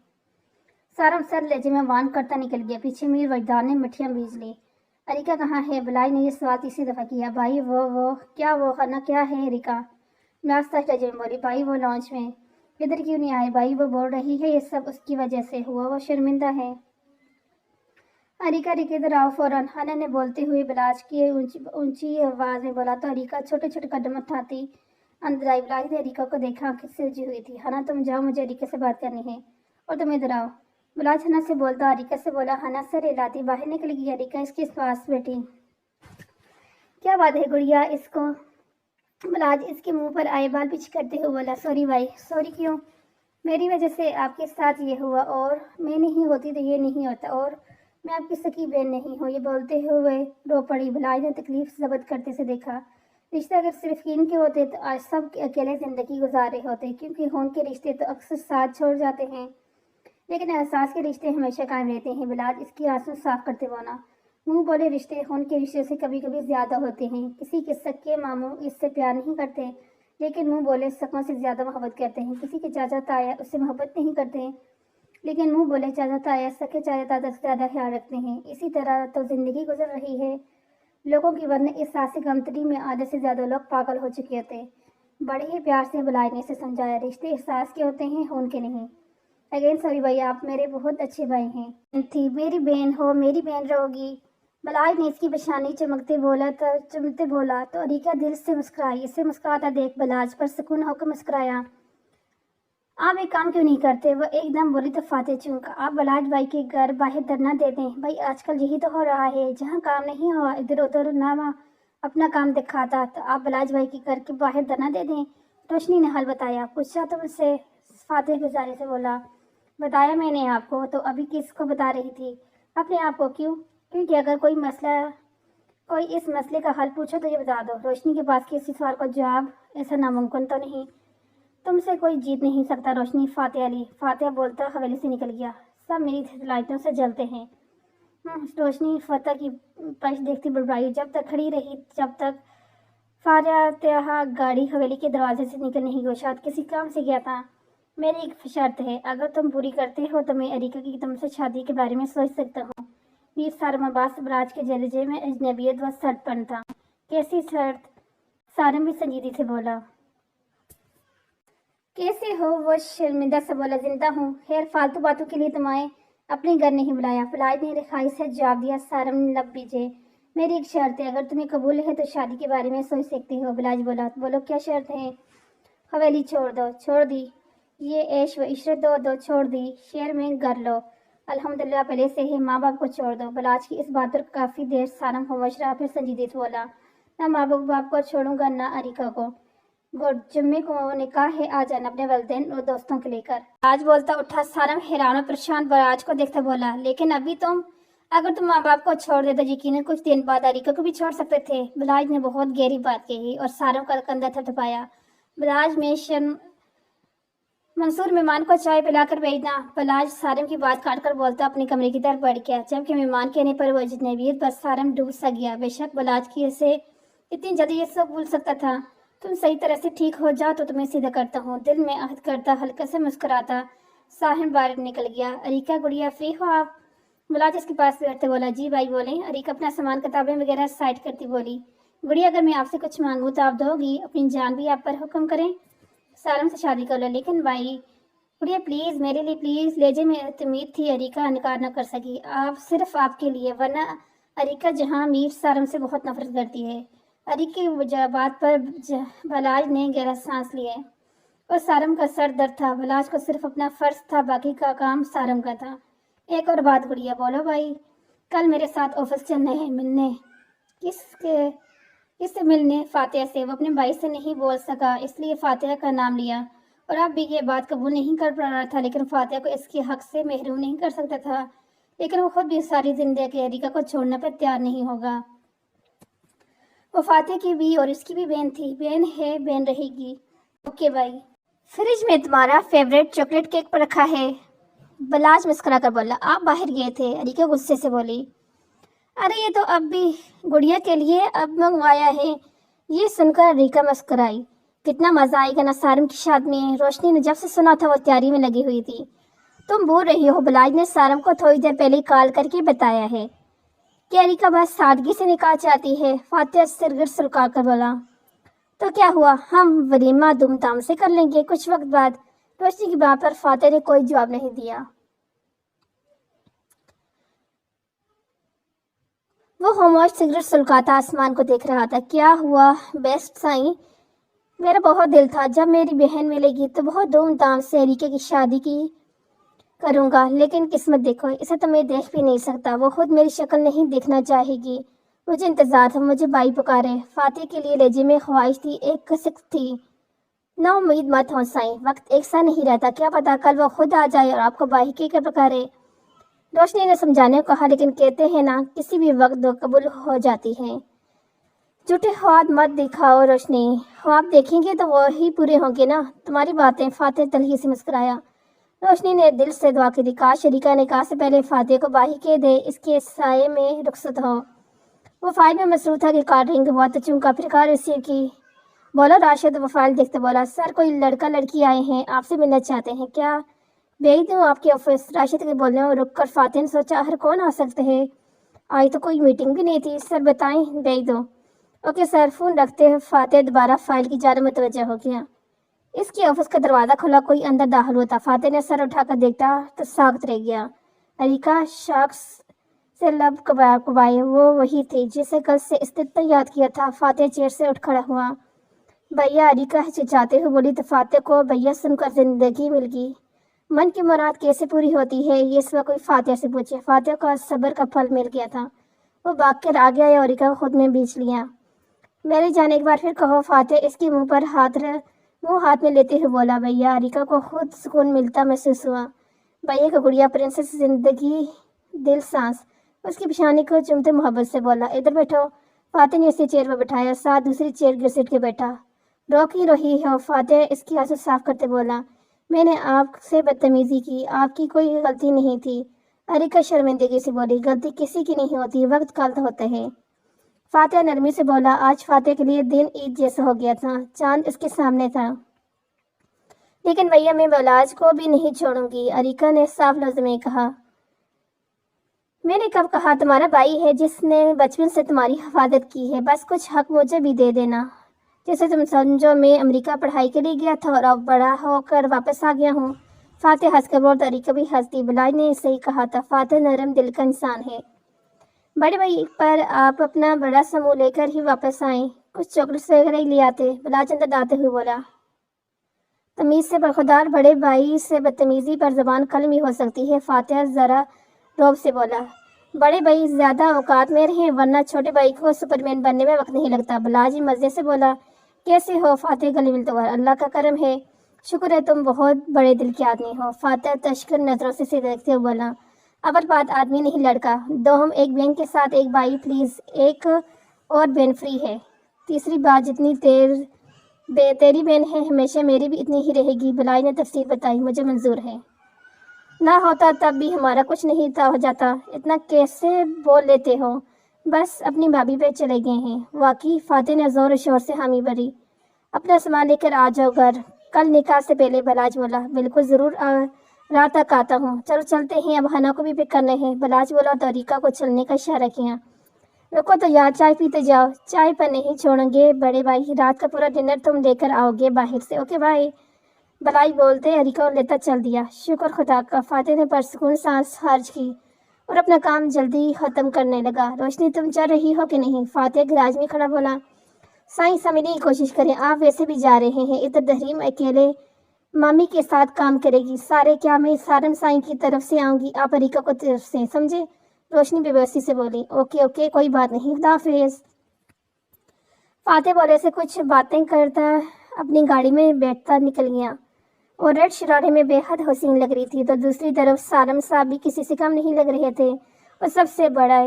سالم سر لہجے میں وان کرتا نکل گیا۔ پیچھے میر وحیدان نے مٹھیاں بیج لی۔ اریکا کہاں ہے؟ بلاج نے یہ سوال تیسری دفعہ کیا۔ بھائی وہ کیا وہ خانہ کیا ہے اریکا؟ ناستہ لہجے میں بولی۔ بھائی وہ لانچ میں ادھر کیوں نہیں آئے؟ بھائی وہ بول رہی ہے یہ سب اس کی وجہ سے ہوا، وہ شرمندہ ہے۔ اریکا ادھر آؤ فوراً، ہنا نے بولتے ہوئے بلاج کی اونچی آواز میں بولا تو اریکا چھوٹے چھوٹے قدم اٹھاتی اندر آئی۔ بلاج نے اریکا کو دیکھا، آنکھیں سلجھی ہوئی تھی۔ ہنا تم جاؤ، مجھے اریکا سے بات کرنی ہے، اور تم ادھر آؤ۔ بلاج ہنا سے بولتا اریکا سے بولا۔ ہنا سر ہلاتی باہر نکل گئی۔ اریکا اس کے پاس بیٹھی۔ کیا بات ہے گڑیا اس کو؟ بلاج اس کے منہ پر آئے بال پیچھے کرتے ہوئے بولا۔ سوری بھائی۔ سوری کیوں؟ میری وجہ سے آپ کے ساتھ یہ ہوا، اور میں نہیں ہوتی تو یہ نہیں ہوتا، اور میں آپ کی سکی بہن نہیں ہوں۔ یہ بولتے ہوئے رو پڑی۔ بلاج نے تکلیف ضبط کرتے سے دیکھا۔ رشتے اگر صرف خون کے ہوتے تو آج سب اکیلے زندگی گزار رہے ہوتے، کیونکہ خون کے رشتے تو اکثر ساتھ چھوڑ جاتے ہیں، لیکن احساس کے رشتے ہمیشہ قائم رہتے ہیں۔ بلاج اس کی آنسو صاف کرتے بولا۔ منہ بولے رشتے خون کے رشتے سے کبھی کبھی زیادہ ہوتے ہیں۔ کسی کے سکے ماموں اس سے پیار نہیں کرتے، لیکن منہ بولے سکوں سے زیادہ محبت کرتے ہیں۔ کسی کے چاچا تایا اس سے محبت نہیں کرتے، لیکن منہ بولے چاچا تایا سکے چاچا دادا سے زیادہ خیال رکھتے ہیں۔ اسی طرح تو زندگی گزر رہی ہے لوگوں کی، ورنہ اس ساسی کمتری میں آدھے سے زیادہ لوگ پاگل ہو چکے ہوتے۔ بڑے ہی پیار سے بلاج نے اسے سمجھایا۔ رشتے احساس کے ہوتے ہیں، خون کے نہیں۔ اگین سوری بھائی، آپ میرے بہت اچھے بھائی ہیں۔ تھی میری بہن ہو، میری بہن رہو گی۔ بلاج نے اس کی پیشانی چمکتے بولا تو اریکا دل سے مسکرائی۔ اسے مسکراتا دیکھ بلاج پر سکون ہو کر مسکرایا۔ آپ ایک کام کیوں نہیں کرتے؟ وہ ایک دم بولی تو فاتح چونکا۔ آپ بلاج بھائی کے گھر باہر دھرنا دے دیں۔ بھائی آج کل یہی تو ہو رہا ہے، جہاں کام نہیں ہوا ادھر ادھر نہ اپنا کام دکھاتا، تو آپ بلاج بھائی کے گھر کے باہر دھرنا دے دیں۔ روشنی نے حل بتایا۔ پوچھا تم سے؟ فاتح گزارے سے بولا۔ بتایا میں نے آپ کو، تو ابھی کس کو بتا رہی تھی؟ اپنے آپ کو۔ کیوں؟ کیونکہ اگر کوئی اس مسئلے کا حل پوچھو تو یہ بتا دو۔ روشنی کے پاس کسی سوال کا جواب ایسا ناممکن تو نہیں، تم سے کوئی جیت نہیں سکتا روشنی۔ فاتح علی۔ فاتح بولتا حویلی سے نکل گیا۔ سب میری لائٹوں سے جلتے ہیں۔ روشنی فتح کی پش دیکھتی بڑبڑائی۔ جب تک کھڑی رہی جب تک فاتح گاڑی حویلی کے دروازے سے نکل نہیں گیا، شاید کسی کام سے گیا تھا۔ میری ایک شرط ہے، اگر تم پوری کرتے ہو تو میں اریکا کی تم سے شادی کے بارے میں سوچ سکتا ہوں۔ میر سالم عباس بلاج کے لہجے میں اجنبیت و سرد پن تھا۔ کیسی شرط؟ سالم بھی سنجیدگی سے بولا۔ کیسے ہو؟ وہ شرمندہ سے بولا۔ زندہ ہوں۔ خیر فالتو باتوں کے لیے تمہیں اپنے گھر نہیں بلایا، بلاج نے رخائی سے جواب دیا۔ سالم نے لب بیجے۔ میری ایک شرط ہے، اگر تمہیں قبول ہے تو شادی کے بارے میں سوچ سکتے ہو۔ بلاج بولا۔ بولو کیا شرط ہے؟ हवेली छोड़ दो, छोड़ दी। ये ऐश व इशरत दो दो छोड़ दी, शहर में घर लो। अल्हम्दुलिल्लाह पहले से ही माँ बाप को छोड़ दो। बलाज की इस बात पर काफ़ी देर सारम खामोश रहा, फिर संजीदे बोला, ना माँ बाप को छोड़ूंगा ना अरिका को। गुड, जुम्मे को निकाह है, आ जाना अपने वालिदैन और दोस्तों को लेकर। आज बोलता उठा। सारम हैरान और परेशान बलाज को देखता बोला, लेकिन अभी अगर तुम माँ बाप को छोड़ दे तो यकीनन कुछ दिन बाद अरिका को भी छोड़ सकते थे। बलाज ने बहुत गहरी बात कही और सारम का कंधा थपथपाया। बलाज में शर्म। मंसूर मेहमान को चाय पिलाकर भेजना। बलाज सारम की बात काटकर बोलता अपने कमरे की तरफ बढ़ गया, जबकि मेहमान कहने पर वो अजनबीयत पर सारम डूब सा गया। बेशक बलाज की ऐसे इतनी जल्दी ये सब भूल सकता था। तुम सही तरह से ठीक हो जाओ तो तुम्हें सीधा करता हूँ, दिल में आहद करता हल्का से मुस्कुराता साहिब बाहर निकल गया। अरिका गुड़िया फ्री हो आप? बलाज इसके पास बैठते बोला। जी भाई बोले। अरिका अपना सामान किताबें वगैरह साइड करती बोली, गुड़िया अगर मैं आपसे कुछ मांगूँ तो आप दोगी? अपनी जान भी आप पर हुक्म करें, सारम से शादी कर लो। लेकिन भाई गुड़िया प्लीज़ मेरे लिए प्लीज़। लेजे में उम्मीद थी अरिका इनकार न कर सकी, आप सिर्फ आपके लिए, वरना अरिका जहाँ मीर सारम से बहुत नफरत करती है। अरिका की बात पर बलाज ने गहरा सांस लिए और सारम का सर दर्द था। बलाज को सिर्फ अपना फर्ज था, बाकी का काम सारम का था। एक और बात गुड़िया। बोलो भाई। कल मेरे साथ ऑफिस चलना है मिलने। किससे मिलने? फातिहा से। वो अपने भाई से नहीं बोल सका इसलिए फातिहा का नाम लिया और अब भी ये बात कबूल नहीं कर पा रहा था, लेकिन फातिहा को इसके हक से महरूम नहीं कर सकता था। लेकिन वो खुद भी सारी जिंदगी अरिका को छोड़ने पर तैयार नहीं होगा। वो फातिहा की भी और इसकी भी बहन थी, बहन है बहन रहेगी। ओके भाई। फ्रिज में तुम्हारा फेवरेट चॉकलेट केक पर रखा है। बलाज मुस्कुरा कर बोला। आप बाहर गए थे? अरिका गुस्से से बोली। अरे ये तो अब भी गुड़िया के लिए अब मंगवाया है। ये सुनकर अरिका मुस्कुराई। कितना मजा आएगा ना सारम की शादी में। रोशनी ने जब से सुना था वो तैयारी में लगी हुई थी। तुम बोल रही हो? बलाज ने सारम को थोड़ी देर पहले कॉल करके बताया है कि अरिका बस सादगी से निकाह चाहती है। फातिहा सिरगिर सुलगा कर बोला। तो क्या हुआ, हम वलीमा धूमधाम से कर लेंगे कुछ वक्त बाद। रोशनी की बात पर फातिहा ने कोई जवाब नहीं दिया। वो खामोश सिगरेट सुलगाता आसमान को देख रहा था। क्या हुआ बेस्ट साईं? मेरा बहुत दिल था जब मेरी बहन मिलेगी तो बहुत धूमधाम से अरिका की शादी की करूँगा, लेकिन किस्मत देखो, इसे तो मैं देख भी नहीं सकता। वो खुद मेरी शक्ल नहीं देखना चाहेगी। मुझे इंतजार था, मुझे भाई पुकारे। फातिहा के लिए लेजे में ख्वाहिश थी, एक कसक थी। ना उम्मीद मत हो साईं, वक्त एक सा नहीं रहता, क्या पता कल वो खुद आ जाए और आपको भाई के पुकारे। रोशनी ने समझाने को कहा, लेकिन कहते हैं ना किसी भी वक्त दो कबूल हो जाती हैं। झूठे ख्वाब मत दिखाओ रोशनी, ख्वाब देखेंगे तो वो ही पूरे होंगे ना। तुम्हारी बातें। फातिहा तलखी से मुस्कुराया। रोशनी ने दिल से दुआ की थी, काश अरिका निकाह से पहले फातिहा को बाही के दे, इसके साये में रुखसत हो। वो फाइल में मसरूफ था कि कॉल रिंग हुआ तो चुमका, फिर कॉल रिसीव की। बोलो राशिद। वो फाइल देखते बोला, सर कोई लड़का लड़की आए हैं, आपसे मिलना चाहते हैं। क्या भेज दूँ आपके ऑफिस? राशिद के बोलने रुक कर फातिहा ने सोचा, हर कौन आ सकते हैं, आज तो कोई मीटिंग भी नहीं थी। सर बताएं, भेज दो। Okay sir. फोन रखते हुए फातिहा दोबारा फाइल की जानब मुतवज्जह हो गया। इसके ऑफिस का दरवाजा खुला, कोई अंदर दाखिल होता। फातिहा ने सर उठाकर देखा तो साख्त रह गया। अरिका शख्स से लब कबाए वो वही थी जिसे कल से इस्तित्व याद किया था। फातिहा चेयर से उठ खड़ा हुआ। भैया, अरिका हिचकिचाते हुए बोली। तो फातिहा को भैया सुनकर जिंदगी मिल गई। मन की मुराद कैसे पूरी होती है ये सिवा कोई फातिहा से पूछे। फातिहा को सब्र का फल मिल गया था। वो भाग कर आ गया और अरिका को खुद में बीच लिया। मेरी जान एक बार फिर कहो। फातिहा इसके मुंह पर मुंह हाथ में लेते हुए बोला। भैया, अरिका को खुद सुकून मिलता महसूस हुआ। भैया का गुड़िया प्रिंसेस जिंदगी दिल सांस। उसकी पिशानी को चुमते मोहब्बत से बोला, इधर बैठो। फातिहा ने इसे चेयर पर बैठाया, साथ दूसरी चेयर घसीट के बैठा। रोक ही रही हो? फातिहा इसकी आंसू साफ करते बोला, मैंने आपसे बदतमीजी की, आपकी कोई गलती नहीं थी। अरिका शर्मिंदगी से बोली, गलती किसी की नहीं होती, वक्त काल होता है। फातिहा नरमी से बोला। आज फातिहा के लिए दिन ईद जैसा हो गया था, चांद इसके सामने था। लेकिन भैया मैं बलाज को भी नहीं छोड़ूंगी, अरिका ने साफ लफ्ज में कहा। मैंने कब कहा? तुम्हारा भाई है जिसने बचपन से तुम्हारी हिफाजत की है, बस कुछ हक मुझे भी दे देना। जैसे तुम समझो मैं अमेरिका पढ़ाई के लिए गया था और अब बड़ा होकर वापस आ गया हूँ। फातिहा हंसकर बोल। अरिका भी हंसती। बलाज ने सही कहा था, फातिहा नरम दिल का इंसान है। बड़े भाई पर आप अपना बड़ा समूह लेकर ही वापस आए, कुछ चॉकलेट्स वगैरह ही ले आते। बलाज अंदर आते हुए बोला। तमीज़ से बरखुरदार बड़े भाई से बदतमीज़ी पर ज़बान कलमी हो सकती है, फातिहा ज़रा रौब से बोला। बड़े भाई ज़्यादा औकात में रहें वरना छोटे भाई को सुपरमैन बनने में वक्त नहीं लगता। बलाजी मज़े से बोला, कैसे हो फातिहा गले मिलते? अल्लाह का करम है, शुक्र है तुम बहुत बड़े दिल के आदमी हो। फातिहा तशकर नज़रों से देखते हुए बोला, अव्वल बात आदमी नहीं लड़का, दोहम एक बहन के साथ एक भाई प्लीज़, एक और बहन फ्री है। तीसरी बात जितनी तेरी बहन है हमेशा मेरी भी इतनी ही रहेगी। बलाई ने तफसील बताई, मुझे मंजूर है। ना होता तब भी हमारा कुछ नहीं था हो जाता, इतना कैसे बोल लेते हो? बस अपनी भाभी पे चले गए हैं। वाकई? फातिहा ने ज़ोर शोर से हामी भरी। अपना सामान लेकर आ जाओ घर, कल निकाह से पहले। बलाज बोला, बिल्कुल ज़रूर, रात तक आता हूँ। चलो चलते हैं, अब हना को भी पिक करने हैं। बलाज बोला तो अरीका को चलने का इशारा किया। रुको तो यार, चाय पीते जाओ। चाय पर नहीं छोड़ेंगे बड़े भाई, रात का पूरा डिनर तुम लेकर आओगे बाहर से, ओके भाई? बलाई बोलते अरीका को लेता चल दिया। शुक्र खुदा का, फातिहा ने परसकून सांस खारिज की और अपना काम जल्दी ख़त्म करने लगा। रोशनी तुम चल रही हो कि नहीं? फातिहा गैराज में खड़ा बोला। साईं समझने की कोशिश करें, आप वैसे भी जा रहे हैं। इधर तहरीम अकेले मामी के साथ काम करेगी। सारे क्या मैं सारम साईं की तरफ से आऊँगी, आप अरीका को तरफ से, समझे? रोशनी बेबसी से बोली। ओके ओके, कोई बात नहीं, खुदा हाफिज़। फातिहा बोले से कुछ बातें करता अपनी गाड़ी में बैठता निकल गया और रेड शरारे में बेहद हसीन लग रही थी। तो दूसरी तरफ सारम साहब भी किसी से कम नहीं लग रहे थे और सबसे बड़ा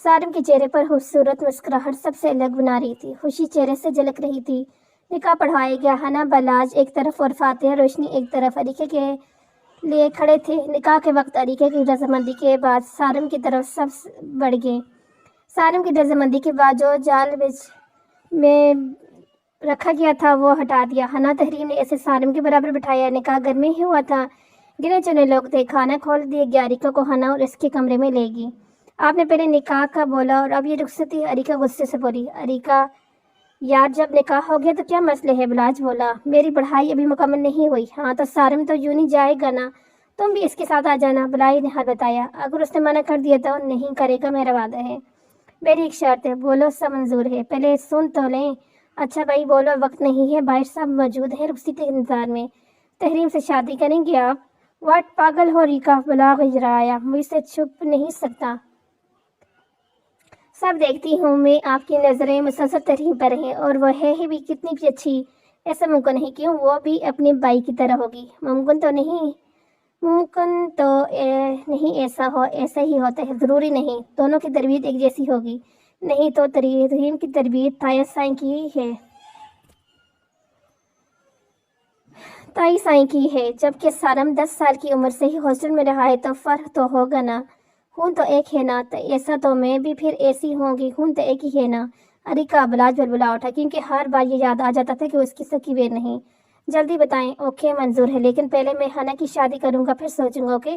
सारम के चेहरे पर खूबसूरत मुस्कुराहट सबसे अलग बना रही थी। खुशी चेहरे से झलक रही थी। निकाह पढ़ाया गया। हना बलाज एक तरफ और फातिहा रोशनी एक तरफ अरीके के लिए खड़े थे। निकाह के वक्त अरीके की रजामंदी के बाद सारम की तरफ सब बढ़ गए। सारम की रजामंदी के बाद जो जाल में रखा गया था वो हटा दिया। हना तहरीम ने इसे सारम के बराबर बिठाया। निकाह घर में ही हुआ था, गिने चुने लोग थे। खाना खोल दिया गया। अरीका को हना और इसके कमरे में ले गई। आपने पहले निकाह का बोला और अब ये रुखसती? अरीका गुस्से से बोली। अरीका यार, जब निकाह हो गया तो क्या मसले है? बलाज बोला, मेरी पढ़ाई अभी मुकम्मल नहीं हुई। हाँ तो सारम तो यूं नहीं जाएगा ना, तुम भी इसके साथ आ जाना। बलाई ने हाथ बताया। अगर उसने मना कर दिया तो? नहीं करेगा, मेरा वादा है। मेरी एक शर्त है। बोलो, सब मंजूर है, पहले सुन तो लें। अच्छा भाई बोलो, वक्त नहीं है, भाई साहब मौजूद है रुखसती के इंतजार में। तहरीम से शादी करेंगे आप? वाट पागल हो रीका? बला गुजराया, मुझसे छुप नहीं सकता, सब देखती हूँ मैं। आपकी नज़रें मुसलसल तहरीम पर हैं और वह है भी कितनी भी अच्छी। ऐसा मुमकिन नहीं, क्यों? वो भी अपने भाई की तरह होगी। मुमकिन तो नहीं, मुमकिन तो नहीं ऐसा हो, ऐसा ही होता है, ज़रूरी नहीं दोनों की तरबियत एक जैसी होगी। नहीं तो तहरीम की तरबियत ताया साईं की है, ताई साईं की है, जबकि सारम 10 साल की उम्र से ही हॉस्टल में रहा है, तो फ़र्क तो होगा ना। खून तो एक है ना, तो ऐसा तो मैं भी फिर ऐसी होंगी, खून तो एक ही है ना। अरीका बलाज बलबला उठा, क्योंकि हर बार ये याद आ जाता था कि उसकी सकी बहन नहीं। जल्दी बताएं। ओके मंजूर है, लेकिन पहले मैं हना की शादी करूंगा, फिर सोचूंगा, ओके?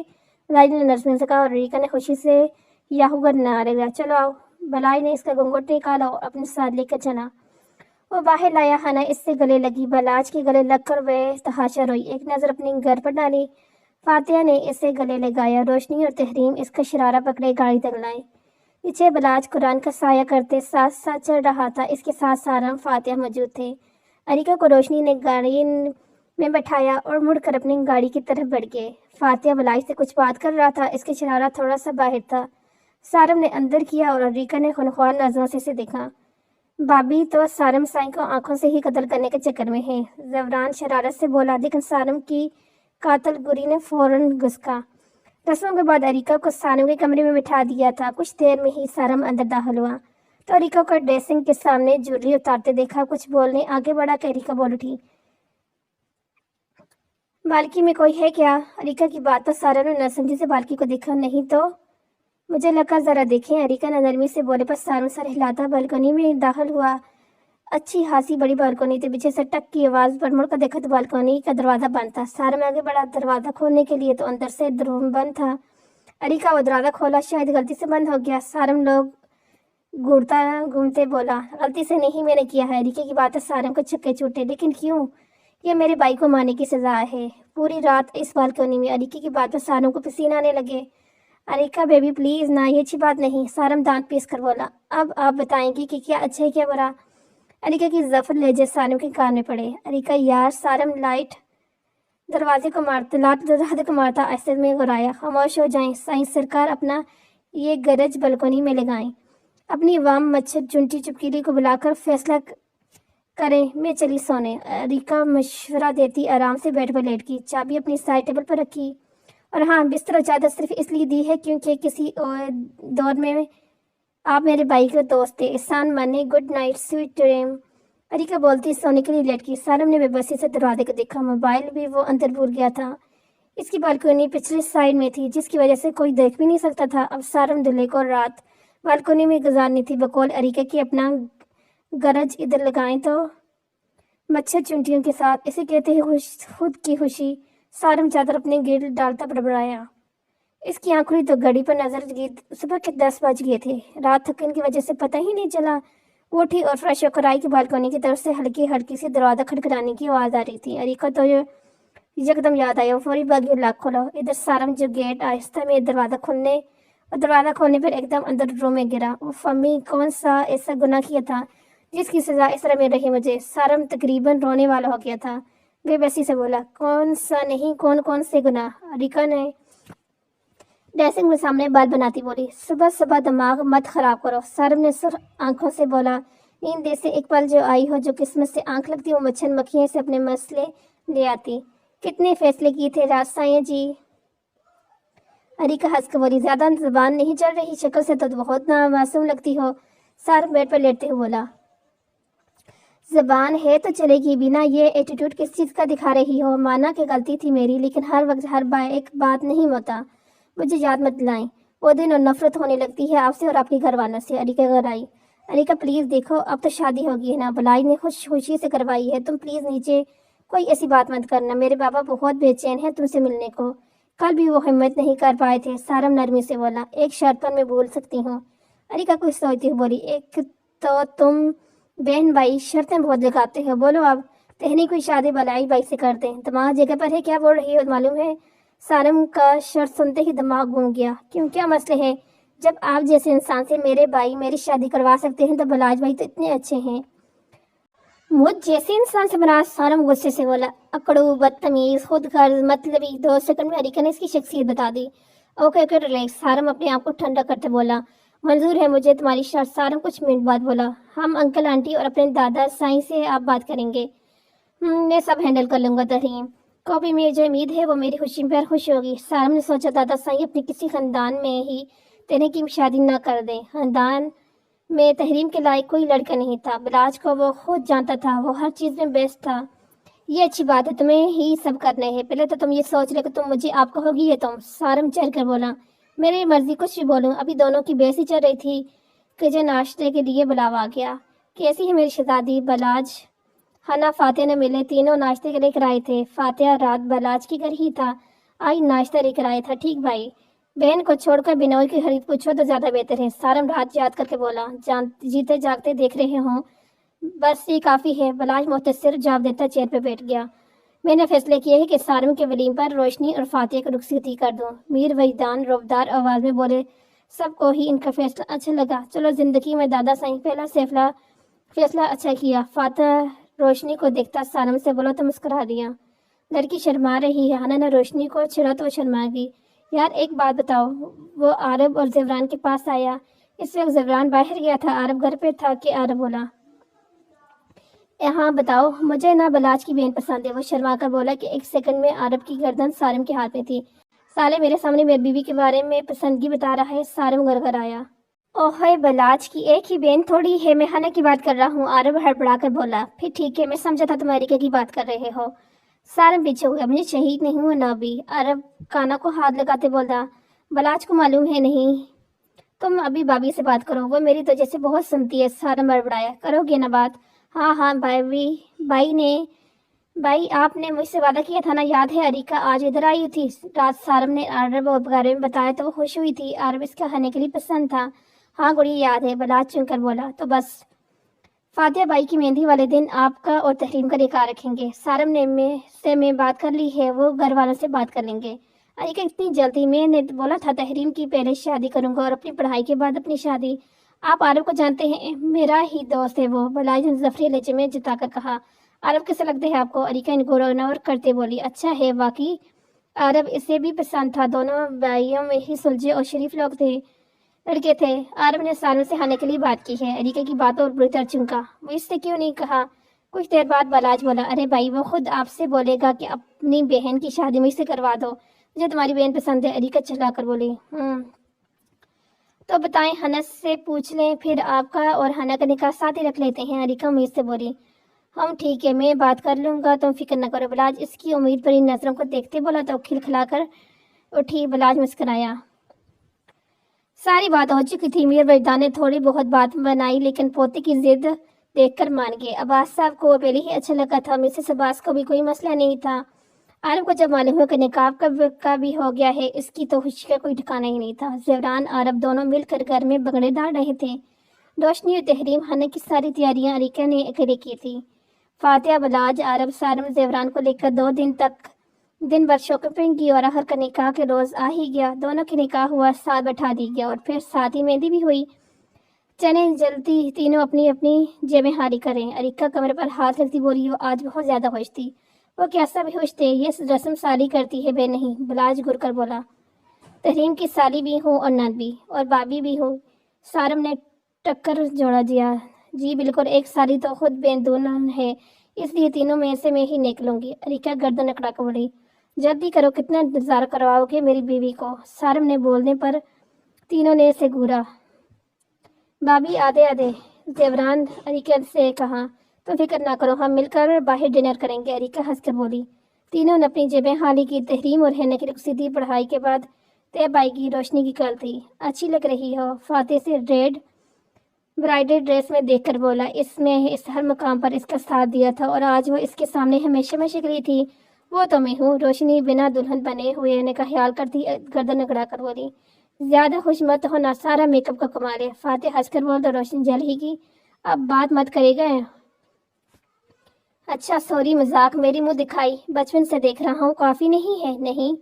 बलाई ने नर्समें से कहा और अरीका ने खुशी से याहूगर नारे लगा। चलो आओ। बलाई ने इसका घूंघट निकाला और अपने साथ लेकर चला। वो बाहर लाया। हना इससे गले लगी। बलाज के गले लगकर वह तहाशा रोई। एक नज़र अपने घर पर डाली। फातिहा ने इसे गले लगाया। रोशनी और तहरीम इसका शरारा पकड़े गाड़ी तक लाए। पीछे बलाज कुरान का साया करते साथ साथ चल रहा था। इसके साथ सारम फातिहा मौजूद थे। अरीका को रोशनी ने गाड़ी में बैठाया और मुड़कर अपनी गाड़ी की तरफ बढ़ गए। फातिहा बलाज से कुछ बात कर रहा था। इसके शरारा थोड़ा सा बाहर था। सारम ने अंदर किया और अरीका ने खुनख्वार नजरों से इसे देखा। भाभी तो सारम साईं को आंखों से ही कत्ल करने के चक्कर में है, जवरान शरारत से बोला। लेकिन सारम की कातल गुरी ने फौरन घुसका। रस्मों के बाद अरीका को सारम के कमरे में बिठा दिया था। कुछ देर में ही सारम अंदर दाखिल हुआ तो अरीका को ड्रेसिंग के सामने ज्वेलरी उतारते देखा। कुछ बोलने आगे बढ़ा कि अरीका बोल उठी, बाल्की में कोई है क्या? अरीका की बात तो सारम ने न समझी से बाल्की को देखा। नहीं तो मुझे लगा जरा देखें, अरीका ने नरमी से बोले। पर सारम सर हिलाता बालकनी में दाखिल हुआ। अच्छी खासी बड़ी बालकनी थी। पीछे से टक की आवाज़ पर मुड़कर देखा तो बालकनी का दरवाज़ा बंद था। सारम आगे बढ़ा दरवाज़ा खोलने के लिए तो अंदर से रूम बंद था। अरीका वो दरवाज़ा खोला, शायद गलती से बंद हो गया। सारम लोग घूमते बोला, गलती से नहीं, मैंने किया है। अरीके की बात सारम को छक्के छूटे। लेकिन क्यों? ये मेरे भाई को मारने की सज़ा है। पूरी रात इस बालकनी में। अरीके की बात सारम को पसीना आने लगे। अरीका बेबी प्लीज़ ना, ये अच्छी बात नहीं। सारम दांत पीस कर बोला। अब आप बताएंगी कि क्या अच्छा है क्या बुरा? अरीका की जफर लहजे सारम के कान में पड़े। अरीका यार, सारम लाइट दरवाजे को मारता लात दरवाजे को मारता ऐसे में घुराया, खामोश हो जाएं साईं सरकार, अपना ये गरज बालकोनी में लगाएं। अपनी वाम मच्छर चुंटी चुपकीली को बुलाकर फैसला करें, मैं चली सोने। रिका मशवरा देती आराम से बेड पर लेट गई, चाबी अपनी साइड टेबल पर रखी। और हाँ, बिस्तर और चादर सिर्फ इसलिए दी है क्योंकि किसी और दौर में आप मेरे भाई के दोस्त थे। एहसान माने, good night, sweet dream. Areca बोलती सोने के लिए लेट गई। सारम ने बेबसी से दरवाजे को देखा, मोबाइल भी वो अंदर भूल गया था। इसकी बालकोनी पिछली साइड में थी, जिसकी वजह से कोई देख भी नहीं सकता था। अब सारम दूल्हे को रात बालकोनी में गुजारनी थी, बकौल अरिका की अपना गरज इधर लगाएं तो मच्छर चुंटियों के साथ। इसे कहते हैं खुद की खुशी। सारम चादर अपने गिर डालता बड़बड़ाया। इसकी आंख खुली तो घड़ी पर नजर गई, सुबह के 10 बज गए थे। रात थकन की वजह से पता ही नहीं चला। वो उठी और फ्रेश होकर आई कि बालकोनी की तरफ से हल्की हल्की सी दरवाजा खटखटाने की आवाज आ रही थी। अरिका तो एकदम याद आया, वो फौरी भागी, लॉक खोला। इधर सारम जो गेट आहिस्ता में दरवाजा खोलने पर एकदम अंदर रूम में गिरा। वो फम्मी कौन सा ऐसा गुनाह किया था जिसकी सजा इस तरह मिल रही मुझे। सारम तकरीबन रोने वाला हो गया था। बेबसी से बोला, कौन सा नहीं, कौन कौन से गुनाह? अरिका ने ड्रेसिंग में सामने बाल बनाती बोली, सुबह सुबह दिमाग मत खराब करो। सारम ने सुर आंखों से बोला, नींद से एक पल जो आई हो, जो किस्मत से आंख लगती वो मच्छर मक्खियों से अपने मसले ले आती। कितने फैसले किए थे राज साईं जी? अरिका हंस कर बोली, ज्यादा जुबान नहीं चल रही, शक्ल से तो बहुत मासूम लगती हो। सारम बेड पर लेटते हुए बोला, जबान है तो चलेगी, बिना ये एटीट्यूड किस चीज का दिखा रही हो? माना कि गलती थी मेरी, लेकिन हर वक्त एक बात नहीं होता। मुझे याद मत दिलाएं वो दिन, और नफरत होने लगती है आपसे और आपके घर वालों से। अरिका घर आई। अरिका प्लीज देखो, अब तो शादी होगी है ना, भलाई ने खुशी से करवाई है, तुम प्लीज नीचे कोई ऐसी बात मत करना। मेरे बाबा बहुत बेचैन है तुमसे मिलने को, कल भी वो हिम्मत नहीं कर पाए थे। सारम नरमी से बोला, एक शर्त पर मैं बोल सकती हूँ। अरिका कुछ सोचती हुई बोली, एक तो तुम बहन भाई शर्तें बहुत लगाते हो, बोलो अब। तहनी कोई शादी भलाई भाई से कर दें। दिमाग जगह पर है, क्या बोल रही हो मालूम है? सारम का शर्त सुनते ही दिमाग घूम गया। क्यों, क्या मसले हैं? जब आप जैसे इंसान से मेरे भाई मेरी शादी करवा सकते हैं तो बलाज भाई तो इतने अच्छे हैं। मुझ जैसे इंसान से बना? सारम गुस्से से बोला, अकड़ू, बदतमीज, खुद गर्ज, मतलबी। 2 सेकंड में अरिका ने इसकी शख्सियत बता दी। Okay okay relax. सारम अपने आप को ठंडा करते बोला, मंजूर है मुझे तुम्हारी शर्त। सारम कुछ मिनट बाद बोला, हम अंकल आंटी और अपने दादा साईं से आप बात करेंगे। मैं सब हैंडल कर लूंगा। तहरीम को भी मुझे उम्मीद है वो मेरी खुशी पर खुश होगी। सारम ने सोचा, दादा साईं अपने किसी खानदान में ही तेरे की शादी न कर दें। खानदान में तहरीम के लायक कोई लड़का नहीं था। बलाज को वो खुद जानता था, वो हर चीज़ में बेस्ट था। ये अच्छी बात है, तुम्हें ही सब करने हैं। पहले तो तुम ये सोच ले कि तुम मुझे आप कहोगी या तुम। सारम चढ़ कर बोला, मेरी मर्जी, कुछ भी बोलूं। अभी दोनों की बहस ही चल रही थी कि जो नाश्ते के लिए बुलावा आ गया। कैसी है मेरी शहजादी? बलाज हना फातिहा ने मिले, तीनों नाश्ते के लेकर आए थे। फातिहा रात बलाज के घर ही था, आज नाश्ता लेकर आया था। ठीक भाई, बहन को छोड़कर बिनोई की खरीद पूछो तो ज्यादा बेहतर है। सारम रात याद करके बोला, जीते जागते देख रहे हों, बस ये काफी है। बलाज मुख्तसर जवाब देता चेयर पर बैठ गया। मैंने फैसला किया है कि सारम के वलीम पर रोशनी और फातिहा को रुखसती कर दूं। मीर वहीदान रोबदार आवाज में बोले, सबको ही इनका फैसला अच्छा लगा। चलो, जिंदगी में दादा साईं पहला फैसला अच्छा किया। फातिहा रोशनी को देखता सारम से बोला तो मुस्कुरा दिया। लड़की शर्मा रही है। हना ने रोशनी को छेड़ा तो शर्मा गई। यार एक बात बताओ, वो आरब और ज़ेवरान के पास आया। इस वक्त ज़ेवरान बाहर गया था, आरब घर पे था कि? आरब बोला, हाँ बताओ, मुझे ना बलाज की बहन पसंद है। वो शर्मा कर बोला कि एक सेकंड में आरब की गर्दन सारम के हाथ में थी। साले मेरे सामने मेरी बीवी के बारे में पसंदगी बता रहा है। सारम घर आया। ओहे, बलाज की एक ही बहन थोड़ी है, मैं हना की बात कर रहा हूँ। आरब हड़बड़ा कर बोला, फिर ठीक है, मैं समझा था तुम अमेरिका की बात कर रहे हो। सारम पीछे हुआ, मुझे शहीद नहीं हुआ ना भी। अरब काना को हाथ लगाते बोला, बलाज को मालूम है नहीं, तुम अभी भाभी से बात करो, वो मेरी तो जैसे बहुत सुनती है। सारम बड़बड़ाया, करोगे ना बात? हाँ हाँ भाई आपने मुझसे वादा किया था ना, याद है? अरिका आज इधर आई थी रात। सारम ने अरब के बारे में बताया तो वो खुश हुई थी। अरब इसका खाने के लिए पसंद था। हाँ गुड़ी याद है, बलाज चुनकर बोला। तो बस फातिहा बाई की मेहंदी वाले दिन आपका और तहरीम का निकाह रखेंगे। सारम ने मैं बात कर ली है, वो घर वालों से बात कर लेंगे। अरिका इतनी जल्दी? मैंने बोला था तहरीम की पहले शादी करूंगा और अपनी पढ़ाई के बाद अपनी शादी। आप आरब को जानते हैं, मेरा ही दोस्त है वो। बलाज ने जफरी लहजे में जताकर कहा। عرب کیسے لگتے ہیں آپ کو؟ اریکہ ان کو اگنور کرتے بولی۔ اچھا ہے، واقعی عرب اسے بھی پسند تھا، دونوں بھائیوں میں ہی سلجھے اور شریف لڑکے تھے۔ عرب نے سالم سے آنے کے لیے بات کی ہے، اریکہ کی باتوں اور بری طرح چونکا۔ وہ اس سے کیوں نہیں کہا؟ کچھ دیر بعد بلاج بولا، ارے بھائی وہ خود آپ سے بولے گا کہ اپنی بہن کی شادی مجھ سے کروا دو، مجھے تمہاری بہن پسند ہے۔ اریکہ چلا کر بولی، تو بتائیں، ہنس سے پوچھ لیں، پھر آپ کا اور ہنا کا نکاح ساتھ ہی رکھ لیتے ہیں۔ اریکہ امید سے بولی، ہم ٹھیک ہے، میں بات کر لوں گا، تم فکر نہ کرو۔ بلاج اس کی امید بھری نظروں کو دیکھتے بولا تو کھلکھلا کر اٹھی۔ بلاج مسکرایا۔ ساری بات ہو چکی تھی، میر وجدان نے تھوڑی بہت بات بنائی لیکن پوتے کی ضد دیکھ کر مان گئے۔ عباس صاحب کو پہلے ہی اچھا لگا تھا، مسز عباس کو بھی کوئی مسئلہ نہیں تھا۔ عارف کو جب معلوم ہوا کہ نکاح کا بھی ہو گیا ہے، اس کی تو خوشی کا کوئی ٹھکانہ ہی نہیں تھا۔ زیوران عارف دونوں مل کر گھر میں بگڑے ڈال رہے تھے۔ روشنی اور تحریم خانے کی ساری تیاریاں اریکہ نے اکیلے کی تھی۔ فاتحہ، بلاج، عارف، سارم زیوران کو لے کر 2 دن بھر شاپنگ کی اور آخر کا نکاح کے روز آ ہی گیا۔ دونوں کی نکاح ہوا، ساتھ بٹھا دی گیا اور پھر ساتھ ہی مہندی بھی ہوئی۔ چلیں جلدی تینوں اپنی اپنی جیبیں خالی کریں۔ اریکہ کمرے پر ہاتھ رکھتی بولی، وہ آج بہت زیادہ خوش تھی۔ وہ کیسا بھی خوش تھے، یہ رسم سالی کرتی ہے بے نہیں۔ بلاج گر کر بولا، تحریم کی سالی بھی ہوں اور نند بھی اور بابی بھی ہوں۔ سارم نے ٹکر جوڑا دیا، جی بالکل، ایک سالی تو خود بین دلہن ہے، اس لیے تینوں میں سے میں ہی نکلوں گی۔ اریکہ گردن اکڑا کر بولی، جلدی کرو، کتنا انتظار کرواؤ گے میری بیوی کو؟ سارم نے بولنے پر تینوں نے اسے گھورا۔ بابی آدھے زیوران اریکہ سے کہا، تم فکر نہ کرو، ہم مل کر باہر ڈنر کریں گے۔ اریکہ ہنس کر بولی۔ تینوں نے اپنی جیبیں خالی کی۔ تحریم اور ہنا کی رخصتی پڑھائی کے بعد طے بائی کی۔ روشنی کی کل تھی۔ اچھی لگ رہی ہو، فاتح سے ریڈ برائڈل ڈریس میں دیکھ کر بولا، اس میں اس ہر مقام پر اس کا ساتھ دیا تھا اور آج وہ اس کے سامنے ہمیشہ میں شکلی تھی۔ وہ تو میں ہوں۔ روشنی بنا دلہن بنے ہوئے نے کا خیال کرتی گردن اگڑا کر بولی، زیادہ خوش مت ہونا، سارا میک اپ کا کمال ہے۔ فاتح ہنس کر بول تو روشنی جل ہی کی، اب بات مت کرے گا۔ اچھا سوری، مذاق، میری منہ دکھائی بچپن سے دیکھ رہا ہوں، کافی نہیں ہے؟ نہیں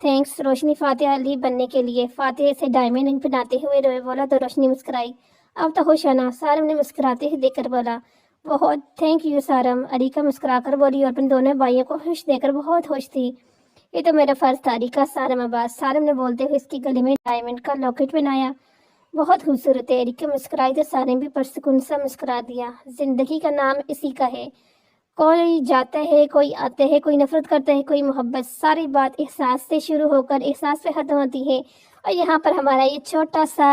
تھینکس۔ روشنی فاتح علی بننے کے لیے فاتح سے ڈائمنڈ رنگ پہناتے ہوئے روئے بولا تو روشنی مسکرائی، اب تو خوش ہونا۔ سارم نے مسکراتے ہی دیکھ کر بولا، بہت تھینک یو سارم۔ اریکہ مسکرا کر بولی اور اپنے دونوں بھائیوں کو خوش دیکھ کر بہت خوش تھی۔ یہ تو میرا فرض تھا۔ اریکہ، سارم، عباس۔ سارم نے بولتے ہوئے اس کی گلے میں ڈائمنڈ کا لاکٹ پہنایا، بہت خوبصورت ہے۔ اریکہ مسکرائی تو سارم بھی پرسکون سا مسکرا دیا۔ زندگی کا نام اسی کا ہے، کوئی جاتا ہے، کوئی آتا ہے، کوئی نفرت کرتا ہے، کوئی محبت، ساری بات احساس سے شروع ہو کر احساس پہ ختم ہوتی ہے۔ اور یہاں پر ہمارا یہ چھوٹا سا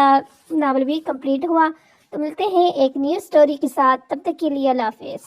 ناول بھی کمپلیٹ ہوا۔ تو ملتے ہیں ایک نیو سٹوری کے ساتھ، تب تک کے لیے اللہ حافظ۔